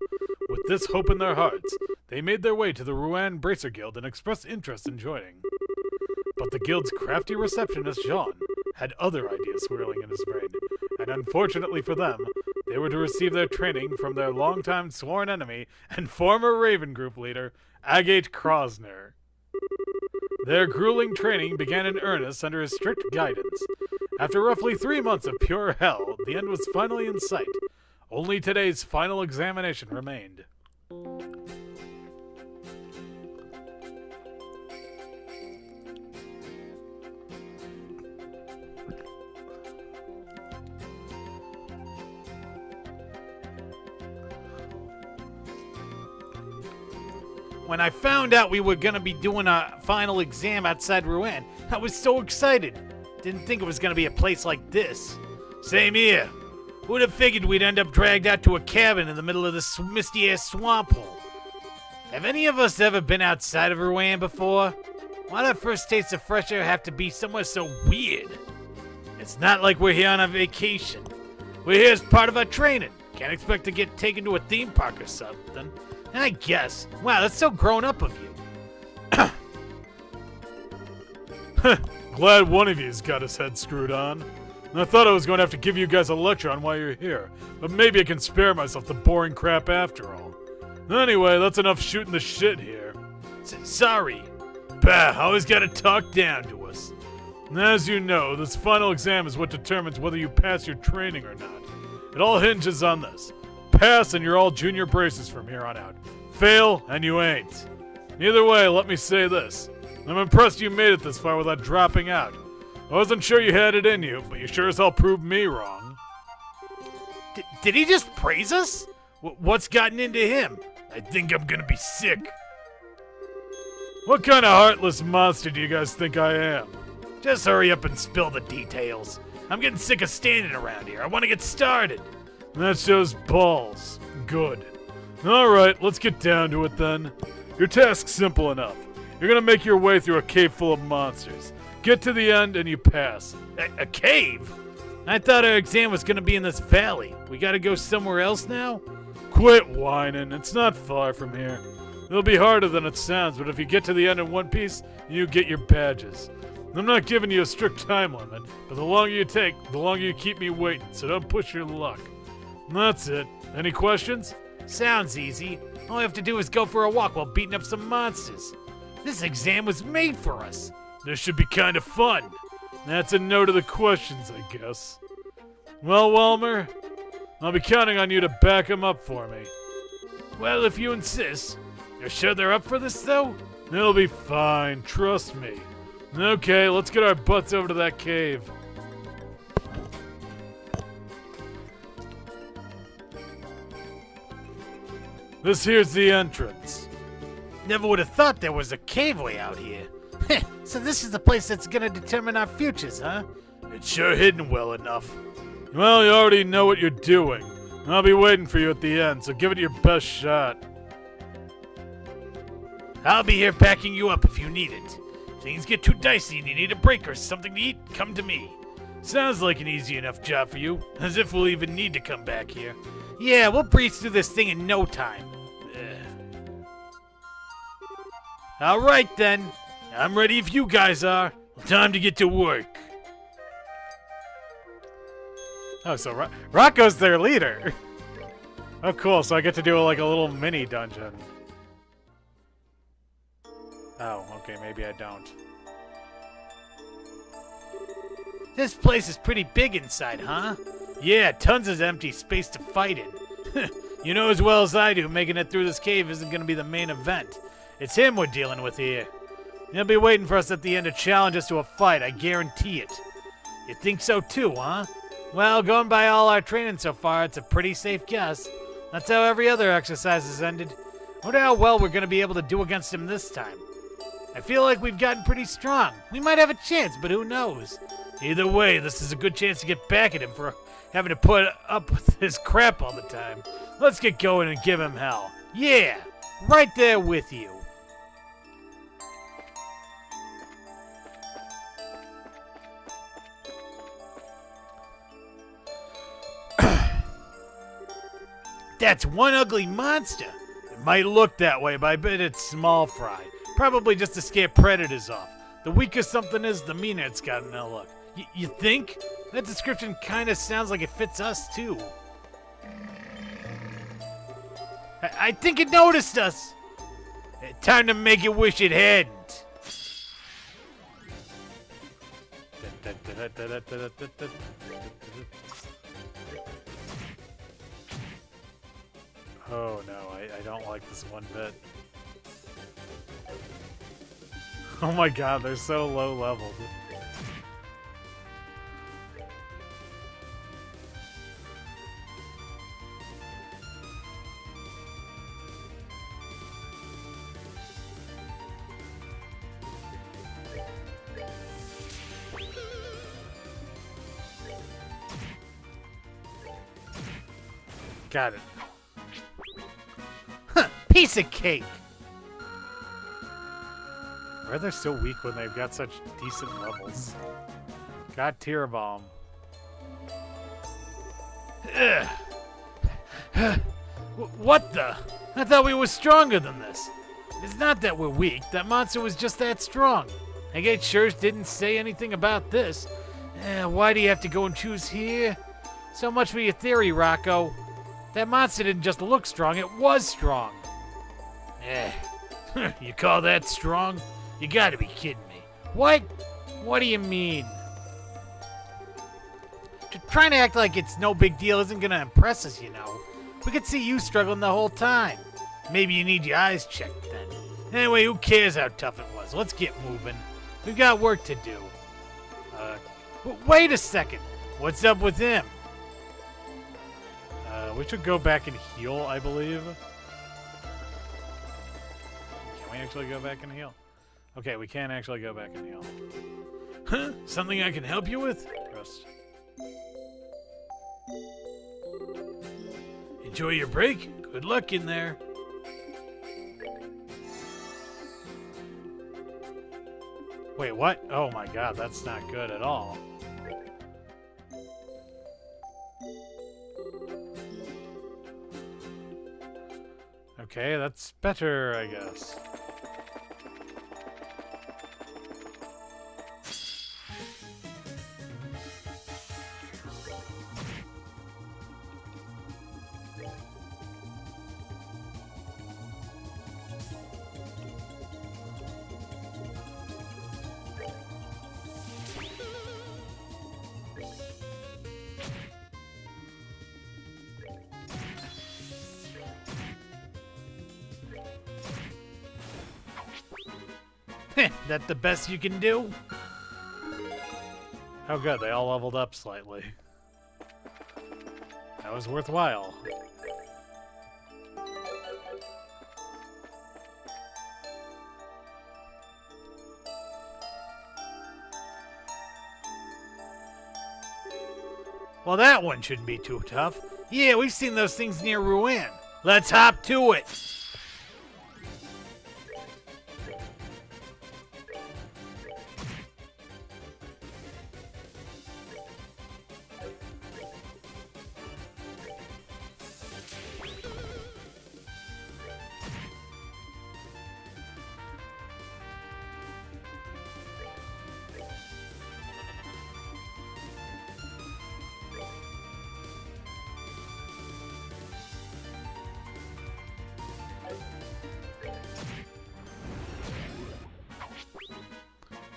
With this hope in their hearts, they made their way to the Rouen Bracer Guild and expressed interest in joining. But the Guild's crafty receptionist, Jean, had other ideas swirling in his brain, and unfortunately for them, they were to receive their training from their longtime sworn enemy and former Raven Group leader, Agate Krosner. Their grueling training began in earnest under his strict guidance. After roughly 3 months of pure hell, the end was finally in sight. Only today's final examination remained. When I found out we were gonna be doing a final exam outside Rouen, I was so excited. Didn't think it was gonna be a place like this. Same here. Who'd have figured we'd end up dragged out to a cabin in the middle of this misty-ass swamp hole? Have any of us ever been outside of Rouen before? Why'd our first taste of fresh air have to be somewhere so weird? It's not like we're here on a vacation. We're here as part of our training. Can't expect to get taken to a theme park or something. I guess. Wow, that's so grown up of you. Glad one of you's got his head screwed on. I thought I was going to have to give you guys a lecture on why you're here, but maybe I can spare myself the boring crap after all. Anyway, that's enough shooting the shit here. Sorry. Bah, always gotta talk down to us. As you know, this final exam is what determines whether you pass your training or not. It all hinges on this. Pass and you're all junior braces from here on out. Fail and you ain't. Either way, let me say this. I'm impressed you made it this far without dropping out. I wasn't sure you had it in you, but you sure as hell proved me wrong. Did he just praise us? What's gotten into him? I think I'm gonna be sick. What kind of heartless monster do you guys think I am? Just hurry up and spill the details. I'm getting sick of standing around here. I want to get started. That shows balls. Good. Alright, let's get down to it then. Your task's simple enough. You're gonna make your way through a cave full of monsters. Get to the end and you pass. A cave? I thought our exam was gonna be in this valley. We gotta go somewhere else now? Quit whining. It's not far from here. It'll be harder than it sounds, but if you get to the end in one piece, you get your badges. I'm not giving you a strict time limit, but the longer you take, the longer you keep me waiting, so don't push your luck. That's it. Any questions? Sounds easy. All we have to do is go for a walk while beating up some monsters. This exam was made for us. This should be kind of fun. That's a no to the questions, I guess. Well, Walmer, I'll be counting on you to back him up for me. Well, if you insist. You're sure they're up for this, though? They'll be fine, trust me. Okay, let's get our butts over to that cave. This here's the entrance. Never would have thought there was a cave way out here. So this is the place that's gonna determine our futures, huh? It's sure hidden well enough. Well, you already know what you're doing. I'll be waiting for you at the end, so give it your best shot. I'll be here backing you up if you need it. If things get too dicey and you need a break or something to eat, come to me. Sounds like an easy enough job for you, as if we'll even need to come back here. Yeah, we'll breeze through this thing in no time. Alright then, I'm ready if you guys are. Time to get to work. Oh, so Rocco's their leader. Oh, cool. So I get to do like a little mini dungeon. Oh, okay. Maybe I don't. This place is pretty big inside, huh? Yeah, tons of empty space to fight in. You know as well as I do, making it through this cave isn't going to be the main event. It's him we're dealing with here. He'll be waiting for us at the end to challenge us to a fight, I guarantee it. You think so too, huh? Well, going by all our training so far, it's a pretty safe guess. That's how every other exercise has ended. Wonder how well we're going to be able to do against him this time. I feel like we've gotten pretty strong. We might have a chance, but who knows? Either way, this is a good chance to get back at him for having to put up with his crap all the time. Let's get going and give him hell. Yeah, right there with you. That's one ugly monster. It might look that way, but I bet it's small fry. Probably just to scare predators off. The weaker something is, the meaner it's got in a look. You think? That description kind of sounds like it fits us, too. I think it noticed us. Time to make it wish it hadn't. Oh no, I don't like this one bit. Oh my god, they're so low leveled. Got it. Piece of cake. Why are they so weak when they've got such decent levels? Got Tear Bomb. What the? I thought we were stronger than this. It's not that we're weak. That monster was just that strong. I guess sure didn't say anything about this. Why do you have to go and choose here? So much for your theory, Rocco. That monster didn't just look strong, it was strong. You call that strong? You gotta be kidding me. What? What do you mean? Trying to act like it's no big deal isn't gonna impress us, you know. We could see you struggling the whole time. Maybe you need your eyes checked then. Anyway, who cares how tough it was? Let's get moving. We've got work to do. Wait a second. What's up with him? We should go back and heal, I believe. Can we actually go back and heal? Okay, we can actually go back and heal. Huh? Something I can help you with? Rest. Enjoy your break. Good luck in there. Wait, what? Oh my god, that's not good at all. Okay, that's better, I guess. That the best you can do? Oh good, they all leveled up slightly. That was worthwhile. Well, that one shouldn't be too tough. Yeah, we've seen those things near Rouen. Let's hop to it.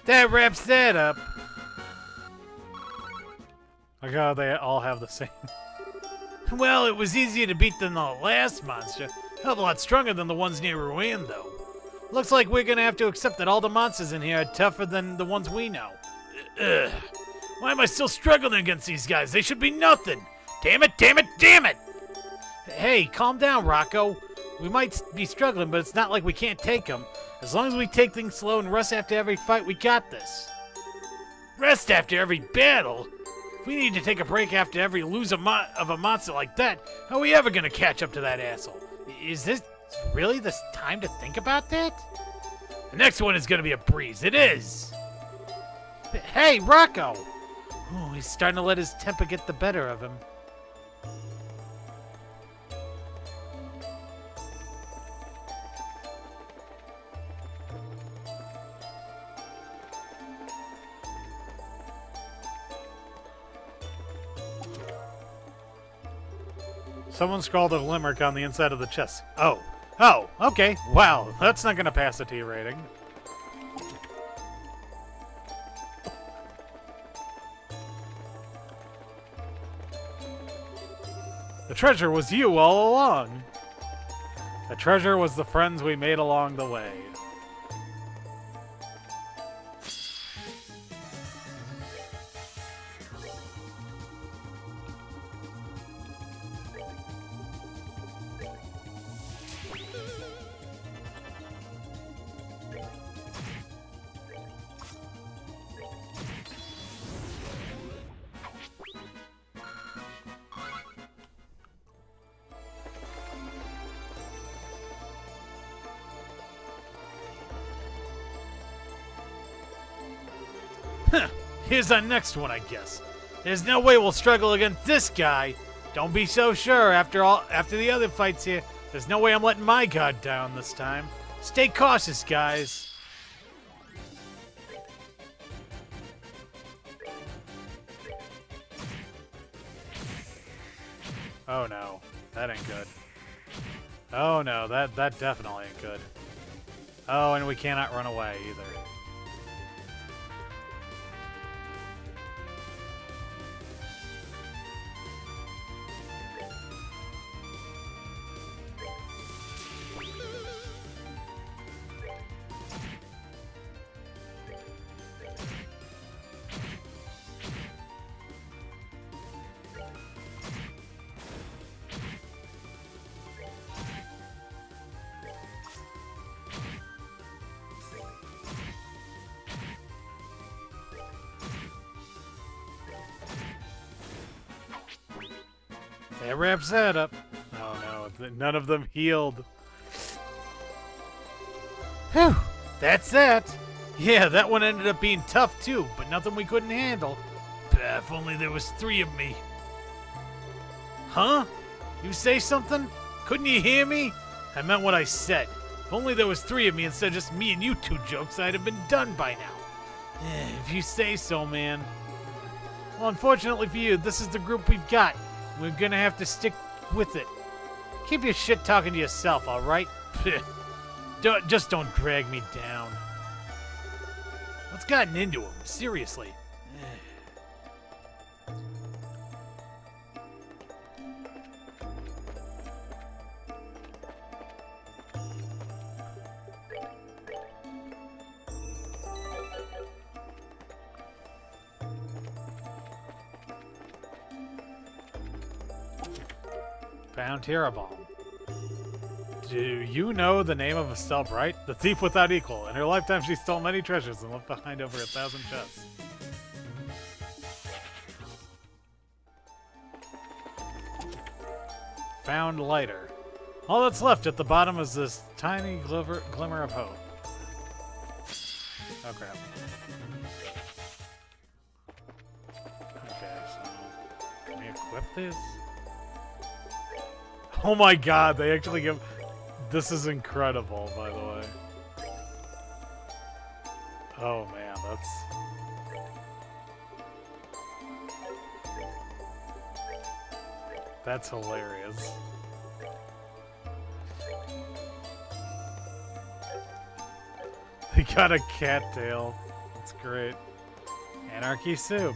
That wraps that up. Like how they all have the same. Well, it was easier to beat than the last monster. Hell of a lot stronger than the ones near Rouen, though. Looks like we're gonna have to accept that all the monsters in here are tougher than the ones we know. Ugh. Why am I still struggling against these guys? They should be nothing. Damn it, damn it, damn it! Hey, calm down, Rocco. We might be struggling, but it's not like we can't take them. As long as we take things slow and rest after every fight, we got this. Rest after every battle? If we need to take a break after every lose of a monster like that, how are we ever gonna catch up to that asshole? Is this really the time to think about that? The next one is gonna be a breeze. It is! Hey, Rocco! Oh, he's starting to let his temper get the better of him. Someone scrawled a limerick on the inside of the chest. Oh, okay. Wow, that's not gonna pass a T rating. The treasure was you all along. The treasure was the friends we made along the way. Here's our next one, I guess. There's no way we'll struggle against this guy. Don't be so sure. After the other fights here, there's no way I'm letting my guard down this time. Stay cautious, guys. Oh no, that ain't good. Oh no, that definitely ain't good. Oh, and we cannot run away either. That wraps that up. Oh no, none of them healed. Whew, that's that. Yeah, that one ended up being tough too, but nothing we couldn't handle. If only there was 3 of me. Huh? You say something? Couldn't you hear me? I meant what I said. If only there was 3 of me instead of just me and you 2 jokes, I'd have been done by now. If you say so, man. Well, unfortunately for you, this is the group we've got. We're gonna have to stick with it. Keep your shit talking to yourself, alright? Just don't drag me down. What's gotten into him? Seriously. Found Tira Bomb. Do you know the name of Estelle Bright? The thief without equal. In her lifetime, she stole many treasures and left behind over 1,000 chests. Found lighter. All that's left at the bottom is this tiny glimmer of hope. Oh crap. Okay, so can we equip this? Oh my god, they actually give... This is incredible, by the way. Oh man, that's... That's hilarious. They got a cattail. That's great. Anarchy soup.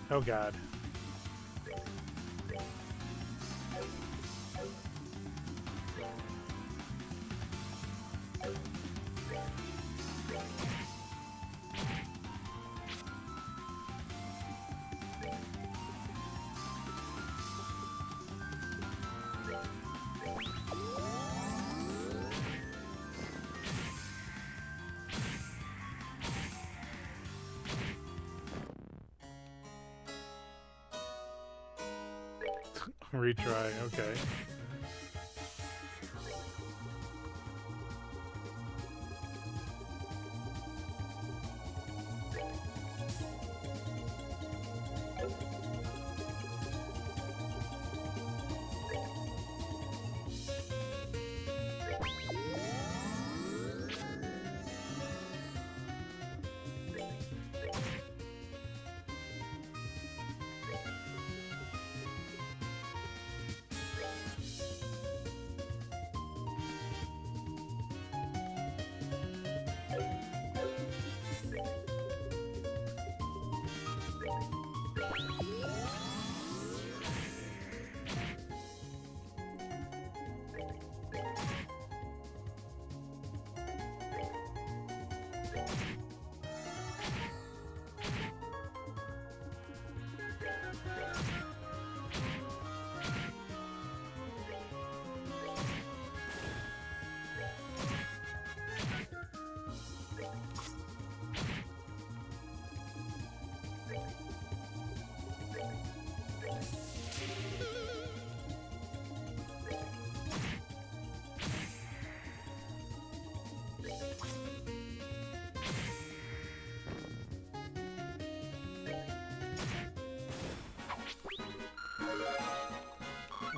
Oh god. Retry, okay.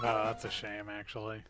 Oh, that's a shame, actually.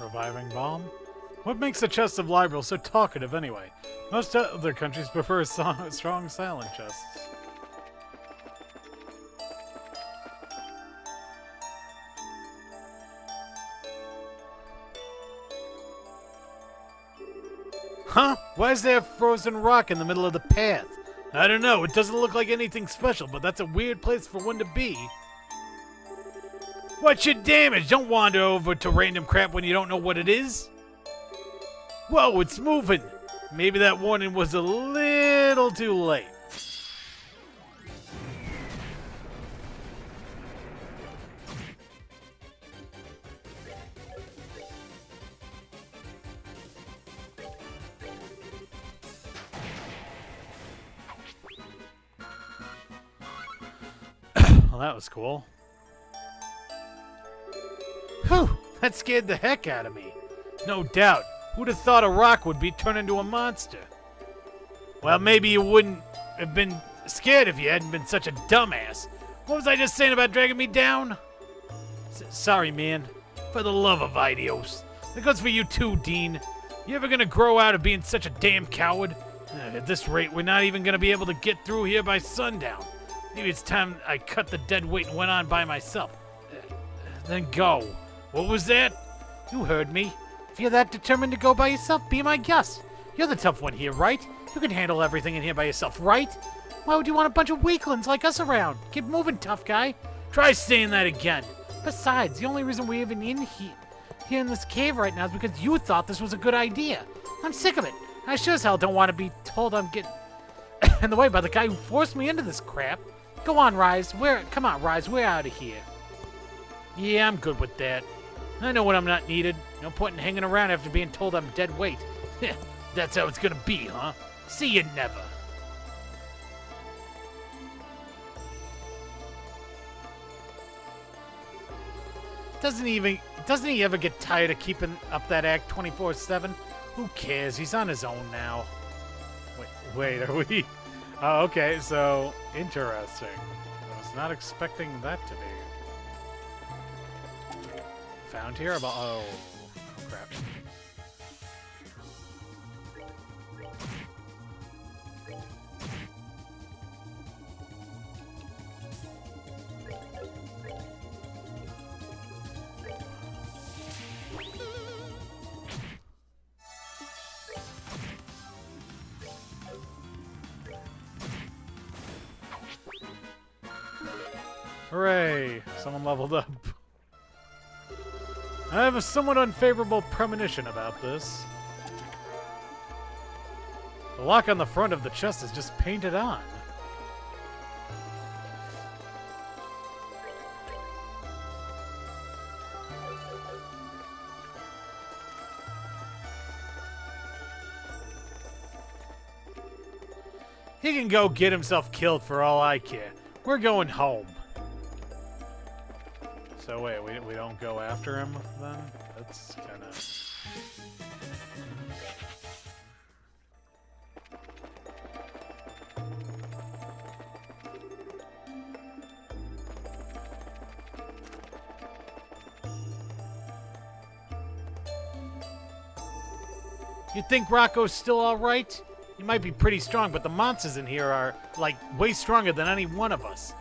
Reviving bomb. What makes the chest of Liberal so talkative anyway? Most other countries prefer strong silent chests. Huh? Why is there a frozen rock in the middle of the path? I don't know. It doesn't look like anything special, but that's a weird place for one to be. What's your damage? Don't wander over to random crap when you don't know what it is. Whoa, it's moving. Maybe that warning was a little too late. Well, that was cool. Whew, that scared the heck out of me. No doubt. Who'd have thought a rock would be turned into a monster? Well, maybe you wouldn't have been scared if you hadn't been such a dumbass. What was I just saying about dragging me down? Sorry, man. For the love of Idios. That goes for you too, Dean. You ever gonna grow out of being such a damn coward? At this rate, we're not even gonna be able to get through here by sundown. Maybe it's time I cut the dead weight and went on by myself. Then go. What was that? You heard me. If you're that determined to go by yourself, be my guest. You're the tough one here, right? You can handle everything in here by yourself, right? Why would you want a bunch of weaklings like us around? Keep moving, tough guy. Try saying that again. Besides, the only reason we're even in here in this cave right now is because you thought this was a good idea. I'm sick of it. I sure as hell don't want to be told I'm getting in the way by the guy who forced me into this crap. Go on, Rise. Come on, Rise. We're out of here. Yeah, I'm good with that. I know when I'm not needed. No point in hanging around after being told I'm dead weight. That's how it's gonna be, huh? See you never. Doesn't he ever get tired of keeping up that act 24/7? Who cares? He's on his own now. Wait, are we? Oh, okay, so interesting. I was not expecting that to be found here. About oh crap. Hooray! Someone leveled up. I have a somewhat unfavorable premonition about this. The lock on the front of the chest is just painted on. He can go get himself killed for all I care. We're going home. So wait, we don't go after him then? That's kind of... You think Rocco's still alright? He might be pretty strong, but the monsters in here are, like, way stronger than any one of us.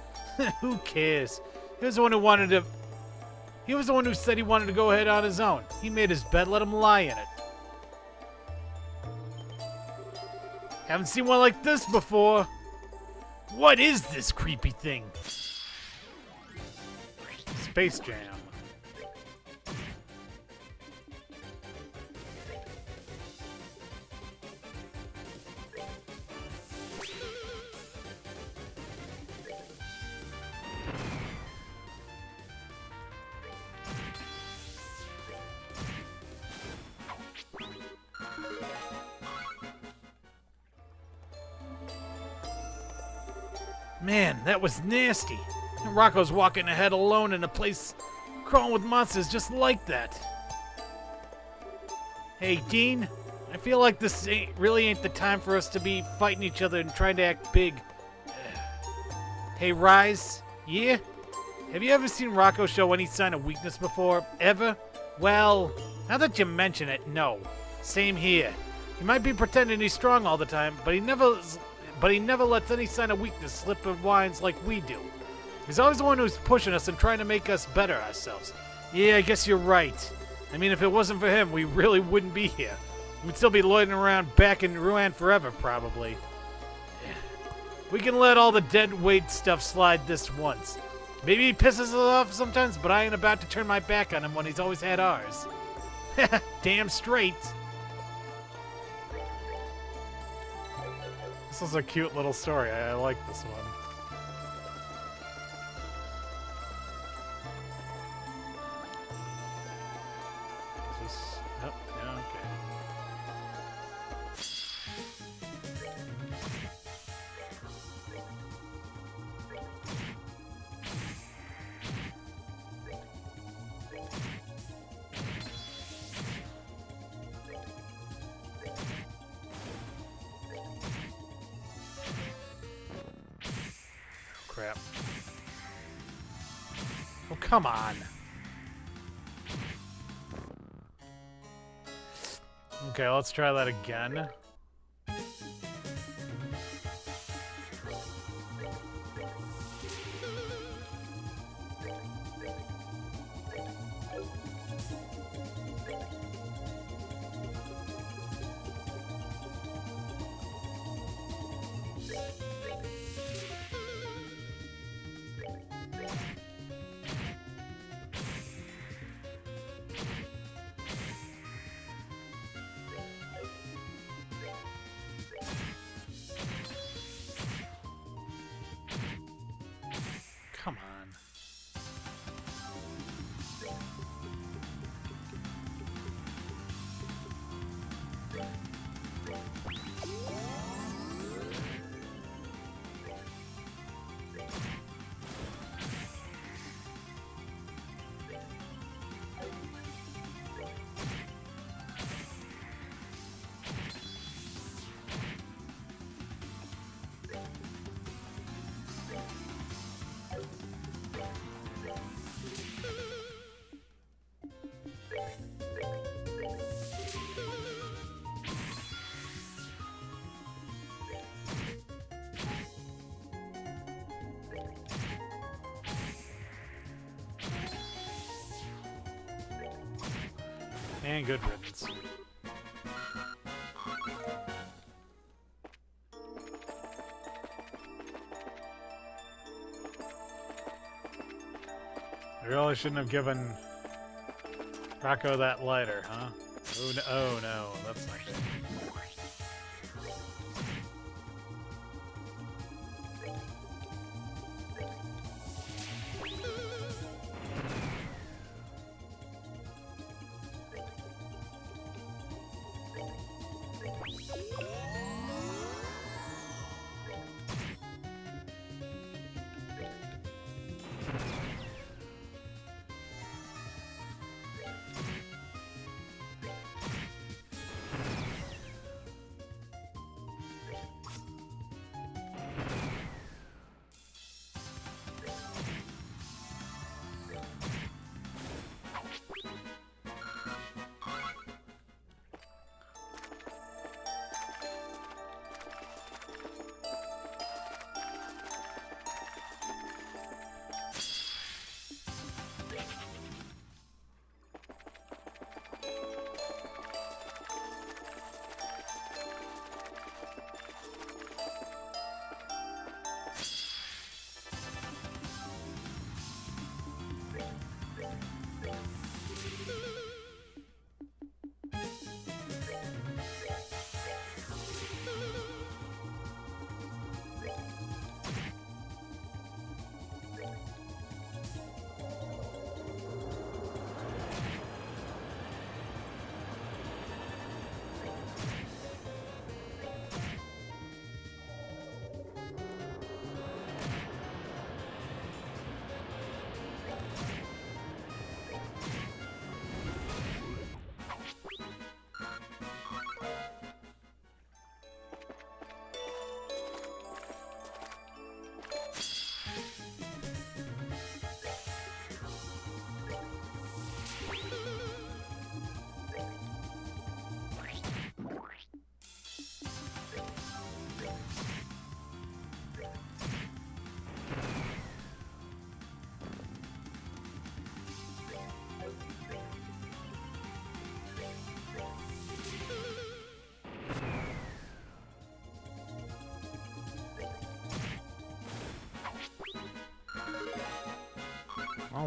Who cares? He was the one who wanted to... He was the one who said he wanted to go ahead on his own. He made his bed, let him lie in it. Haven't seen one like this before. What is this creepy thing? Space Jam. Man, that was nasty. And Rocco's walking ahead alone in a place crawling with monsters just like that. Hey, Dean, I feel like this really ain't the time for us to be fighting each other and trying to act big. Hey, Rise, yeah? Have you ever seen Rocco show any sign of weakness before? Ever? Well, now that you mention it, no. Same here. He might be pretending he's strong all the time, but he never lets any sign of weakness slip of wines like we do. He's always the one who's pushing us and trying to make us better ourselves. Yeah, I guess you're right. I mean, if it wasn't for him, we really wouldn't be here. We'd still be loitering around back in Rouen forever, probably. We can let all the dead weight stuff slide this once. Maybe he pisses us off sometimes, but I ain't about to turn my back on him when he's always had ours. Damn straight. This is a cute little story. I like this one. Is this... Oh, yeah, okay. Crap. Oh, come on. Okay, let's try that again. Come on. And good riddance. I really shouldn't have given Rocco that lighter, huh? Oh no, that's not good.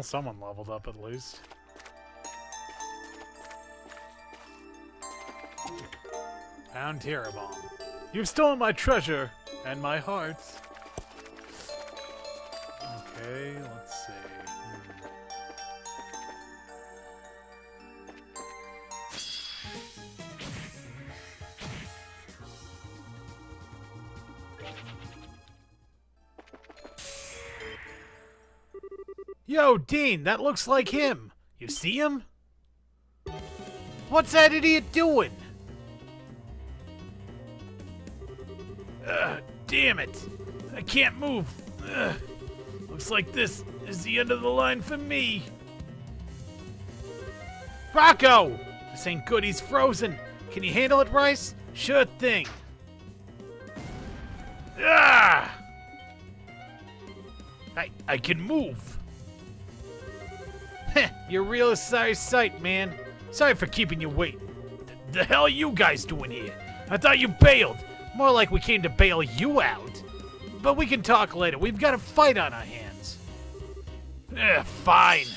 Well, someone leveled up at least. Found Terra Bomb. You've stolen my treasure and my heart. Okay, let's see. Yo, Dean, that looks like him. You see him? What's that idiot doing? Damn it! I can't move. Looks like this is the end of the line for me. Rocco! This ain't good, he's frozen. Can you handle it, Rice? Sure thing. Ah! I can move. Heh, you're real a sorry sight, man. Sorry for keeping you waiting. The hell are you guys doing here? I thought you bailed. More like we came to bail you out. But we can talk later. We've got a fight on our hands. Fine.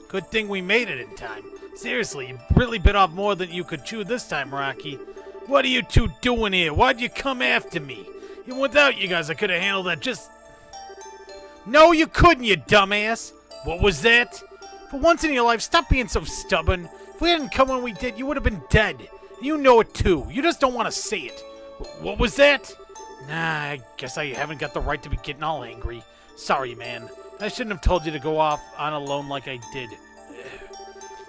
Good thing we made it in time. Seriously, you really bit off more than you could chew this time, Rocky. What are you two doing here? Why'd you come after me? Even without you guys, I could have handled that just... No, you couldn't, you dumbass! What was that? For once in your life, stop being so stubborn. If we hadn't come when we did, you would have been dead. You know it too. You just don't want to say it. What was that? Nah, I guess I haven't got the right to be getting all angry. Sorry, man. I shouldn't have told you to go off on alone like I did.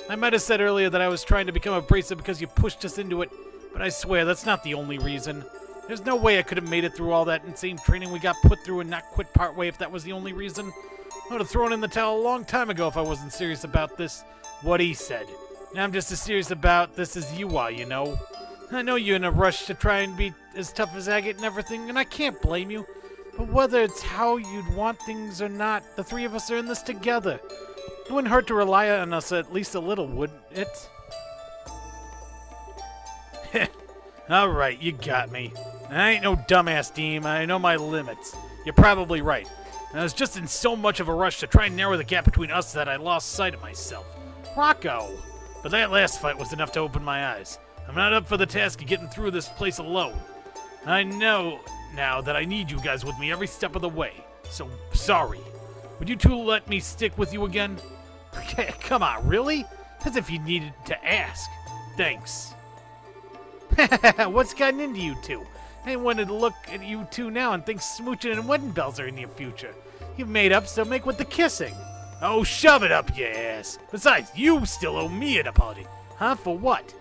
I might have said earlier that I was trying to become abrasive because you pushed us into it, but I swear that's not the only reason. There's no way I could have made it through all that insane training we got put through and not quit partway if that was the only reason. I would have thrown in the towel a long time ago if I wasn't serious about this. What he said. Now I'm just as serious about this as you are, you know. I know you're in a rush to try and be as tough as Agate and everything, and I can't blame you. But whether it's how you'd want things or not, the three of us are in this together. It wouldn't hurt to rely on us at least a little, would it? Alright, you got me. I ain't no dumbass, Deem. I know my limits. You're probably right. I was just in so much of a rush to try and narrow the gap between us that I lost sight of myself. Rocco! But that last fight was enough to open my eyes. I'm not up for the task of getting through this place alone. I know now that I need you guys with me every step of the way. So, sorry. Would you two let me stick with you again? Come on, really? As if you needed to ask. Thanks. What's gotten into you two? I wanted to look at you two now and think smooching and wedding bells are in your future. You've made up, so make with the kissing. Oh, shove it up your ass. Besides, you still owe me an apology. Huh? For what?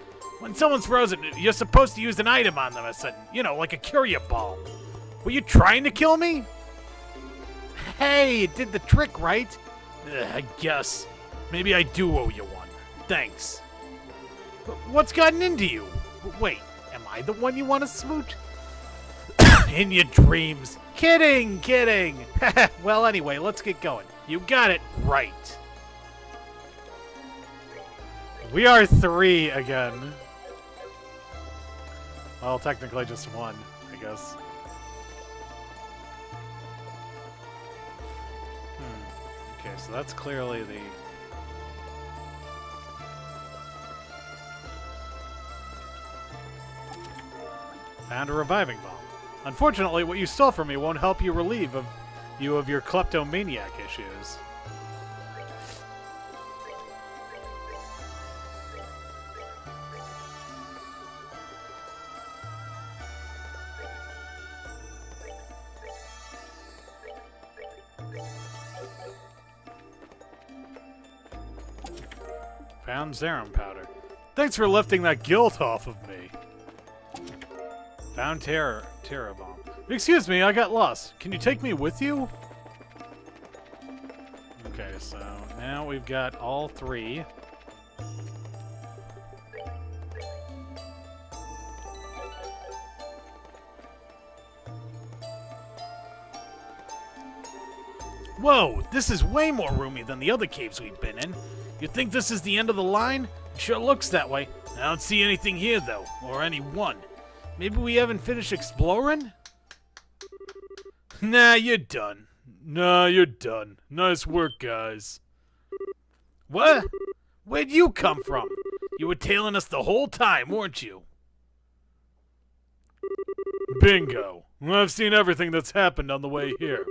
When someone's frozen, you're supposed to use an item on them or something. You know, like a courier ball. Were you trying to kill me? Hey, it did the trick, right? I guess. Maybe I do owe you one. Thanks. What's gotten into you? Wait, am I the one you want to smooch? In your dreams. Kidding. Well, anyway, let's get going. You got it right. We are 3 again. Well, technically just 1, I guess. Okay, so that's clearly the... Found a reviving bomb. Unfortunately, what you stole from me won't help you relieve you of your kleptomaniac issues. Found Zerum powder. Thanks for lifting that guilt off of me. Found Terra bomb. Excuse me, I got lost. Can you take me with you? Okay, so now we've got all 3. Whoa, this is way more roomy than the other caves we've been in. You think this is the end of the line? It sure looks that way. I don't see anything here, though, or anyone. Maybe we haven't finished exploring? Nah, you're done. Nice work, guys. What? Where'd you come from? You were tailing us the whole time, weren't you? Bingo. I've seen everything that's happened on the way here.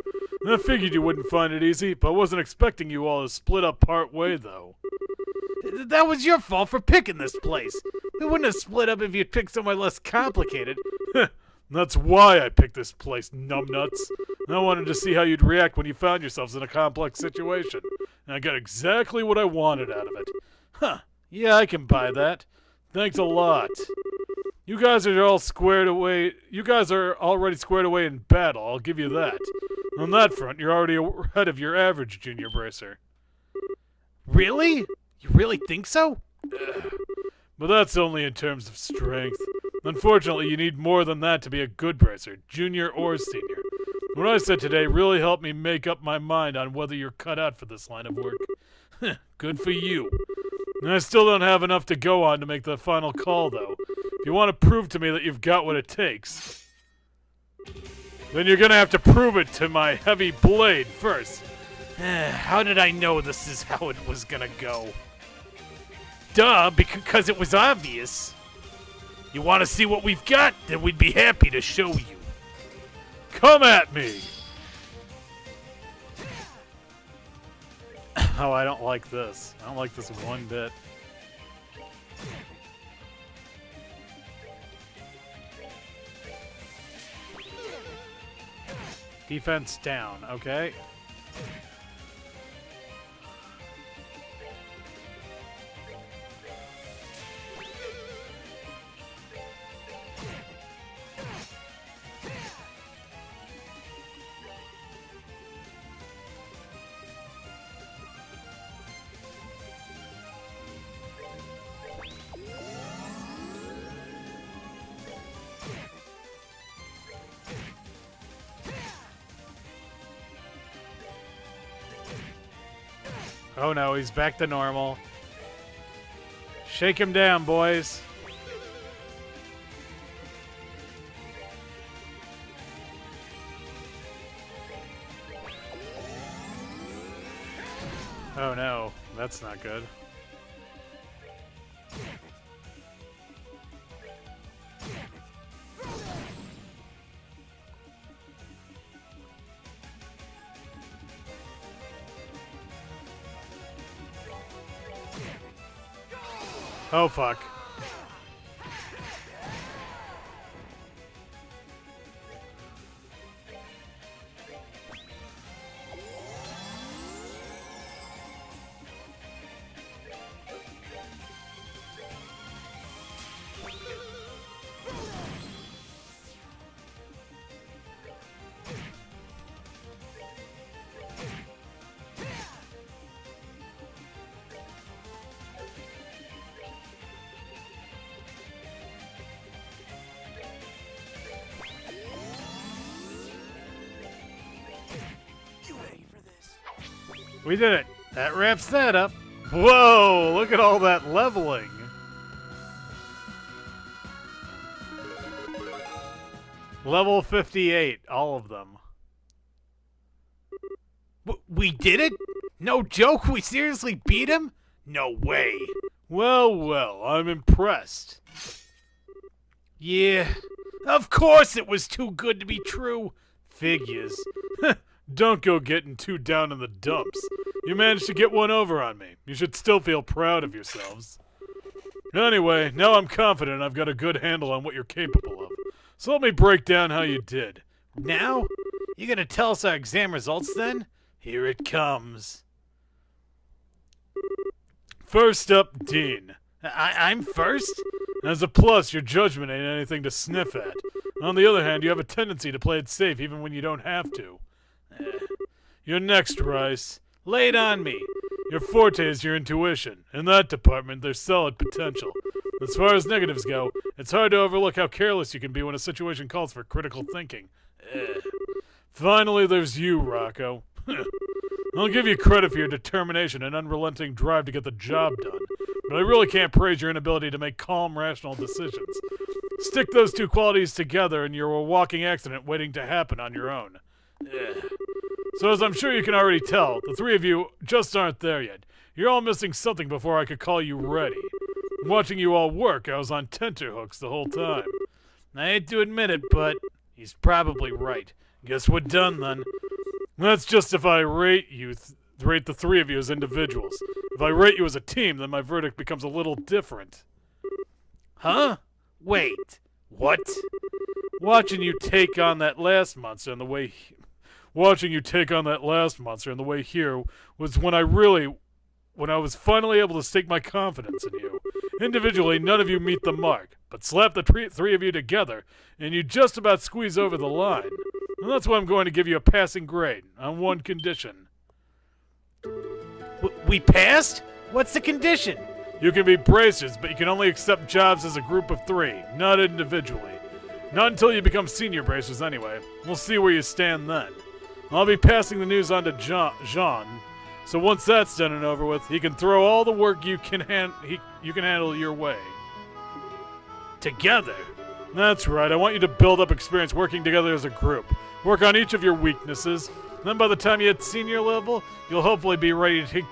I figured you wouldn't find it easy, but I wasn't expecting you all to split up part way, though. That was your fault for picking this place. We wouldn't have split up if you'd picked somewhere less complicated. That's why I picked this place, numbnuts. I wanted to see how you'd react when you found yourselves in a complex situation. And I got exactly what I wanted out of it. Huh. Yeah, I can buy that. Thanks a lot. You guys are all squared away. You guys are already squared away in battle, I'll give you that. On that front, you're already ahead of your average junior bracer. Really? You really think so? But that's only in terms of strength. Unfortunately, you need more than that to be a good bracer, junior or senior. What I said today really helped me make up my mind on whether you're cut out for this line of work. Good for you. I still don't have enough to go on to make the final call, though. If you want to prove to me that you've got what it takes, then you're gonna have to prove it to my heavy blade first. How did I know this is how it was gonna go? Duh, because it was obvious. You want to see what we've got? Then we'd be happy to show you. Come at me! Oh, I don't like this. I don't like this one bit. Defense down, okay. Oh no, he's back to normal. Shake him down, boys. Oh no, that's not good. Oh, fuck. We did it. That wraps that up. Whoa, look at all that leveling. Level 58, all of them. We did it? No joke? We seriously beat him? No way. Well, well, I'm impressed. Yeah, of course it was too good to be true. Figures. Don't go getting too down in the dumps. You managed to get one over on me. You should still feel proud of yourselves. Anyway, now I'm confident I've got a good handle on what you're capable of. So let me break down how you did. Now? You gonna tell us our exam results then? Here it comes. First up, Dean. I'm first? As a plus, your judgment ain't anything to sniff at. On the other hand, you have a tendency to play it safe even when you don't have to. You're next, Rice. Lay it on me. Your forte is your intuition. In that department, there's solid potential. As far as negatives go, it's hard to overlook how careless you can be when a situation calls for critical thinking. Finally, there's you, Rocco. I'll give you credit for your determination and unrelenting drive to get the job done, but I really can't praise your inability to make calm, rational decisions. Stick those two qualities together and you're a walking accident waiting to happen on your own. So as I'm sure you can already tell, the three of you just aren't there yet. You're all missing something before I could call you ready. Watching you all work, I was on tenterhooks the whole time. I hate to admit it, but he's probably right. Guess we're done then. That's just if I rate you, rate the three of you as individuals. If I rate you as a team, then my verdict becomes a little different. Huh? Wait, what? Watching you take on that last monster and the way here was when I was finally able to stake my confidence in you. Individually, none of you meet the mark, but slap the three of you together, and you just about squeeze over the line. And that's why I'm going to give you a passing grade, on one condition. We passed? What's the condition? You can be bracers, but you can only accept jobs as a group of three, not individually. Not until you become senior bracers anyway. We'll see where you stand then. I'll be passing the news on to Jean, so once that's done and over with, he can throw all the work you can handle your way. Together? That's right. I want you to build up experience working together as a group. Work on each of your weaknesses. Then by the time you hit senior level, you'll hopefully be ready to take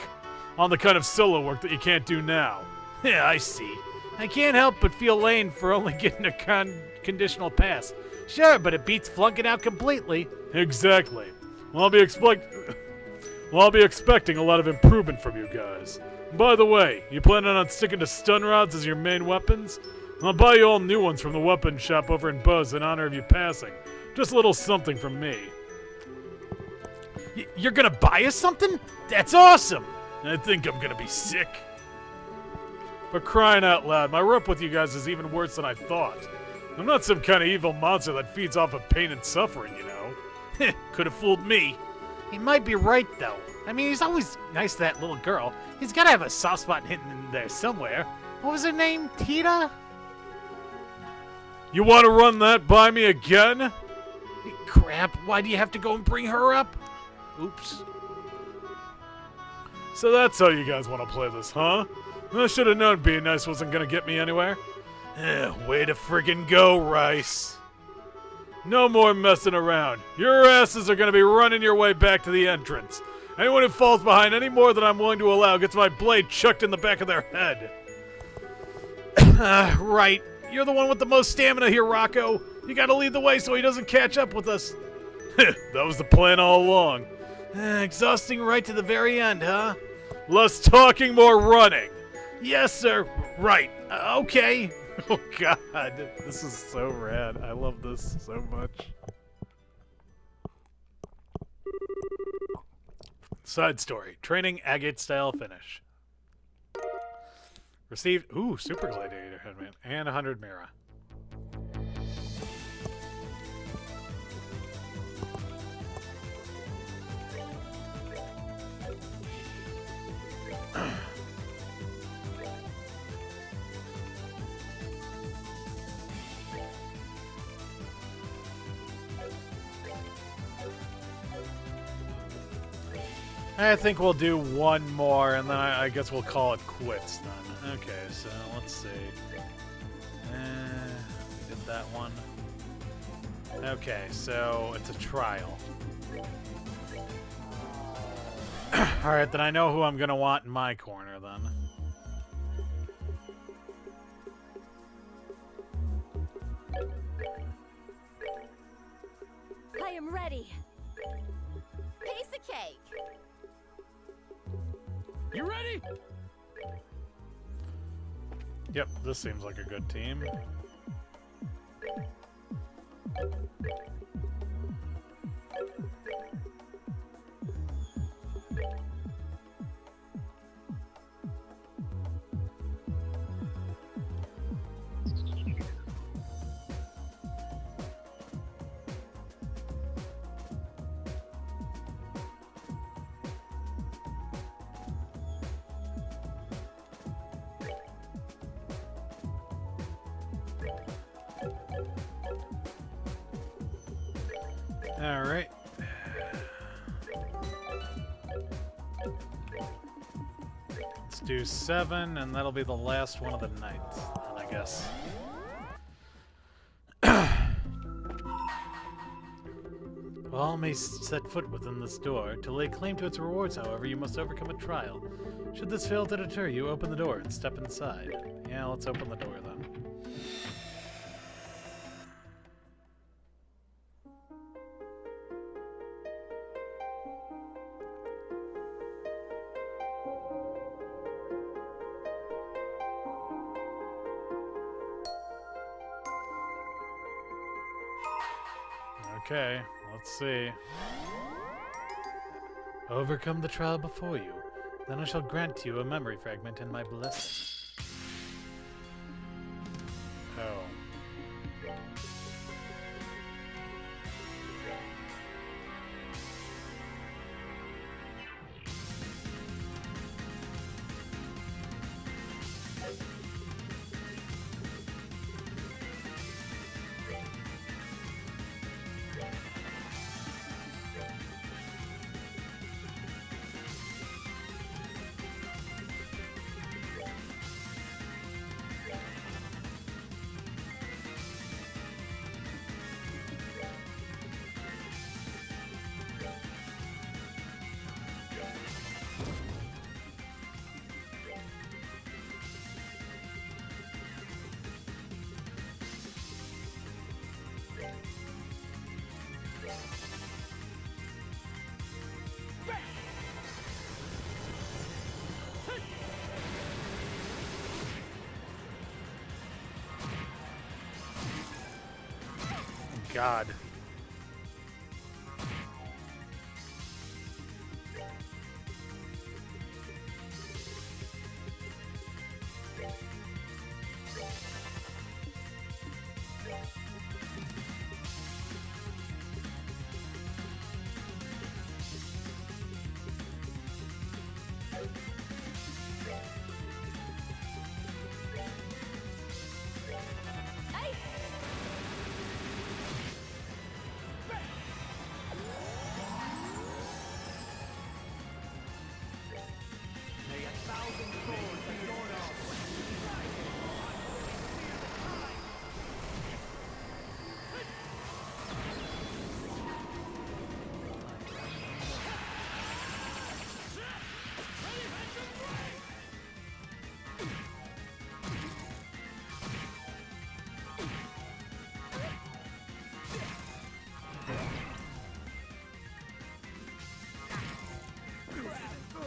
on the kind of solo work that you can't do now. Yeah, I see. I can't help but feel lame for only getting a conditional pass. Sure, but it beats flunking out completely. Exactly. Well, Well, I'll be expecting a lot of improvement from you guys. And by the way, you planning on sticking to stun rods as your main weapons? I'll buy you all new ones from the weapon shop over in Buzz in honor of you passing. Just a little something from me. You're gonna buy us something? That's awesome! I think I'm gonna be sick. For crying out loud, my rep with you guys is even worse than I thought. I'm not some kind of evil monster that feeds off of pain and suffering, you know. Could have fooled me. He might be right, though. I mean, he's always nice to that little girl. He's gotta have a soft spot hidden in there somewhere. What was her name? Tita? You want to run that by me again? Crap, why do you have to go and bring her up? Oops. So that's how you guys want to play this, huh? I should have known being nice wasn't gonna get me anywhere. Way to friggin' go, Rice. No more messing around. Your asses are gonna be running your way back to the entrance. Anyone who falls behind any more than I'm willing to allow gets my blade chucked in the back of their head. Right. You're the one with the most stamina here, Rocco. You gotta lead the way so he doesn't catch up with us. That was the plan all along. Exhausting right to the very end, huh? Less talking, more running. Yes, sir. Right. Okay. Oh god, this is so rad. I love this so much. Side story. Training agate style finish. Received, super gladiator headband and 100 Mira. I think we'll do one more, and then I guess we'll call it quits then. Okay, so let's see. We did that one. Okay, so it's a trial. Alright, then I know who I'm going to want in my corner then. I am ready. Piece of cake. You ready? Yep, this seems like a good team. All right. Let's do 7, and that'll be the last one of the night, I guess. All may set foot within this door. To lay claim to its rewards, however, you must overcome a trial. Should this fail to deter you, open the door and step inside. Yeah, let's open the door then. Okay, let's see. Overcome the trial before you. Then I shall grant to you a memory fragment and my blessing. Oh. God.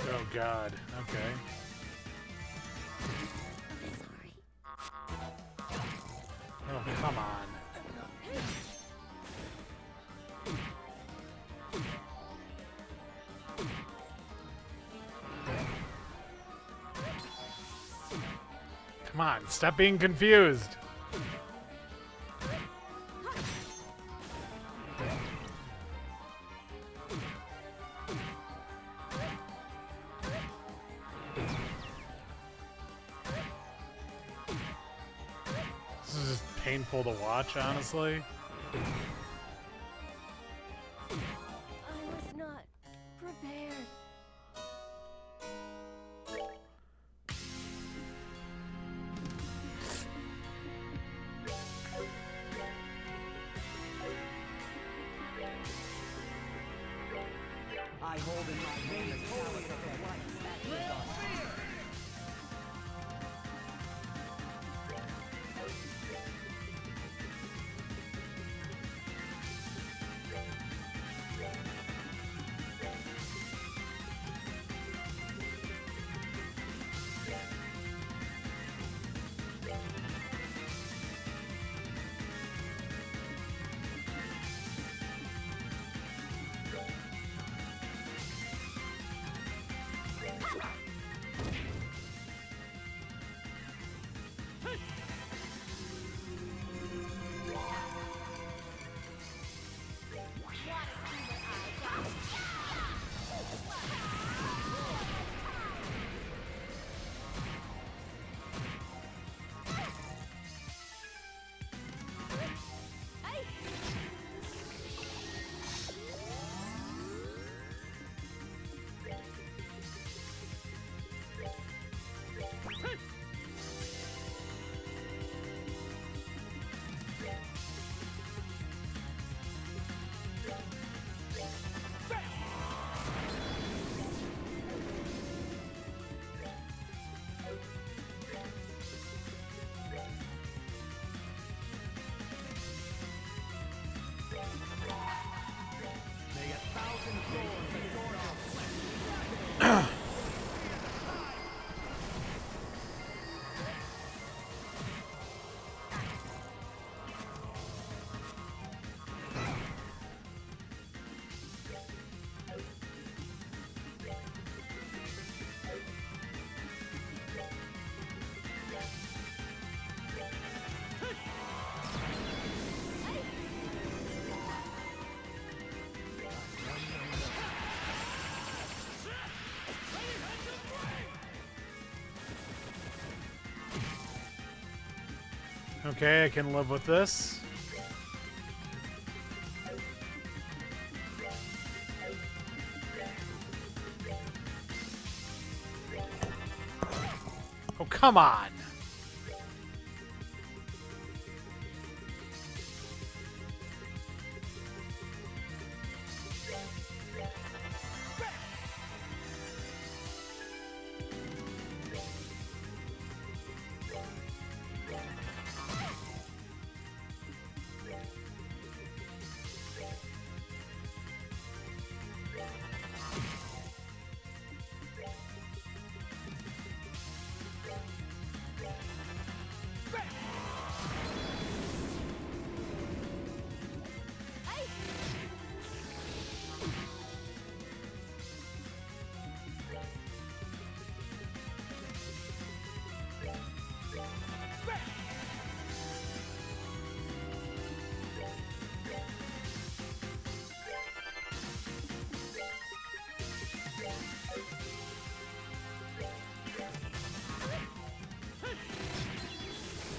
Oh God. Okay. Oh, come on. Come on, stop being confused. This is just painful to watch, honestly. I was not prepared. I hold in my veins the chalice of the light that lives on high. May a thousand thorns adorn our flesh. Okay, I can live with this. Oh, come on!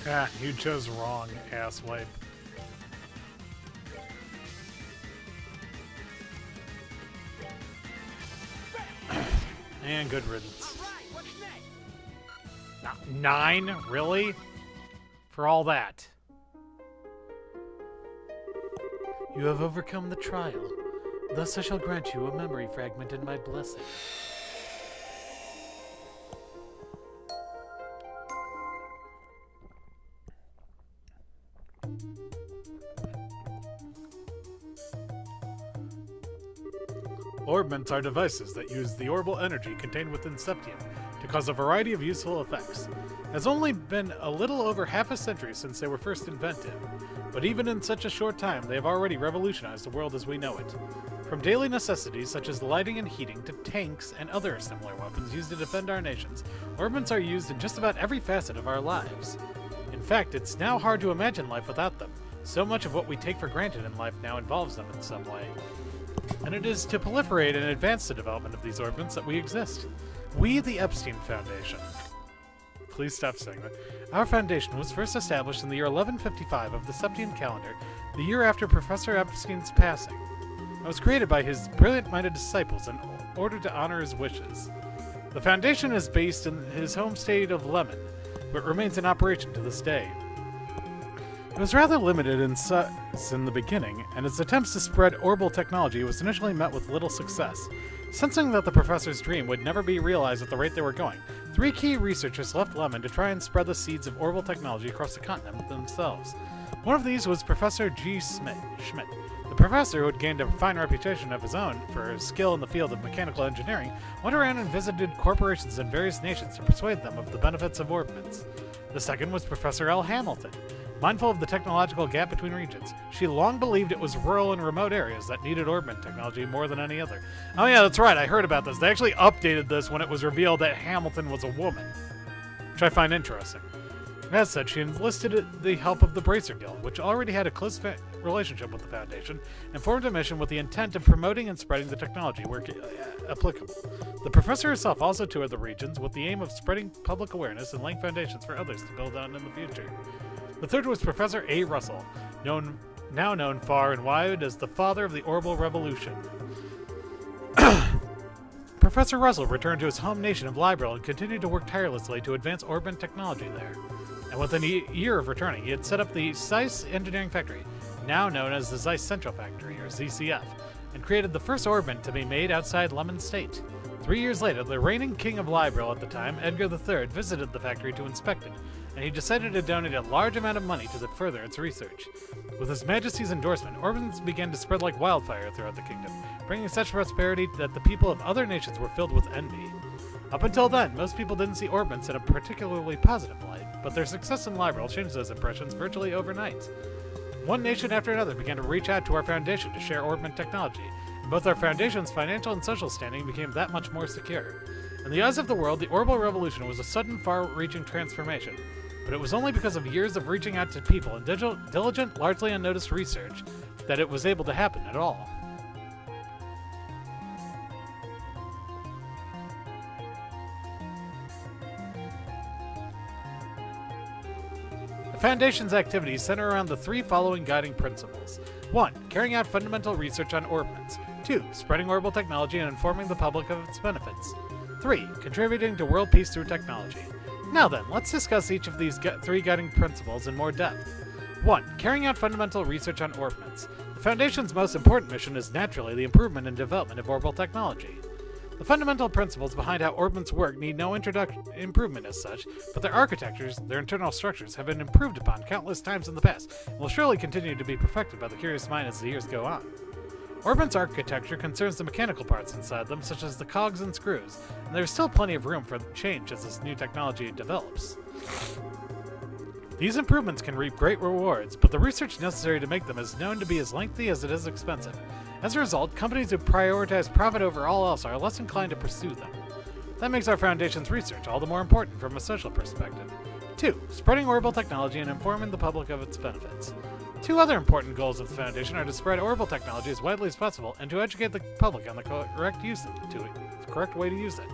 Ah, you chose wrong, asswipe. And good riddance. Alright, what's next? 9? Really? For all that? You have overcome the trial. Thus I shall grant you a memory fragment in my blessing. Orbments are devices that use the orbital energy contained within Septium to cause a variety of useful effects. It has only been a little over half a century since they were first invented, but even in such a short time, they have already revolutionized the world as we know it. From daily necessities such as lighting and heating to tanks and other similar weapons used to defend our nations, orbments are used in just about every facet of our lives. In fact, it's now hard to imagine life without them. So much of what we take for granted in life now involves them in some way. And it is to proliferate and advance the development of these orbments that we exist. We, the Epstein Foundation. Please stop saying that. Our foundation was first established in the year 1155 of the Septian calendar, the year after Professor Epstein's passing. It was created by his brilliant-minded disciples in order to honor his wishes. The foundation is based in his home state of Lemon, but remains in operation to this day. It was rather limited in size in the beginning, and its attempts to spread orbital technology was initially met with little success. Sensing that the professor's dream would never be realized at the rate they were going, 3 key researchers left Lemon to try and spread the seeds of orbital technology across the continent themselves. One of these was Professor G. Schmidt. The professor, who had gained a fine reputation of his own for his skill in the field of mechanical engineering, went around and visited corporations in various nations to persuade them of the benefits of orbments. The second was Professor L. Hamilton. Mindful of the technological gap between regions, she long believed it was rural and remote areas that needed orbment technology more than any other. Oh yeah, that's right, I heard about this. They actually updated this when it was revealed that Hamilton was a woman, which I find interesting. As such, she enlisted the help of the Bracer Guild, which already had a close relationship with the Foundation, and formed a mission with the intent of promoting and spreading the technology where applicable. The professor herself also toured the regions with the aim of spreading public awareness and laying foundations for others to build on in the future. The third was Professor A. Russell, now known far and wide as the father of the Orbital Revolution. Professor Russell returned to his home nation of Liberal and continued to work tirelessly to advance orbment technology there. And within a year of returning, he had set up the Zeiss Engineering Factory, now known as the Zeiss Central Factory, or ZCF, and created the first orbment to be made outside Lemon State. 3 years later, the reigning king of Liberal at the time, Edgar III, visited the factory to inspect it, and he decided to donate a large amount of money to further its research. With His Majesty's endorsement, orbments began to spread like wildfire throughout the kingdom, bringing such prosperity that the people of other nations were filled with envy. Up until then, most people didn't see orbments in a particularly positive light, but their success in Liberal changed those impressions virtually overnight. One nation after another began to reach out to our foundation to share orbment technology, and both our foundation's financial and social standing became that much more secure. In the eyes of the world, the orbital revolution was a sudden, far-reaching transformation, but it was only because of years of reaching out to people and diligent, largely unnoticed research that it was able to happen at all. The Foundation's activities center around the 3 following guiding principles. 1. Carrying out fundamental research on orbments. 2. Spreading orbital technology and informing the public of its benefits. 3. Contributing to world peace through technology. Now then, let's discuss each of these 3 guiding principles in more depth. 1. Carrying out fundamental research on orbments. The Foundation's most important mission is naturally the improvement and development of orbital technology. The fundamental principles behind how orbments work need no improvement as such, but their architectures, their internal structures, have been improved upon countless times in the past, and will surely continue to be perfected by the curious mind as the years go on. Orbments architecture concerns the mechanical parts inside them, such as the cogs and screws, and there is still plenty of room for change as this new technology develops. These improvements can reap great rewards, but the research necessary to make them is known to be as lengthy as it is expensive. As a result, companies who prioritize profit over all else are less inclined to pursue them. That makes our Foundation's research all the more important from a social perspective. 2. Spreading orbital technology and informing the public of its benefits. 2 other important goals of the Foundation are to spread orbital technology as widely as possible and to educate the public on the correct way to use it.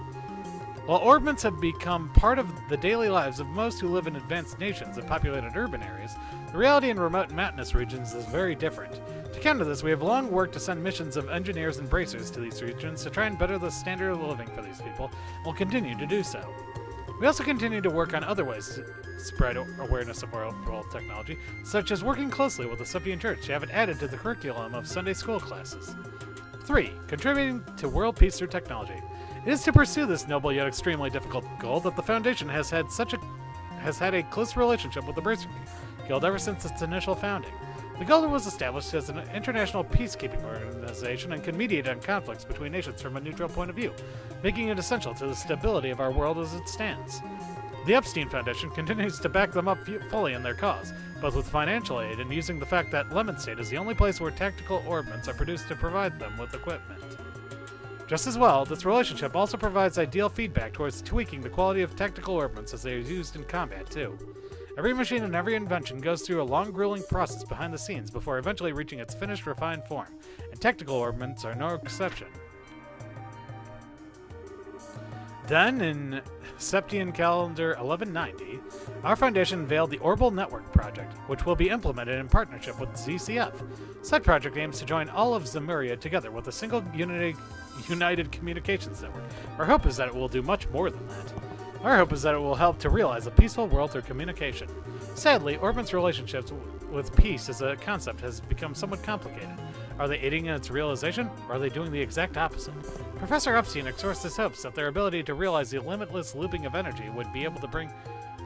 While orbments have become part of the daily lives of most who live in advanced nations and populated urban areas, the reality in remote and mountainous regions is very different. To counter this, we have long worked to send missions of engineers and bracers to these regions to try and better the standard of living for these people, and will continue to do so. We also continue to work on other ways to spread awareness of world technology, such as working closely with the Septian Church to have it added to the curriculum of Sunday school classes. 3. Contributing to world peace through technology. It is to pursue this noble yet extremely difficult goal that the Foundation has had a close relationship with the Bracer Guild ever since its initial founding. The Guild was established as an international peacekeeping organization and can mediate on conflicts between nations from a neutral point of view, making it essential to the stability of our world as it stands. The Epstein Foundation continues to back them up fully in their cause, both with financial aid and using the fact that Lemon State is the only place where tactical ordnance are produced to provide them with equipment. Just as well, this relationship also provides ideal feedback towards tweaking the quality of tactical ordnance as they are used in combat, too. Every machine and every invention goes through a long, grueling process behind the scenes before eventually reaching its finished, refined form, and tactical ordnance are no exception. Then, in Septian Calendar 1190, our foundation unveiled the Orbital Network project, which will be implemented in partnership with ZCF. Said project aims to join all of Zemuria together with a single united communications network. Our hope is that it will do much more than that. Our hope is that it will help to realize a peaceful world through communication. Sadly, Orban's relationships with peace as a concept has become somewhat complicated. Are they aiding in its realization, or are they doing the exact opposite? Professor Epstein expressed his hopes that their ability to realize the limitless looping of energy would be able to bring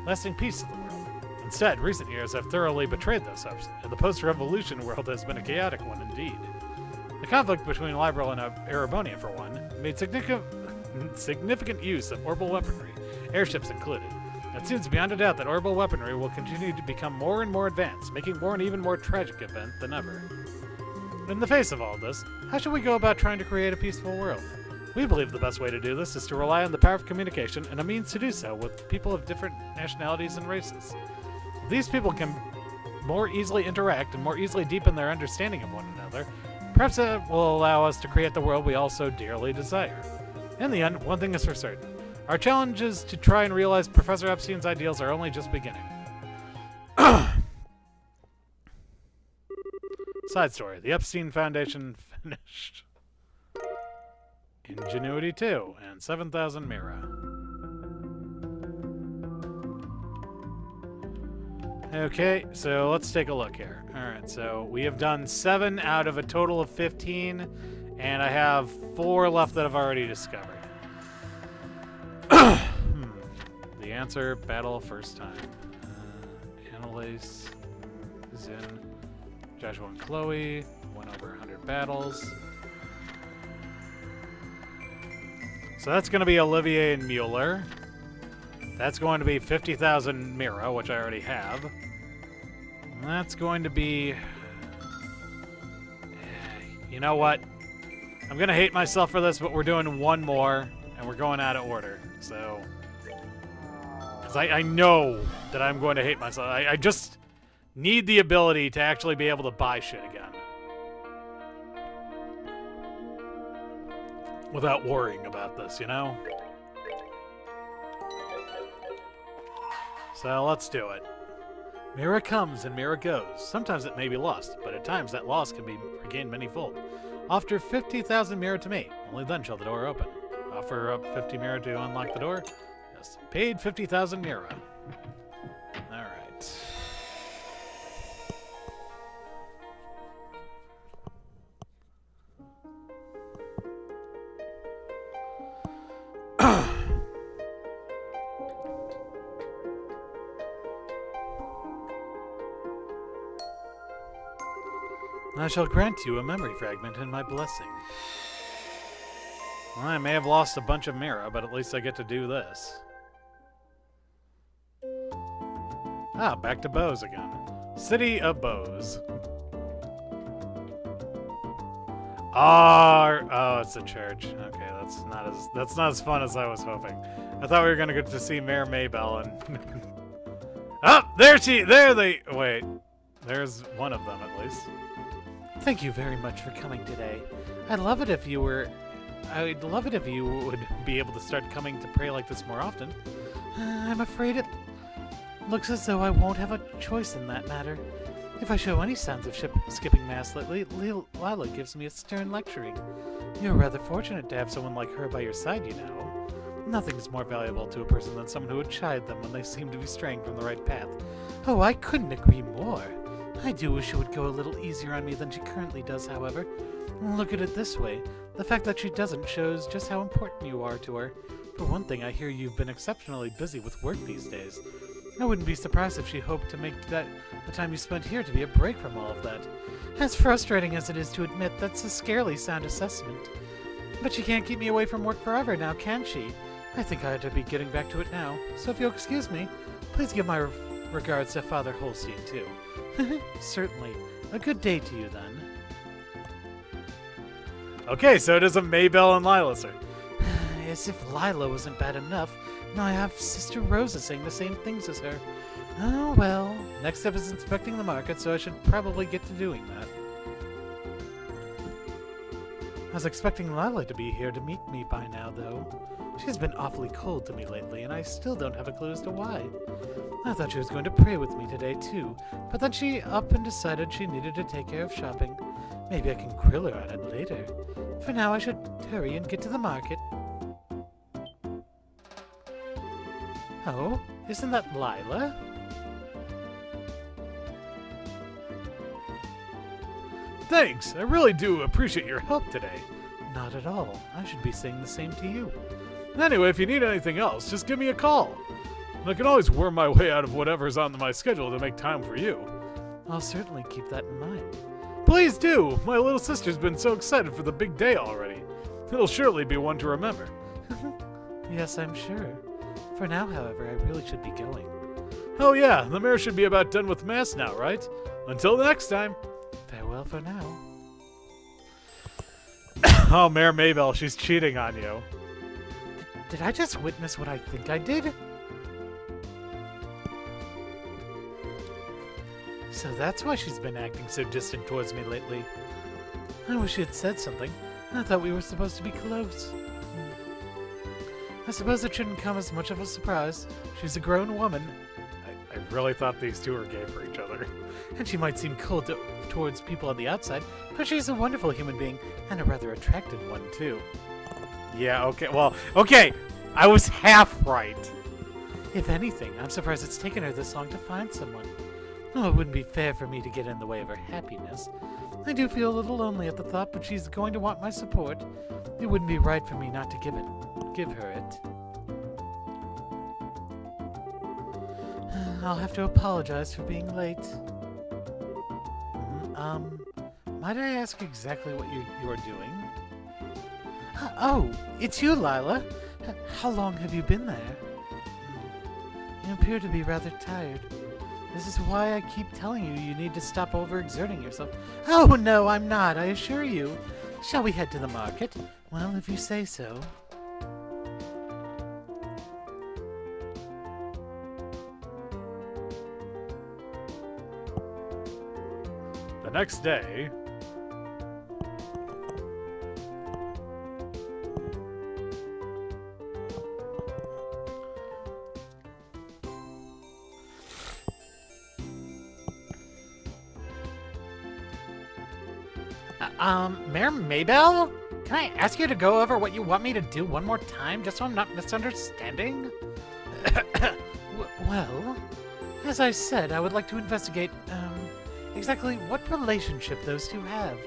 lasting peace to the world. Instead, recent years have thoroughly betrayed those hopes, and the post-revolution world has been a chaotic one indeed. The conflict between Liberal and Erebonian, for one, made significant use of orbital weaponry, airships included. It seems beyond a doubt that orbital weaponry will continue to become more and more advanced, making war an even more tragic event than ever. In the face of all this, how should we go about trying to create a peaceful world? We believe the best way to do this is to rely on the power of communication and a means to do so with people of different nationalities and races. These people can more easily interact and more easily deepen their understanding of one another. Perhaps it will allow us to create the world we all so dearly desire. In the end, one thing is for certain. Our challenges to try and realize Professor Epstein's ideals are only just beginning. Side story. The Epstein Foundation finished Ingenuity 2 and 7,000 Mira. Okay, so let's take a look here. Alright, so we have done 7 out of a total of 15, and I have 4 left that I've already discovered. The answer, battle first time. Annalise, Zin, Joshua and Chloe, went over 100 battles. So that's going to be Olivier and Mueller. That's going to be 50,000 Mira, which I already have. And that's going to be... You know what? I'm going to hate myself for this, but we're doing one more, and we're going out of order. So... Because I know that I'm going to hate myself. I just need the ability to actually be able to buy shit again. Without worrying about this, you know? So let's do it. Mira comes and Mira goes. Sometimes it may be lost, but at times that loss can be regained manyfold. Offer 50,000 Mira to me. Only then shall the door open. Offer up 50 Mira to unlock the door. Yes. Paid 50,000 Mira. Alright. I shall grant you a memory fragment in my blessing. Well, I may have lost a bunch of Mira, but at least I get to do this. Ah, back to Bose again. City of Bose. Oh, it's a church. Okay, that's not as fun as I was hoping. I thought we were gonna get to see Mayor Maybell and wait. There's one of them at least. Thank you very much for coming today. I'd love it if you were I'd love it if you would be able to start coming to pray like this more often. I'm afraid it looks as though I won't have a choice in that matter. If I show any signs of skipping Mass lately, Lila gives me a stern lecturing. You're rather fortunate to have someone like her by your side, you know. Nothing's more valuable to a person than someone who would chide them when they seem to be straying from the right path. Oh, I couldn't agree more. I do wish she would go a little easier on me than she currently does, however. Look at it this way. The fact that she doesn't shows just how important you are to her. For one thing, I hear you've been exceptionally busy with work these days. I wouldn't be surprised if she hoped to make that the time you spent here to be a break from all of that. As frustrating as it is to admit, that's a scarily sound assessment. But she can't keep me away from work forever now, can she? I think I ought to be getting back to it now. So if you'll excuse me, please give my regards to Father Holstein, too. Certainly. A good day to you, then. Okay, so it is a Maybell and Lila, sir. As if Lila wasn't bad enough, now I have Sister Rosa saying the same things as her. Oh well, next step is inspecting the market, so I should probably get to doing that. I was expecting Lila to be here to meet me by now, though. She's been awfully cold to me lately, and I still don't have a clue as to why. I thought she was going to pray with me today, too, but then she up and decided she needed to take care of shopping. Maybe I can grill her on it later. For now, I should hurry and get to the market. Oh, isn't that Lila? Thanks, I really do appreciate your help today. Not at all. I should be saying the same to you. Anyway, if you need anything else, just give me a call. I can always worm my way out of whatever's on my schedule to make time for you. I'll certainly keep that in mind. Please do! My little sister's been so excited for the big day already. It'll surely be one to remember. Yes, I'm sure. For now, however, I really should be going. Oh yeah, the mayor should be about done with Mass now, right? Until next time. Farewell for now. Oh, Mayor Maybell, she's cheating on you. Did I just witness what I think I did? So that's why she's been acting so distant towards me lately. I wish she had said something. I thought we were supposed to be close. I suppose it shouldn't come as much of a surprise. She's a grown woman. I really thought these two were gay for each other. And she might seem cold towards people on the outside, but she's a wonderful human being, and a rather attractive one, too. Yeah, okay, well, okay, I was half right. If anything, I'm surprised it's taken her this long to find someone. Oh, it wouldn't be fair for me to get in the way of her happiness. I do feel a little lonely at the thought, but she's going to want my support. It wouldn't be right for me not to give her it. I'll have to apologize for being late. Might I ask exactly what you're doing? Oh, it's you, Lila. How long have you been there? You appear to be rather tired. This is why I keep telling you need to stop overexerting yourself. Oh, no, I'm not, I assure you. Shall we head to the market? Well, if you say so. The next day... Mayor Maybell? Can I ask you to go over what you want me to do one more time, just so I'm not misunderstanding? Well, as I said, I would like to investigate, exactly what relationship those two have,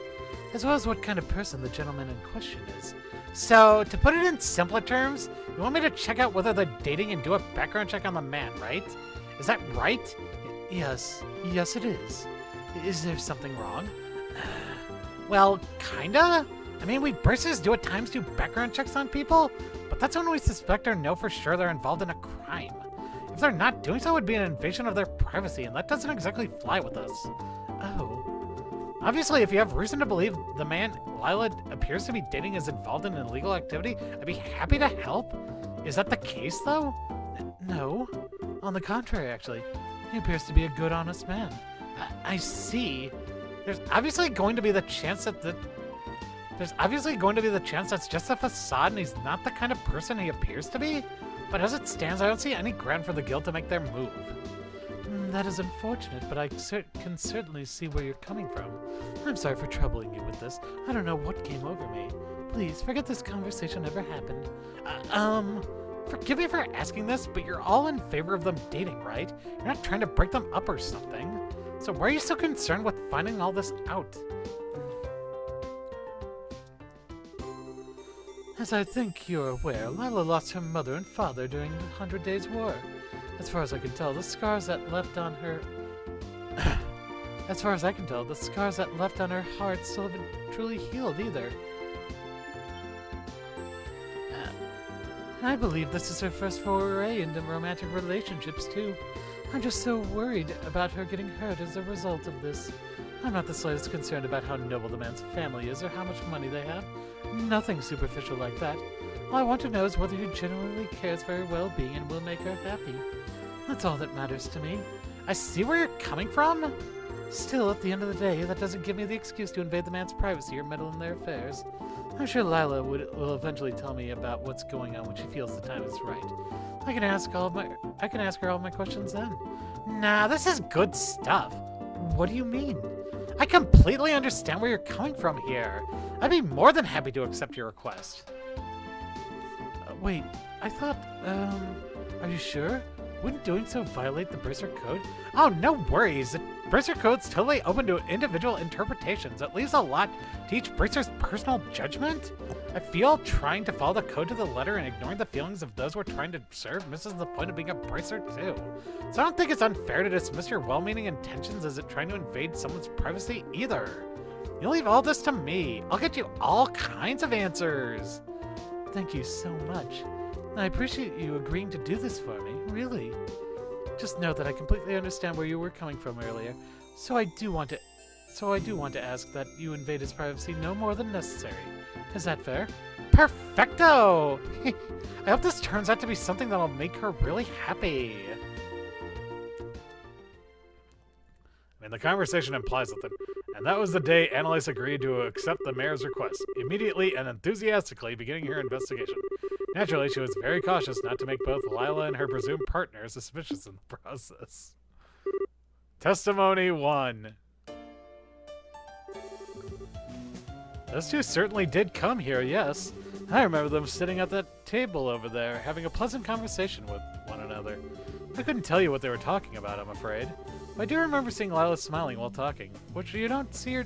as well as what kind of person the gentleman in question is. So, to put it in simpler terms, you want me to check out whether they're dating and do a background check on the man, right? Is that right? Yes. Yes, it is. Is there something wrong? Well, kinda. I mean, we braces do at times do background checks on people, but that's when we suspect or know for sure they're involved in a crime. If they're not doing so, it would be an invasion of their privacy, and that doesn't exactly fly with us. Oh. Obviously, if you have reason to believe the man Lila appears to be dating is involved in illegal activity, I'd be happy to help. Is that the case, though? No. On the contrary, actually. He appears to be a good, honest man. I see. There's obviously going to be the chance that There's obviously going to be the chance that's just a facade and he's not the kind of person he appears to be, but as it stands, I don't see any ground for the guild to make their move. That is unfortunate, but I can certainly see where you're coming from. I'm sorry for troubling you with this. I don't know what came over me. Please, forget this conversation ever happened. Forgive me for asking this, but you're all in favor of them dating, right? You're not trying to break them up or something. So why are you so concerned with finding all this out? As I think you're aware, Lila lost her mother and father during the 100 Days War. As far as I can tell, the scars that left on her... As far as I can tell, the scars that left on her heart still haven't truly healed either. I believe this is her first foray into romantic relationships, too. I'm just so worried about her getting hurt as a result of this. I'm not the slightest concerned about how noble the man's family is or how much money they have. Nothing superficial like that. All I want to know is whether he genuinely cares for her well-being and will make her happy. That's all that matters to me. I see where you're coming from. Still, at the end of the day, that doesn't give me the excuse to invade the man's privacy or meddle in their affairs. I'm sure Lila will eventually tell me about what's going on when she feels the time is right. I can ask her all my questions then. Nah, this is good stuff. What do you mean? I completely understand where you're coming from here. I'd be more than happy to accept your request. Wait, I thought, are you sure? Wouldn't doing so violate the Bracer Code? Oh, no worries. The Bracer Code's totally open to individual interpretations. It leaves a lot to each Bracer's personal judgment. I feel trying to follow the code to the letter and ignoring the feelings of those we're trying to serve misses the point of being a Bracer, too. So I don't think it's unfair to dismiss your well-meaning intentions as it trying to invade someone's privacy, either. You leave all this to me. I'll get you all kinds of answers. Thank you so much. I appreciate you agreeing to do this for me, really. Just know that I completely understand where you were coming from earlier, so I do want to ask that you invade his privacy no more than necessary. Is that fair? Perfecto! I hope this turns out to be something that'll make her really happy. I mean, the conversation implies something, and that was the day Annalise agreed to accept the mayor's request, immediately and enthusiastically beginning her investigation. Naturally, she was very cautious not to make both Lila and her presumed partner suspicious in the process. Testimony 1. Those two certainly did come here, yes. I remember them sitting at that table over there, having a pleasant conversation with one another. I couldn't tell you what they were talking about, I'm afraid. But I do remember seeing Lila smiling while talking, which you don't see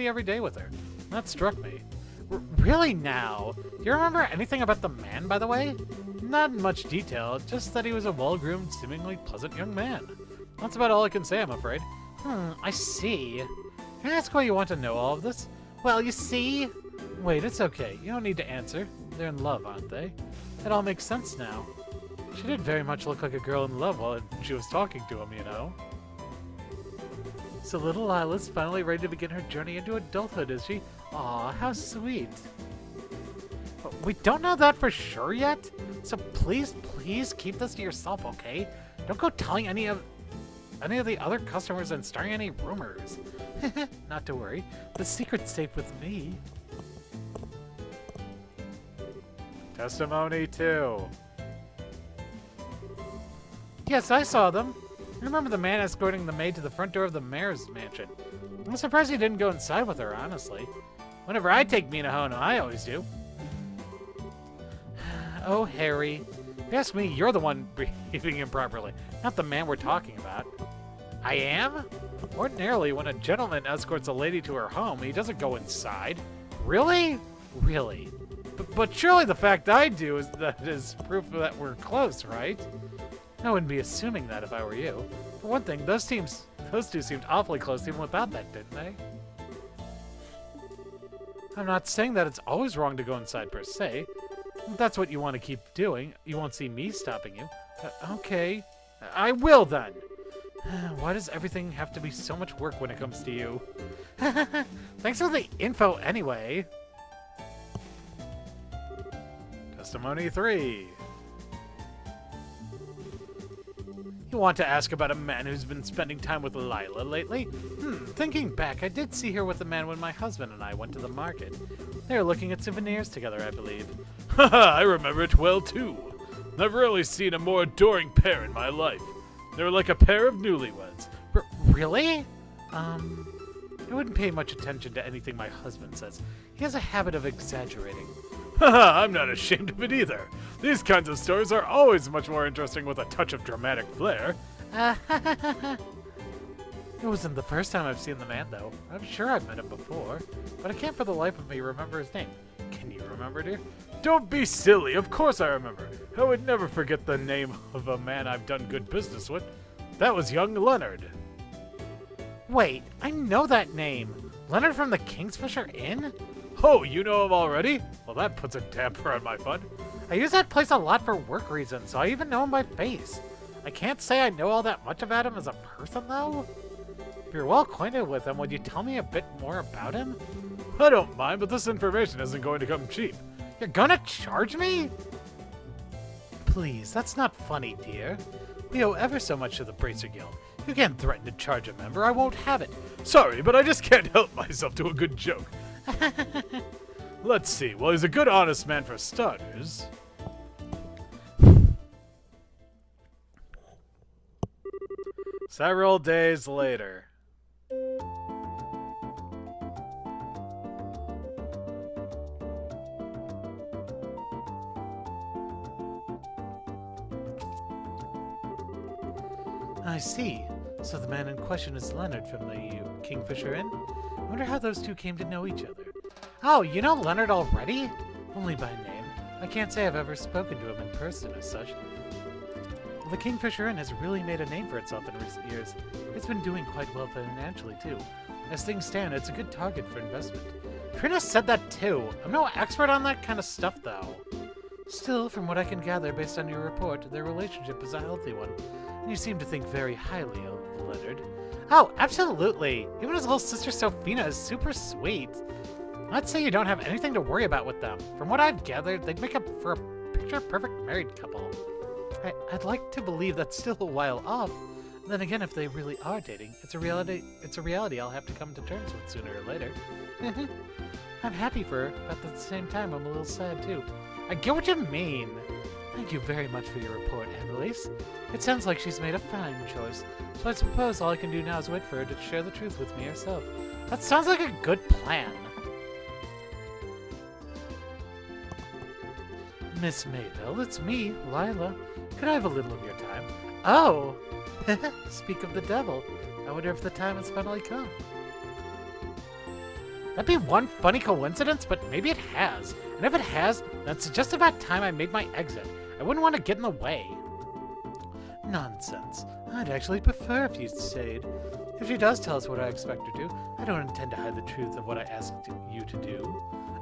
every day with her. That struck me. Really now? Do you remember anything about the man, by the way? Not in much detail, just that he was a well-groomed, seemingly pleasant young man. That's about all I can say, I'm afraid. I see. Can I ask why you want to know all of this? Well, you see... Wait, it's okay. You don't need to answer. They're in love, aren't they? It all makes sense now. She did very much look like a girl in love while she was talking to him, you know. So little Lila's finally ready to begin her journey into adulthood, is she? Aw, how sweet. But we don't know that for sure yet, so please keep this to yourself, okay? Don't go telling any of the other customers and starting any rumors. Not to worry, the secret's safe with me. Testimony 2. Yes, I saw them. I remember the man escorting the maid to the front door of the mayor's mansion. I'm surprised he didn't go inside with her, honestly. Whenever I take Mina home, I always do. Oh, Harry. If you ask me, you're the one behaving improperly, not the man we're talking about. I am? Ordinarily, when a gentleman escorts a lady to her home, he doesn't go inside. Really? Really. But surely the fact I do is proof that we're close, right? I wouldn't be assuming that if I were you. For one thing, those two seemed awfully close even without that, didn't they? I'm not saying that it's always wrong to go inside per se. If that's what you want to keep doing, you won't see me stopping you. Okay. I will then. Why does everything have to be so much work when it comes to you? Thanks for the info anyway. Testimony 3. You want to ask about a man who's been spending time with Lila lately? Thinking back, I did see her with a man when my husband and I went to the market. They were looking at souvenirs together, I believe. Haha, I remember it well too. I've rarely seen a more adoring pair in my life. They were like a pair of newlyweds. Really? I wouldn't pay much attention to anything my husband says. He has a habit of exaggerating. Haha, I'm not ashamed of it either. These kinds of stories are always much more interesting with a touch of dramatic flair. It wasn't the first time I've seen the man, though. I'm sure I've met him before, but I can't for the life of me remember his name. Can you remember, dear? Don't be silly, of course I remember. I would never forget the name of a man I've done good business with. That was young Leonard. Wait, I know that name. Leonard from the Kingfisher Inn? Oh, you know him already? Well, that puts a damper on my fun. I use that place a lot for work reasons, so I even know him by face. I can't say I know all that much about him as a person, though. If you're well acquainted with him, would you tell me a bit more about him? I don't mind, but this information isn't going to come cheap. You're gonna charge me? Please, that's not funny, dear. We owe ever so much to the Bracer Guild. You can't threaten to charge a member. I won't have it. Sorry, but I just can't help myself to a good joke. Let's see. Well, he's a good, honest man for starters. Several days later. I see. So the man in question is Leonard from the Kingfisher Inn? I wonder how those two came to know each other. Oh, you know Leonard already? Only by name. I can't say I've ever spoken to him in person as such. The Kingfisher Inn has really made a name for itself in recent years. It's been doing quite well financially, too. As things stand, it's a good target for investment. Trina said that, too. I'm no expert on that kind of stuff, though. Still, from what I can gather based on your report, their relationship is a healthy one. And you seem to think very highly of Leonard. Oh, absolutely! Even his little sister Sophina is super sweet. I'd say you don't have anything to worry about with them. From what I've gathered, they'd make up for a picture-perfect married couple. I'd like to believe that's still a while off. Then again, if they really are dating, it's a reality I'll have to come to terms with sooner or later. I'm happy for her, but at the same time, I'm a little sad too. I get what you mean. Thank you very much for your report, Annalise. It sounds like she's made a fine choice, so I suppose all I can do now is wait for her to share the truth with me herself. That sounds like a good plan. Miss Maybell, it's me, Lila. Could I have a little of your time? Oh! Speak of the devil. I wonder if the time has finally come. That'd be one funny coincidence, but maybe it has. And if it has, then it's just about time I made my exit. I wouldn't want to get in the way. Nonsense. I'd actually prefer if you stayed. If she does tell us what I expect her to, I don't intend to hide the truth of what I asked you to do.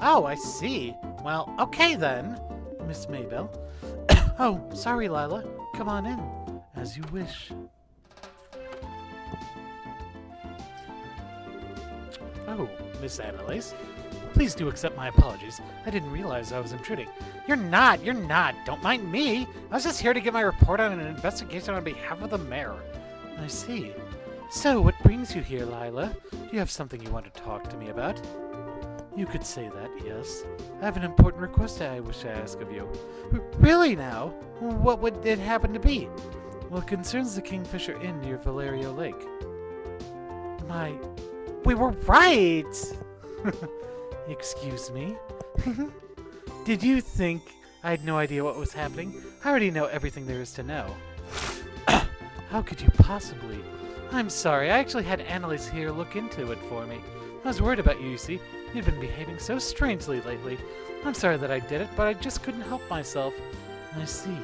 Oh, I see. Well, okay then, Miss Maybell. Oh, sorry, Lila. Come on in, as you wish. Oh, Miss Annalise. Please do accept my apologies. I didn't realize I was intruding. You're not. Don't mind me. I was just here to get my report on an investigation on behalf of the mayor. I see. So, what brings you here, Lila? Do you have something you want to talk to me about? You could say that, yes. I have an important request I wish to ask of you. Really now? What would it happen to be? Well, it concerns the Kingfisher Inn near Valerio Lake. We were right! Excuse me? Did you think I had no idea what was happening? I already know everything there is to know. How could you possibly? I'm sorry, I actually had Annalise here look into it for me. I was worried about you, see. You've been behaving so strangely lately. I'm sorry that I did it, but I just couldn't help myself. I see.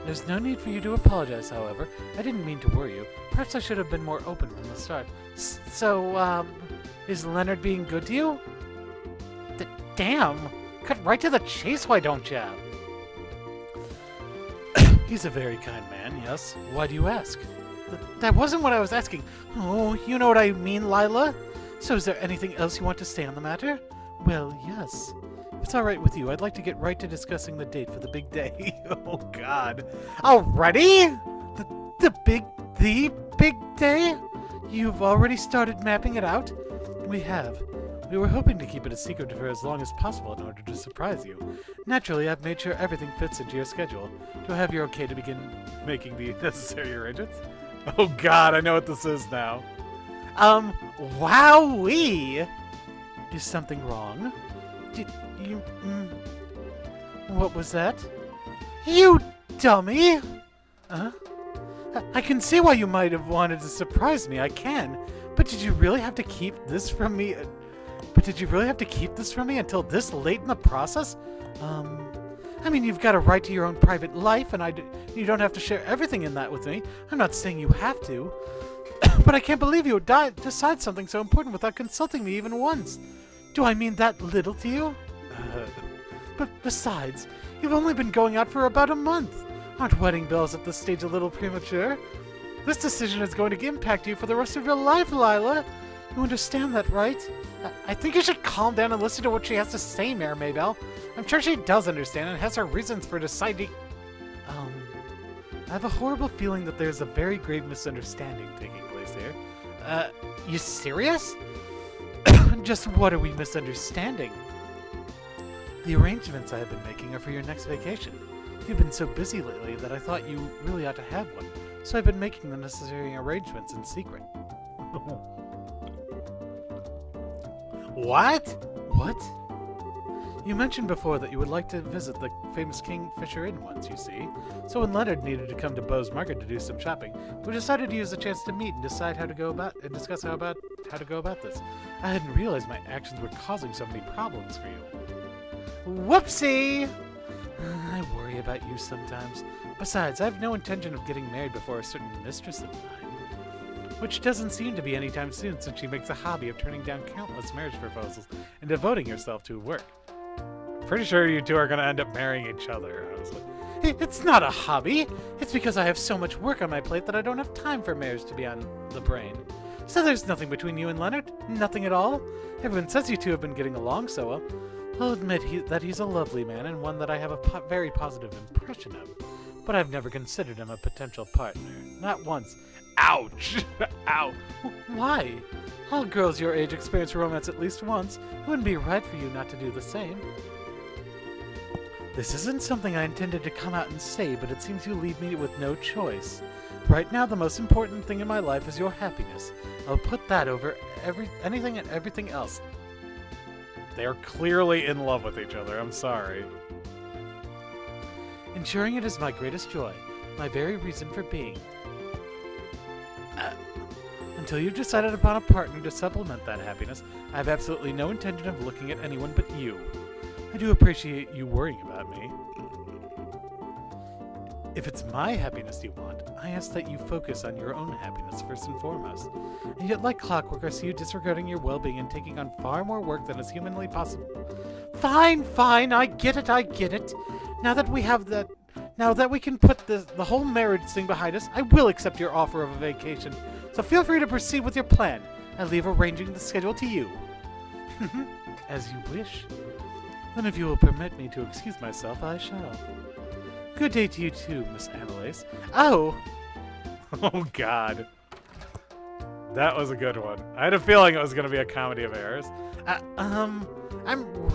There's no need for you to apologize, however. I didn't mean to worry you. Perhaps I should have been more open from the start. So, is Leonard being good to you? Damn! Cut right to the chase, why don't ya? He's a very kind man, yes. Why do you ask? That wasn't what I was asking. Oh, you know what I mean, Lila? So is there anything else you want to say on the matter? Well, yes. If it's alright with you, I'd like to get right to discussing the date for the big day. Oh, God. Already? The big day? You've already started mapping it out? We have. We were hoping to keep it a secret for as long as possible in order to surprise you. Naturally, I've made sure everything fits into your schedule. Do I have your okay to begin making the necessary arrangements? Oh god, I know what this is now. Wowee! Is something wrong? Did you, what was that? You dummy! I can see why you might have wanted to surprise me, I can. But did you really have to keep this from me? Until this late in the process? I mean, you've got a right to your own private life, and you don't have to share everything in that with me. I'm not saying you have to. But I can't believe you would decide something so important without consulting me even once. Do I mean that little to you? But besides, you've only been going out for about a month. Aren't wedding bells at this stage a little premature? This decision is going to impact you for the rest of your life, Lila. You understand that, right? I think you should calm down and listen to what she has to say, Mayor Maybell. I'm sure she does understand and has her reasons for deciding... I have a horrible feeling that there's a very grave misunderstanding taking place here. You serious? Just what are we misunderstanding? The arrangements I have been making are for your next vacation. You've been so busy lately that I thought you really ought to have one, so I've been making the necessary arrangements in secret. What? What? You mentioned before that you would like to visit the famous Kingfisher Inn once, you see. So when Leonard needed to come to Bow's Market to do some shopping, we decided to use the chance to meet and decide how to go about this. I hadn't realized my actions were causing so many problems for you. Whoopsie! I worry about you sometimes. Besides, I have no intention of getting married before a certain mistress of mine. Which doesn't seem to be anytime soon, since she makes a hobby of turning down countless marriage proposals and devoting herself to work. Pretty sure you two are going to end up marrying each other, honestly. It's not a hobby. It's because I have so much work on my plate that I don't have time for marriage to be on the brain. So there's nothing between you and Leonard? Nothing at all? Everyone says you two have been getting along so well. I'll admit that he's a lovely man and one that I have a very positive impression of. But I've never considered him a potential partner. Not once. Ouch! Ow! Why? All girls your age experience romance at least once. It wouldn't be right for you not to do the same. This isn't something I intended to come out and say, but it seems you leave me with no choice. Right now, the most important thing in my life is your happiness. I'll put that over anything and everything else. They are clearly in love with each other. I'm sorry. Ensuring it is my greatest joy, my very reason for being. Until you've decided upon a partner to supplement that happiness, I have absolutely no intention of looking at anyone but you. I do appreciate you worrying about me. If it's my happiness you want, I ask that you focus on your own happiness first and foremost. And yet, like clockwork, I see you disregarding your well-being and taking on far more work than is humanly possible. Fine, I get it. Now that we can put the whole marriage thing behind us, I will accept your offer of a vacation. So feel free to proceed with your plan. I leave arranging the schedule to you. As you wish. Then if you will permit me to excuse myself, I shall. Good day to you too, Miss Annalise. Oh! Oh god. That was a good one. I had a feeling it was going to be a comedy of errors. I'm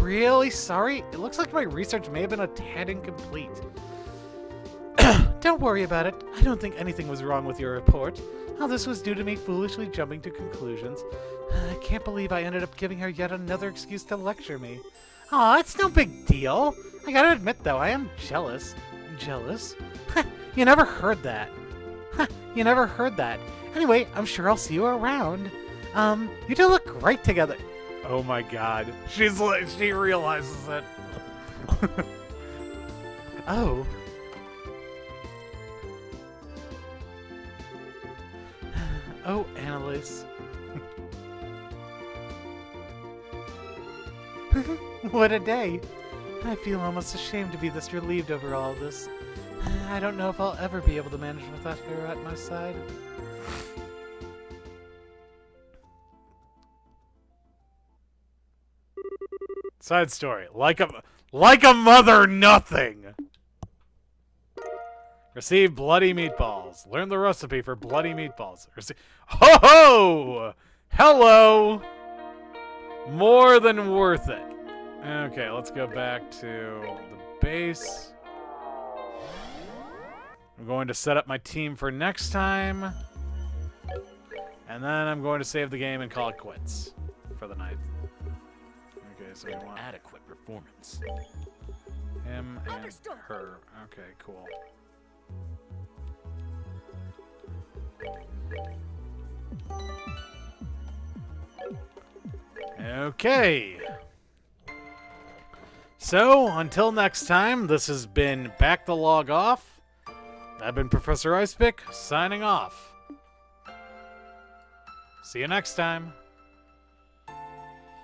really sorry. It looks like my research may have been a tad incomplete. Don't worry about it. I don't think anything was wrong with your report. All this was due to me foolishly jumping to conclusions. I can't believe I ended up giving her yet another excuse to lecture me. Aw, it's no big deal. I gotta admit, though, I am jealous. Jealous? You never heard that. You never heard that. Anyway, I'm sure I'll see you around. You two look great together. Oh my god. She realizes it. Oh. Oh, Annalise. What a day. I feel almost ashamed to be this relieved over all this. I don't know if I'll ever be able to manage without her at my side. Side story. Like a mother nothing. Receive bloody meatballs. Learn the recipe for bloody meatballs. Ho ho! Hello! More than worth it. Okay, let's go back to the base. I'm going to set up my team for next time. And then I'm going to save the game and call it quits for the night. Okay, so we want Adequate performance. him and Understood. her. Okay, cool. Okay. So, until next time, this has been Back the Log Off. I've been Professor Icepick, signing off. See you next time.